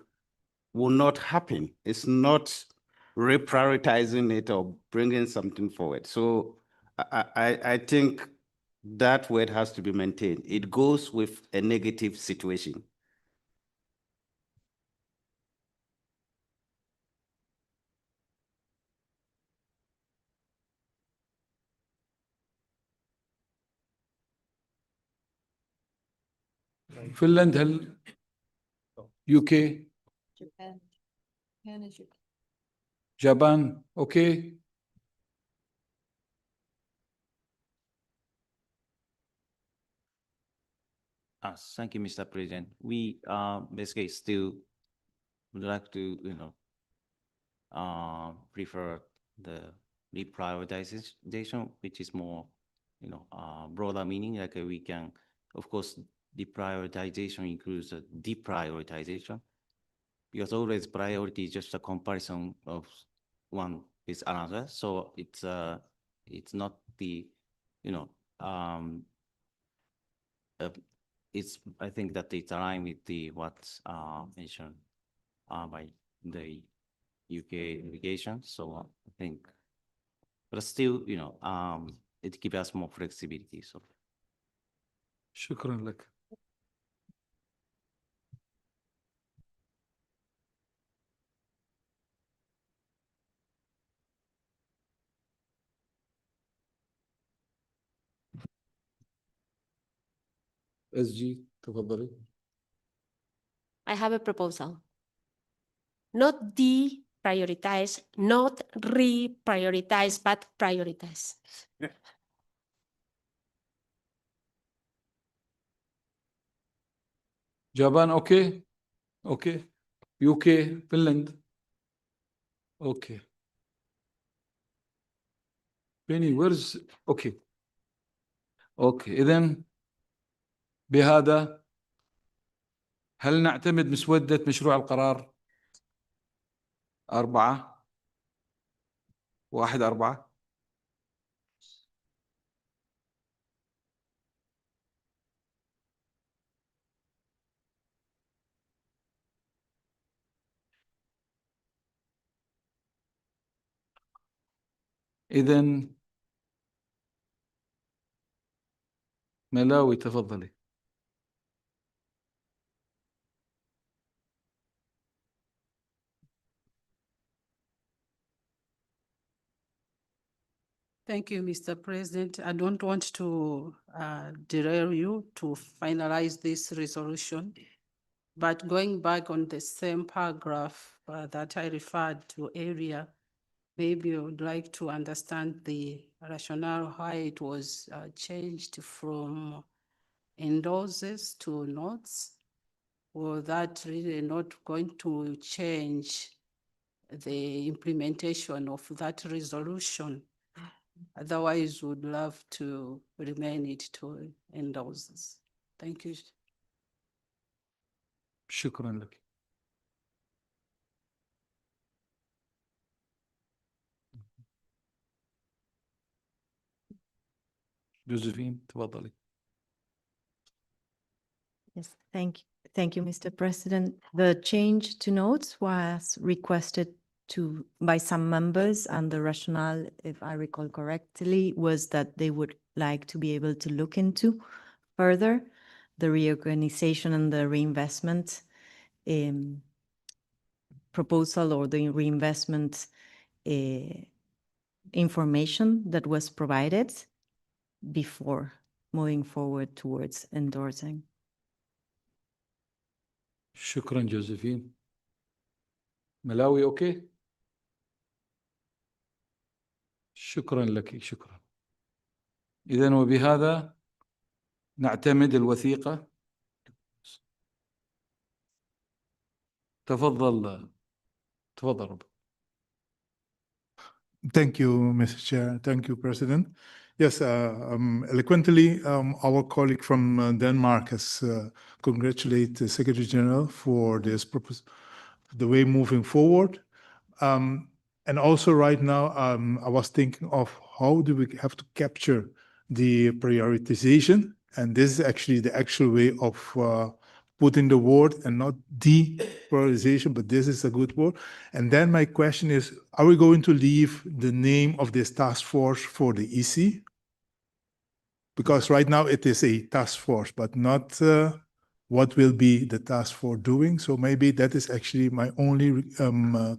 not happen. It's not reprioritizing it or bringing something forward. So I think that word has to be maintained. It goes with a negative situation. فنلند هل UK Japan. Japan is your Japan okay. Thank you, Mr. President. We basically still would like to, prefer the reprioritization, which is more, broader meaning. Like we can, of course, deprioritization includes a deprioritization, because always priority is just a comparison of one with another. So it's not the, it's, I think that it's aligned with the what's mentioned by the UK delegation. So I think, but still, it gives us more flexibility. So شكرا لك. SG تفضلي. I have a proposal. Not deprioritize, not reprioritize, but prioritize. Japan okay. Okay. UK فنلند okay. Penny where's okay. Okay إذن بهذا هل نعتمد مسودة مشروع القرار 4-1-4؟ إذن ملاوي تفضلي. Thank you, Mr. President. I don't want to derail you to finalize this resolution, but going back on the same paragraph that I referred to earlier, maybe I would like to understand the rationale why it was changed from endorses to notes. Or that really not going to change the implementation of that resolution. Otherwise, would love to remain it to endorse this. Thank you. شكرا لك. جوزيفين تفضلي. Yes, thank you, Mr. President. The change to notes was requested by some members, and the rationale, if I recall correctly, was that they would like to be able to look into further the reorganization and the reinvestment proposal or the reinvestment information that was provided before moving forward towards endorsing. شكرا جوزيفين. ملاوي اوكي. شكرا لك شكرا. إذن وبهذا نعتمد الوثيقة. تفضل رب. Thank you, Mr. Chair. Thank you, President. Yes, eloquently, our colleague from Denmark has congratulated the Secretary General for this purpose, the way moving forward. And also right now, I was thinking of how do we have to capture the prioritization? And this is actually the actual way of putting the word and not deprioritization, but this is a good word. And then my question is, are we going to leave the name of this task force for the EC? Because right now it is a task force, but not what will be the task force doing. So maybe that is actually my only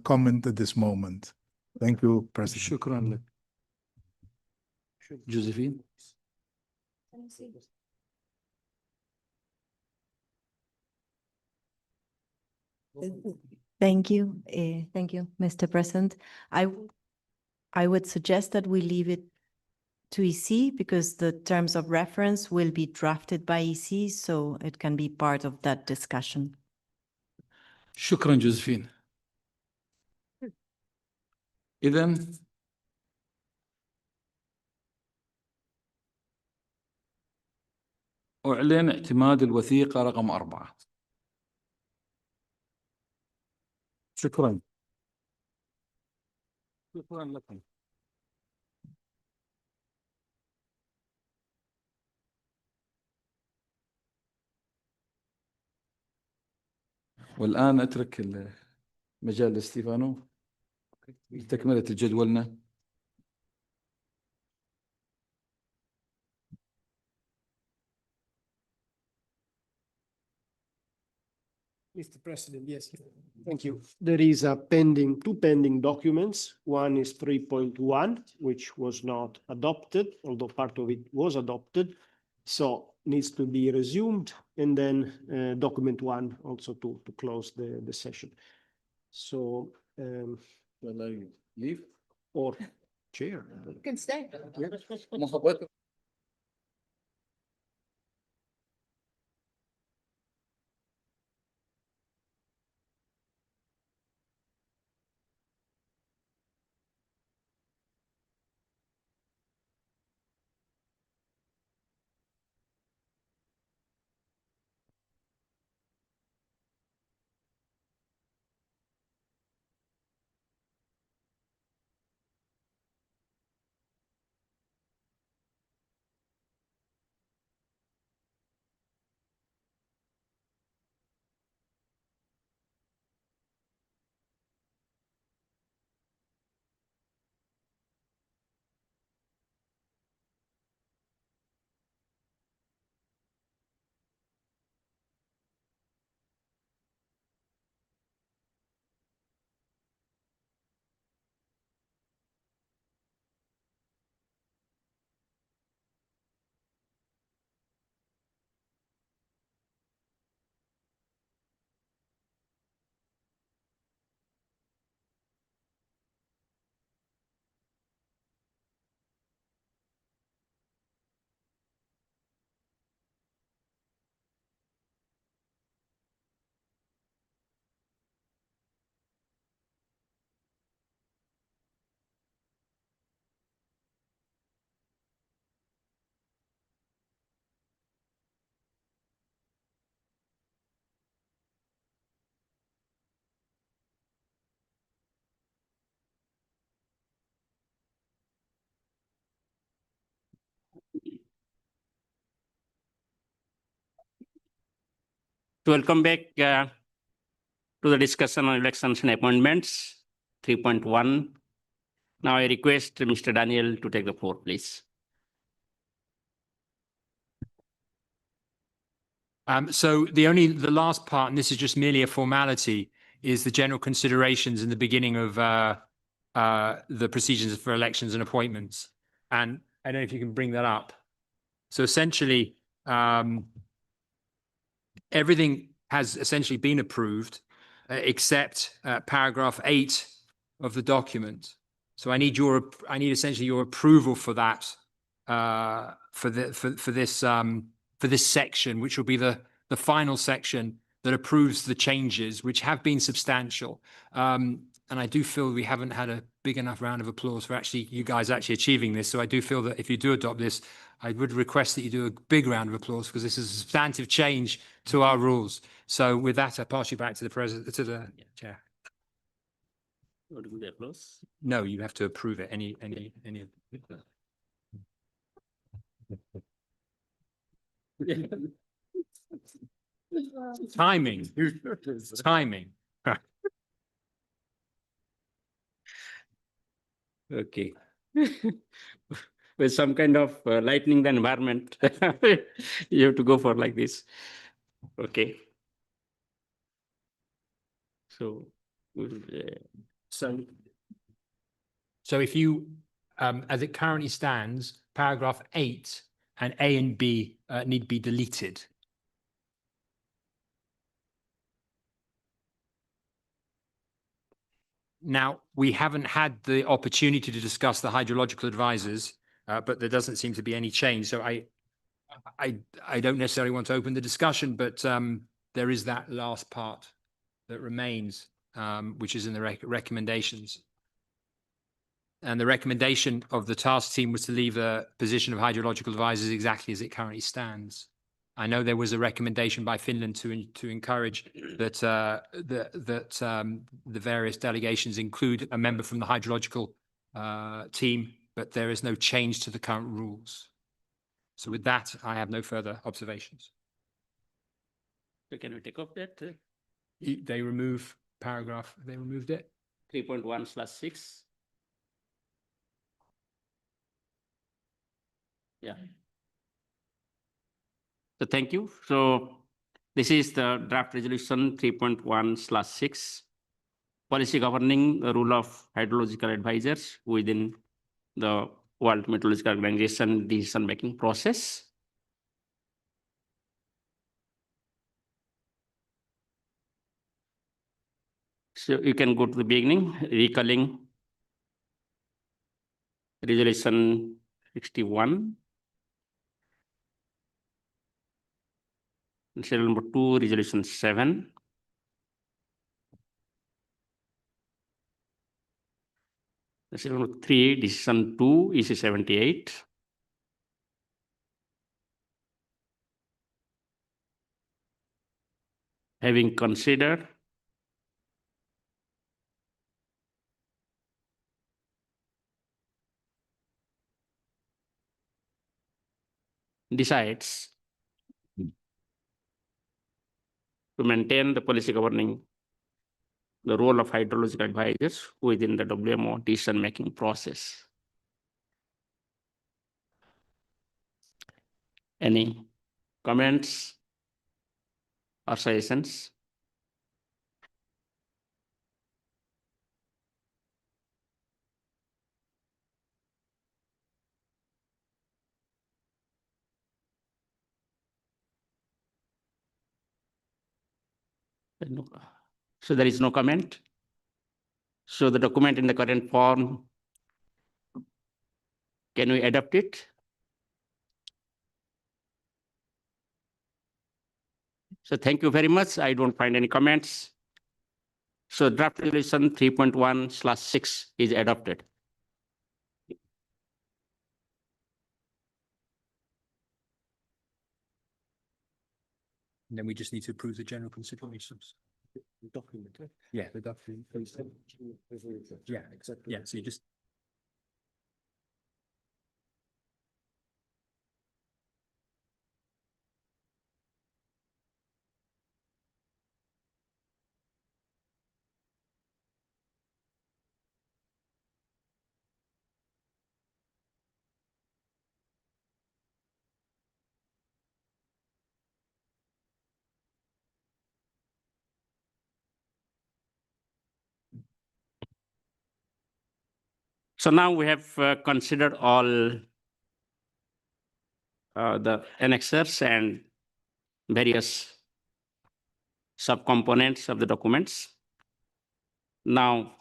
comment at this moment. Thank you, President. شكرا لك. جوزيفين. Thank you. Thank you, Mr. President. I would suggest that we leave it to EC because the terms of reference will be drafted by EC, so it can be part of that discussion. شكرا جوزيفين. إذن أعلن اعتماد الوثيقة رقم 4. شكرا. شكرا لكم. والآن أترك المجال لاستيفانو لتكملة جدولنا. Mr. President, yes, thank you. There is two pending documents. One is 3.1, which was not adopted, although part of it was adopted. So needs to be resumed. And then document 1 also to close the session. So, will I leave? Or chair? You can stay. welcome back to the discussion on elections and appointments, 3.1. Now I request Mr. Daniel to take the floor, please. So the last part, and this is just merely a formality, is the general considerations in the beginning of the procedures for elections and appointments. And I don't know if you can bring that up. So essentially, everything has essentially been approved except paragraph 8 of the document. So I need essentially your approval for that, for this section, which will be the final section that approves the changes, which have been substantial. And I do feel we haven't had a big enough round of applause for you guys actually achieving this. So I do feel that if you do adopt this, I would request that you do a big round of applause, because this is a substantive change to our rules. So with that, I pass you back to the president, to the chair. Want to do the applause? No, you have to approve it. Any. Timing. Timing. Okay. With some kind of lightening the environment, you have to go for like this. Okay. So, So if you, as it currently stands, paragraph 8 and A and B need to be deleted. Now, we haven't had the opportunity to discuss the hydrological advisors, but there doesn't seem to be any change. So I don't necessarily want to open the discussion, but there is that last part that remains, which is in the recommendations. And the recommendation of the task team was to leave the position of hydrological advisors exactly as it currently stands. I know there was a recommendation by Finland to encourage that the various delegations include a member from the hydrological team, but there is no change to the current rules. So with that, I have no further observations. so can we take up that? They remove paragraph, they removed it? 3.1/6. Yeah. So thank you. So this is the draft resolution 3.1/6, policy governing the role of hydrological advisors within the World Meteorological Organization decision-making process. So you can go to the beginning, recalling resolution 61. Serial number 2, resolution 7. Serial number 3, decision 2, EC 78. Having considered decides to maintain the policy governing the role of hydrological advisors within the WMO decision-making process. Any comments or suggestions? So there is no comment. So the document in the current form, can we adopt it? So thank you very much. I don't find any comments. So draft resolution 3.1/6 is adopted. And then we just need to approve the general considerations. The document. Yeah, the document. Yeah, exactly. Yeah, so you just. So now we have considered all the annexures and various subcomponents of the documents. Now,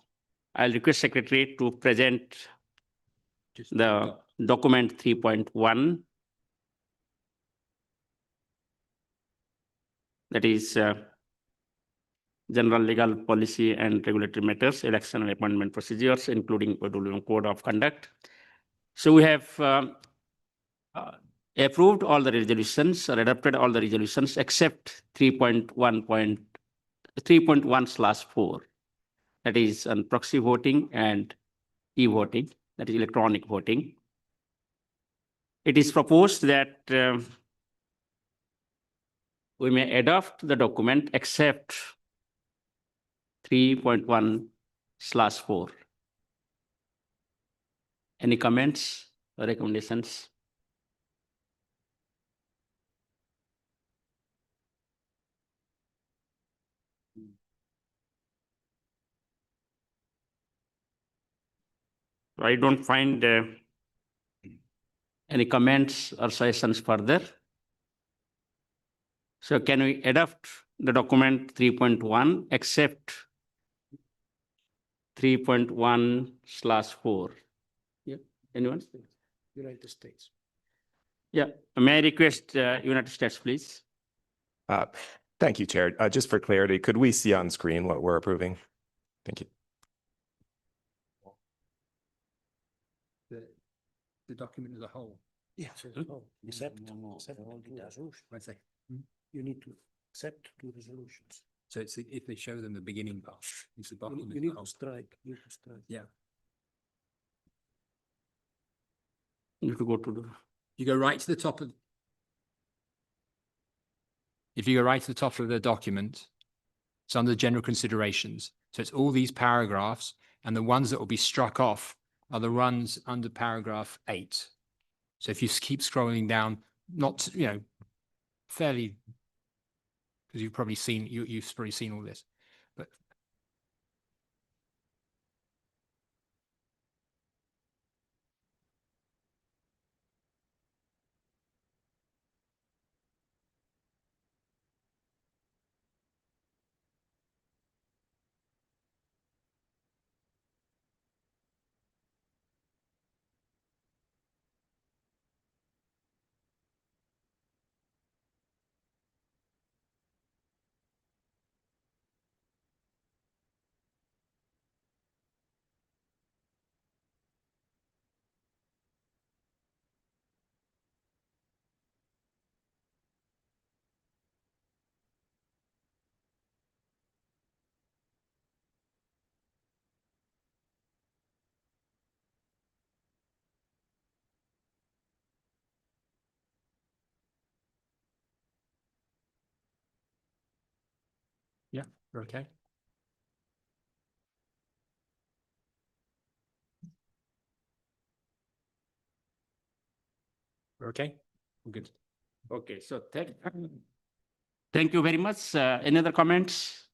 I'll request Secretary to present the document 3.1. That is General Legal Policy and Regulatory Matters, Election and Appointment Procedures, including Code of Conduct. So we have approved all the resolutions or adopted all the resolutions except 3.1/4. That is on proxy voting and e-voting, that is electronic voting. It is proposed that we may adopt the document except 3.1/4. Any comments or recommendations? I don't find any comments or suggestions further. So can we adopt the document 3.1 except 3.1/4? Yeah, anyone? United States. Yeah, may I request United States, please? Thank you, Chair. Just for clarity, could we see on screen what we're approving? Thank you. The document as a whole. Yeah, accept two resolutions. You need to accept two resolutions. So it's if they show them the beginning part, it's the document. You need to strike. Yeah. You have to go to the. You go right to the top of. If you go right to the top of the document, it's under general considerations. So it's all these paragraphs, and the ones that will be struck off are the ones under paragraph 8. So if you keep scrolling down, not, fairly, because you've probably seen, you've probably seen all this, but. Yeah, we're okay. We're okay. We're good. Okay, so thank you very much. Any other comments?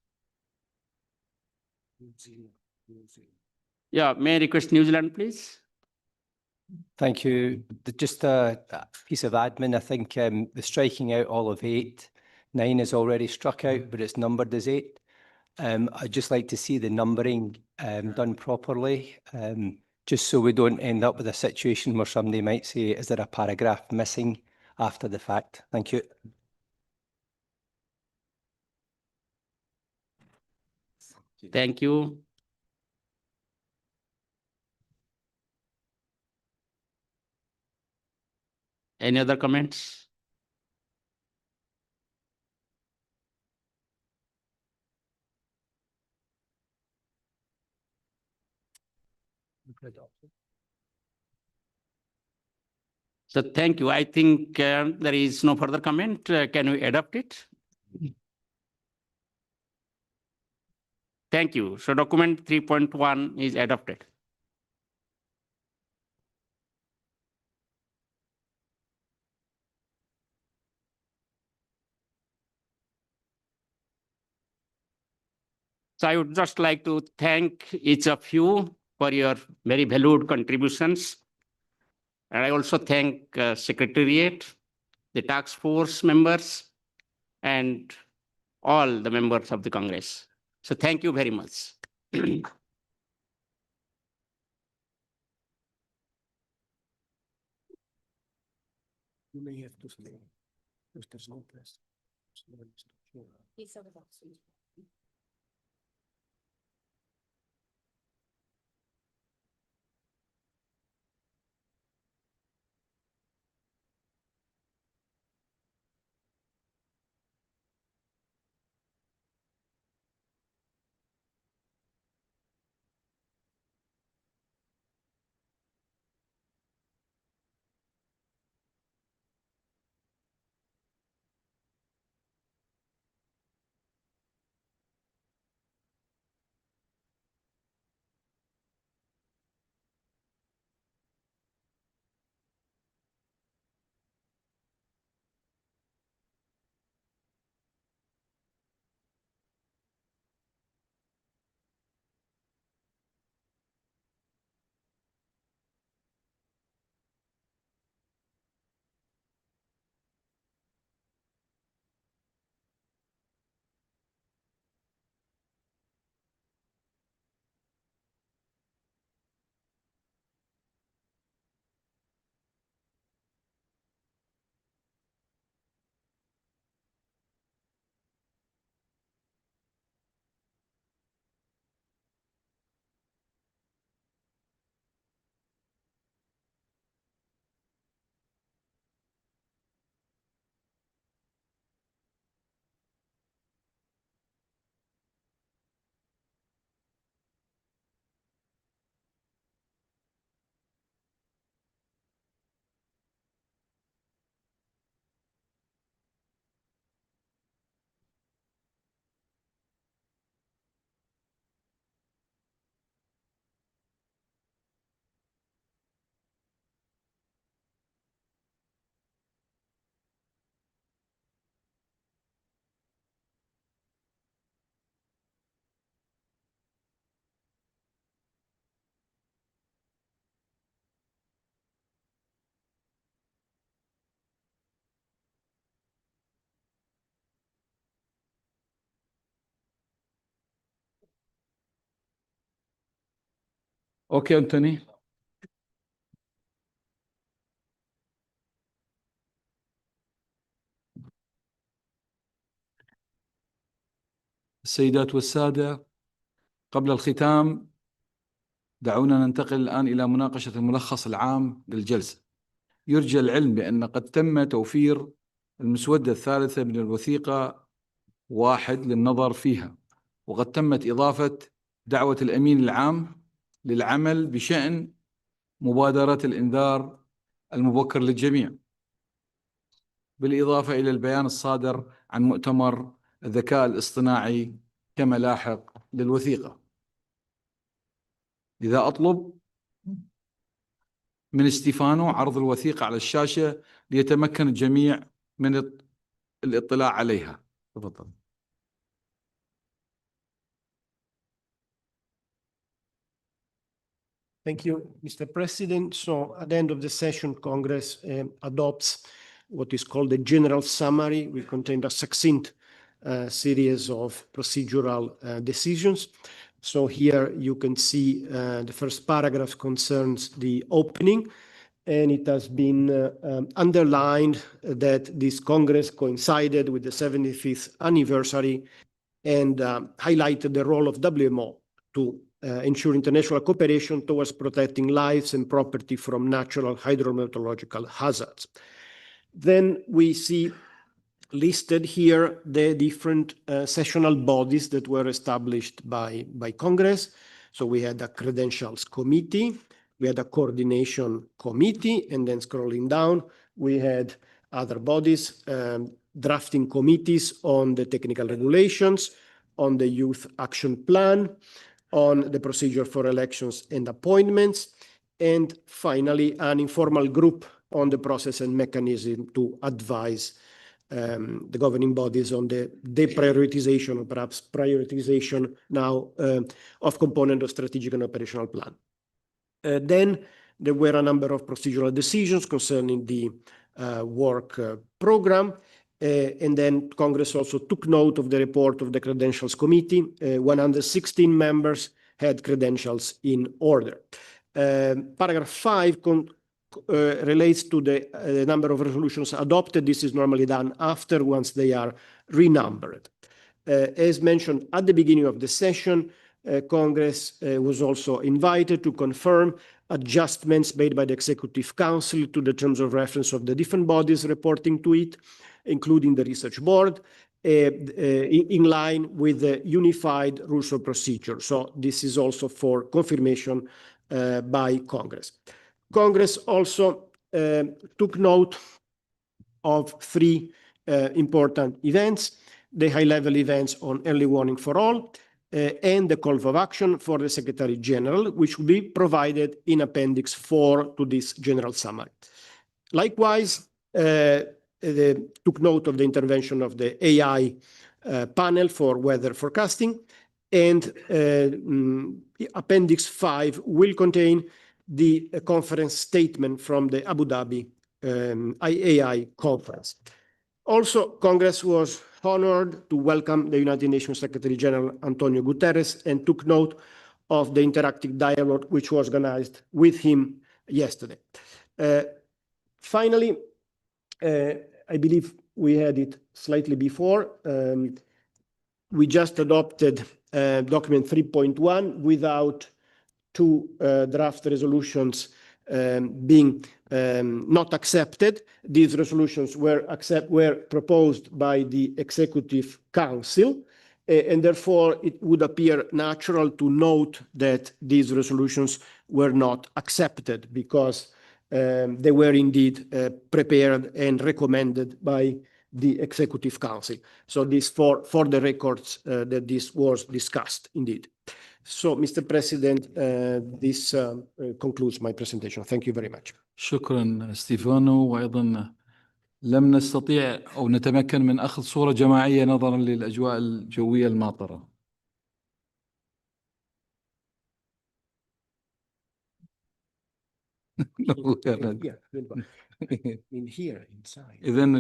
Yeah, may I request New Zealand, please? Thank you. Just a piece of admin. I think the striking out all of 8, 9 is already struck out, but it's numbered as 8. I'd just like to see the numbering done properly, just so we don't end up with a situation where somebody might say, is there a paragraph missing after the fact? Thank you. Thank you. Any other comments? So thank you. I think there is no further comment. Can we adopt it? Thank you. So document 3.1 is adopted. So I would just like to thank each of you for your very valued contributions. And I also thank Secretariat, the task force members, and all the members of the Congress. So thank you very much. You may have to stay. Because there's no press. اوكي انتوني. السيدات والسادة، قبل الختام دعونا ننتقل الآن إلى مناقشة الملخص العام للجلسة. يرجى العلم بأن قد تم توفير المسودة الثالثة من الوثيقة 1 للنظر فيها، وقد تمت إضافة دعوة الأمين العام للعمل بشأن مبادرة الإنذار المبكر للجميع، بالإضافة إلى البيان الصادر عن مؤتمر الذكاء الاصطناعي كملاحق للوثيقة. لذا أطلب من ستيفانو عرض الوثيقة على الشاشة ليتمكن الجميع من الاطلاع عليها. تفضل. Thank you, Mr. President. So at the end of the session, Congress adopts what is called the general summary. We contain a succinct series of procedural decisions. So here you can see the first paragraph concerns the opening, and it has been underlined that this Congress coincided with the 75th anniversary and highlighted the role of WMO to ensure international cooperation towards protecting lives and property from natural hydrometeorological hazards. Then we see listed here the different sessional bodies that were established by Congress. So we had a credentials committee, we had a coordination committee, and then scrolling down, we had other bodies, drafting committees on the technical regulations, on the youth action plan, on the procedure for elections and appointments, and finally, an informal group on the process and mechanism to advise the governing bodies on the deprioritization or perhaps prioritization now of component of strategic and operational plan. Then there were a number of procedural decisions concerning the work program. And then Congress also took note of the report of the Credentials Committee. 116 members had credentials in order. Paragraph 5 relates to the number of resolutions adopted. This is normally done after, once they are renumbered. As mentioned at the beginning of the session, Congress was also invited to confirm adjustments made by the Executive Council to the terms of reference of the different bodies reporting to it, including the Research Board, in line with the unified rules of procedure. So this is also for confirmation by Congress. Congress also took note of three important events: the high-level events on early warning for all, and the call for action for the Secretary General, which will be provided in Appendix 4 to this general summary. Likewise, they took note of the intervention of the AI panel for weather forecasting, and Appendix 5 will contain the conference statement from the Abu Dhabi AI conference. Also, Congress was honored to welcome the United Nations Secretary General Antonio Guterres and took note of the interactive dialogue which was organized with him yesterday. Finally, I believe we had it slightly before. We just adopted document 3.1 without two draft resolutions being not accepted. These resolutions were proposed by the Executive Council, and therefore it would appear natural to note that these resolutions were not accepted because they were indeed prepared and recommended by the Executive Council. So this for the records that this was discussed indeed. So, Mr. President, this concludes my presentation. Thank you very much. شكرا ستيفانو. وأيضا لم نستطيع أو نتمكن من أخذ صورة جماعية نظرا للأجواء الجوية الماطرة. إذن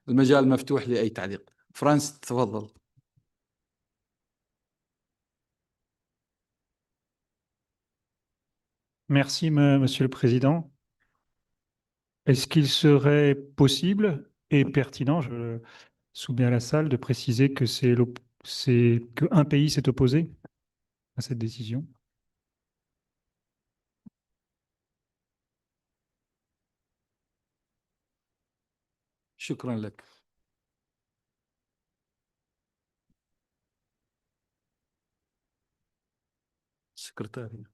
المجال مفتوح لأي تعليق. فرانس تفضل. Merci, Monsieur le Président. Est-ce qu'il serait possible et pertinent, je soumets à la salle, de préciser que qu'un pays s'est opposé à cette décision? شكرا لك. سكرتاري.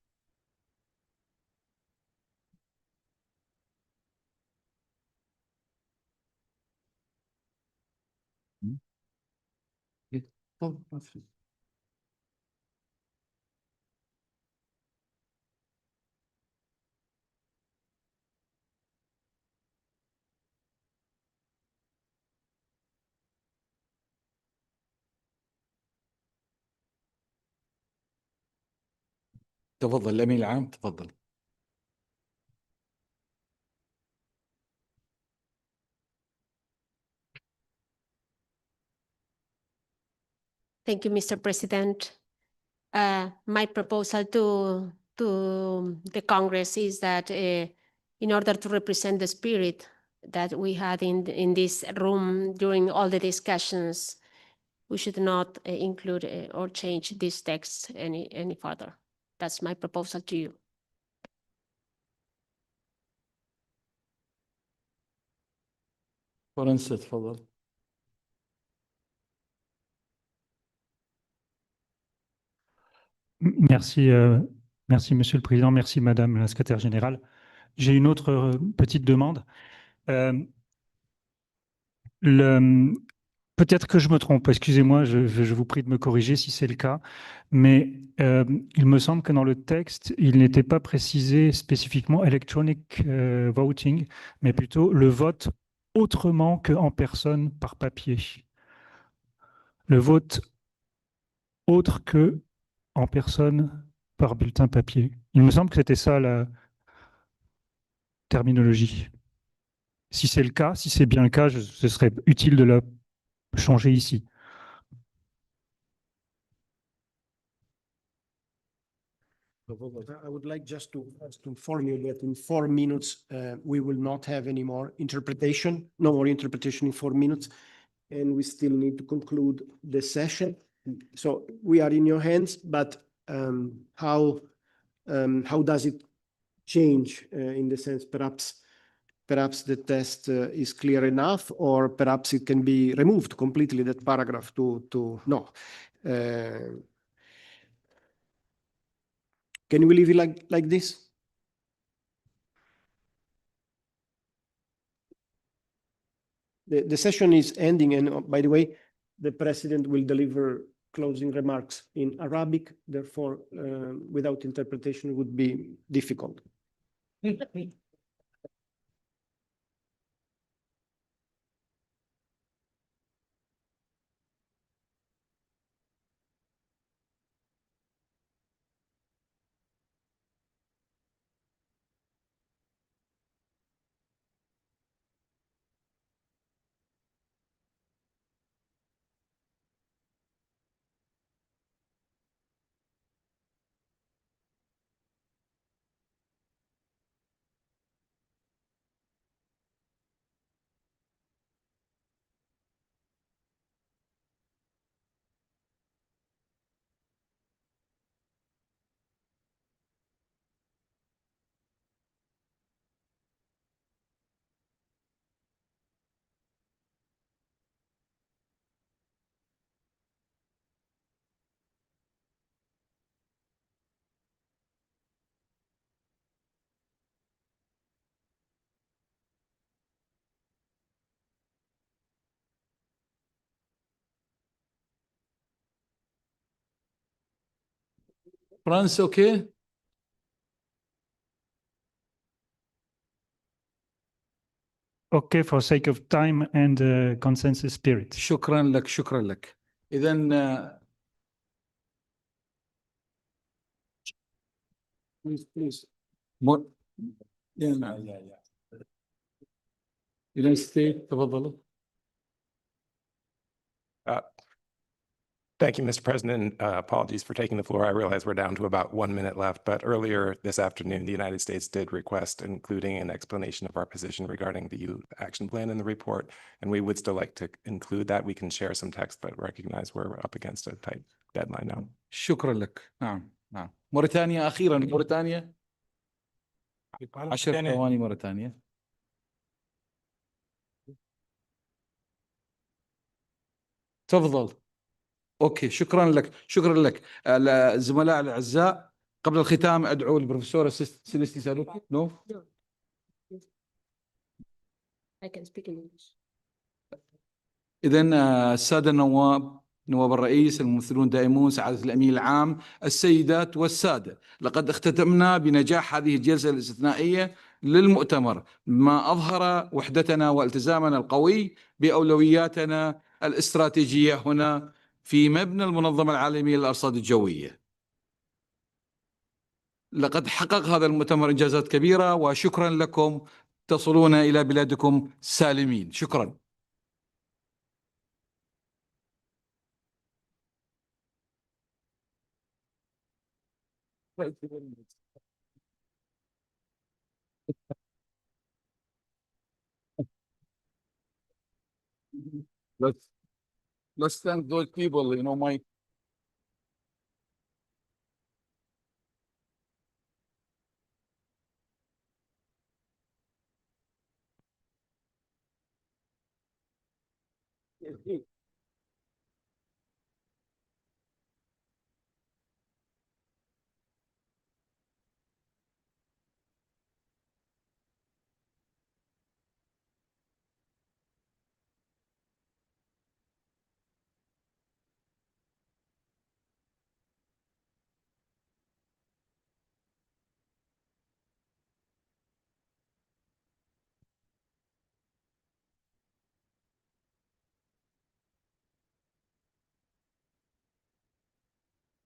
تفضل الأمين العام، تفضل. Thank you, Mr. President. My proposal to the Congress is that in order to represent the spirit that we had in this room during all the discussions, we should not include or change this text any further. That's my proposal to you. فرنسا تفضل. Merci, merci Monsieur le Président, merci Madame la Secrétaire Générale. J'ai une autre petite demande. Peut-être que je me trompe, excusez-moi, je vous prie de me corriger si c'est le cas, mais il me semble que dans le texte, il n'était pas précisé spécifiquement electronic voting, mais plutôt le vote autrement qu'en personne par papier. Le vote autre que en personne par bulletin papier. Il me semble que c'était ça la terminologie. Si c'est le cas, si c'est bien le cas, ce serait utile de la changer ici. I would like just to inform you that in 4 minutes, we will not have any more interpretation, no more interpretation in 4 minutes, and we still need to conclude the session. So we are in your hands, but how does it change in the sense perhaps the test is clear enough, or perhaps it can be removed completely, that paragraph to no. Can we leave it like this? The session is ending, and by the way, the president will deliver closing remarks in Arabic. Therefore, without interpretation would be difficult. France, okay? Okay, for sake of time and consensus spirit. شكرا لك شكرا لك. إذا Please. United States, تفضلوا. Thank you, Mr. President. Apologies for taking the floor. I realize we're down to about 1 minute left, but earlier this afternoon, the United States did request including an explanation of our position regarding the youth action plan in the report, and we would still like to include that. We can share some text, but recognize we're up against a tight deadline now. شكرا لك. نعم نعم. موريتانيا أخيرا، موريتانيا 10 ثواني. موريتانيا تفضل. اوكي شكرا لك شكرا لك. الزملاء الاعزاء، قبل الختام ادعو البروفيسوره سيليستي سالوكي. نو I can speak in English. اذا الساده النواب، نواب الرئيس، الممثلون دائمون، سعاده الامين العام، السيدات والساده، لقد اختتمنا بنجاح هذه الجلسه الاستثنائيه للمؤتمر، ما اظهر وحدتنا والتزامنا القوي باولوياتنا الاستراتيجيه هنا في مبنى المنظمة العالمية للأرصاد الجوية. لقد حقق هذا المؤتمر إنجازات كبيرة، وشكرا لكم. تصلون إلى بلادكم سالمين. شكرا. Let's thank those people, you know, my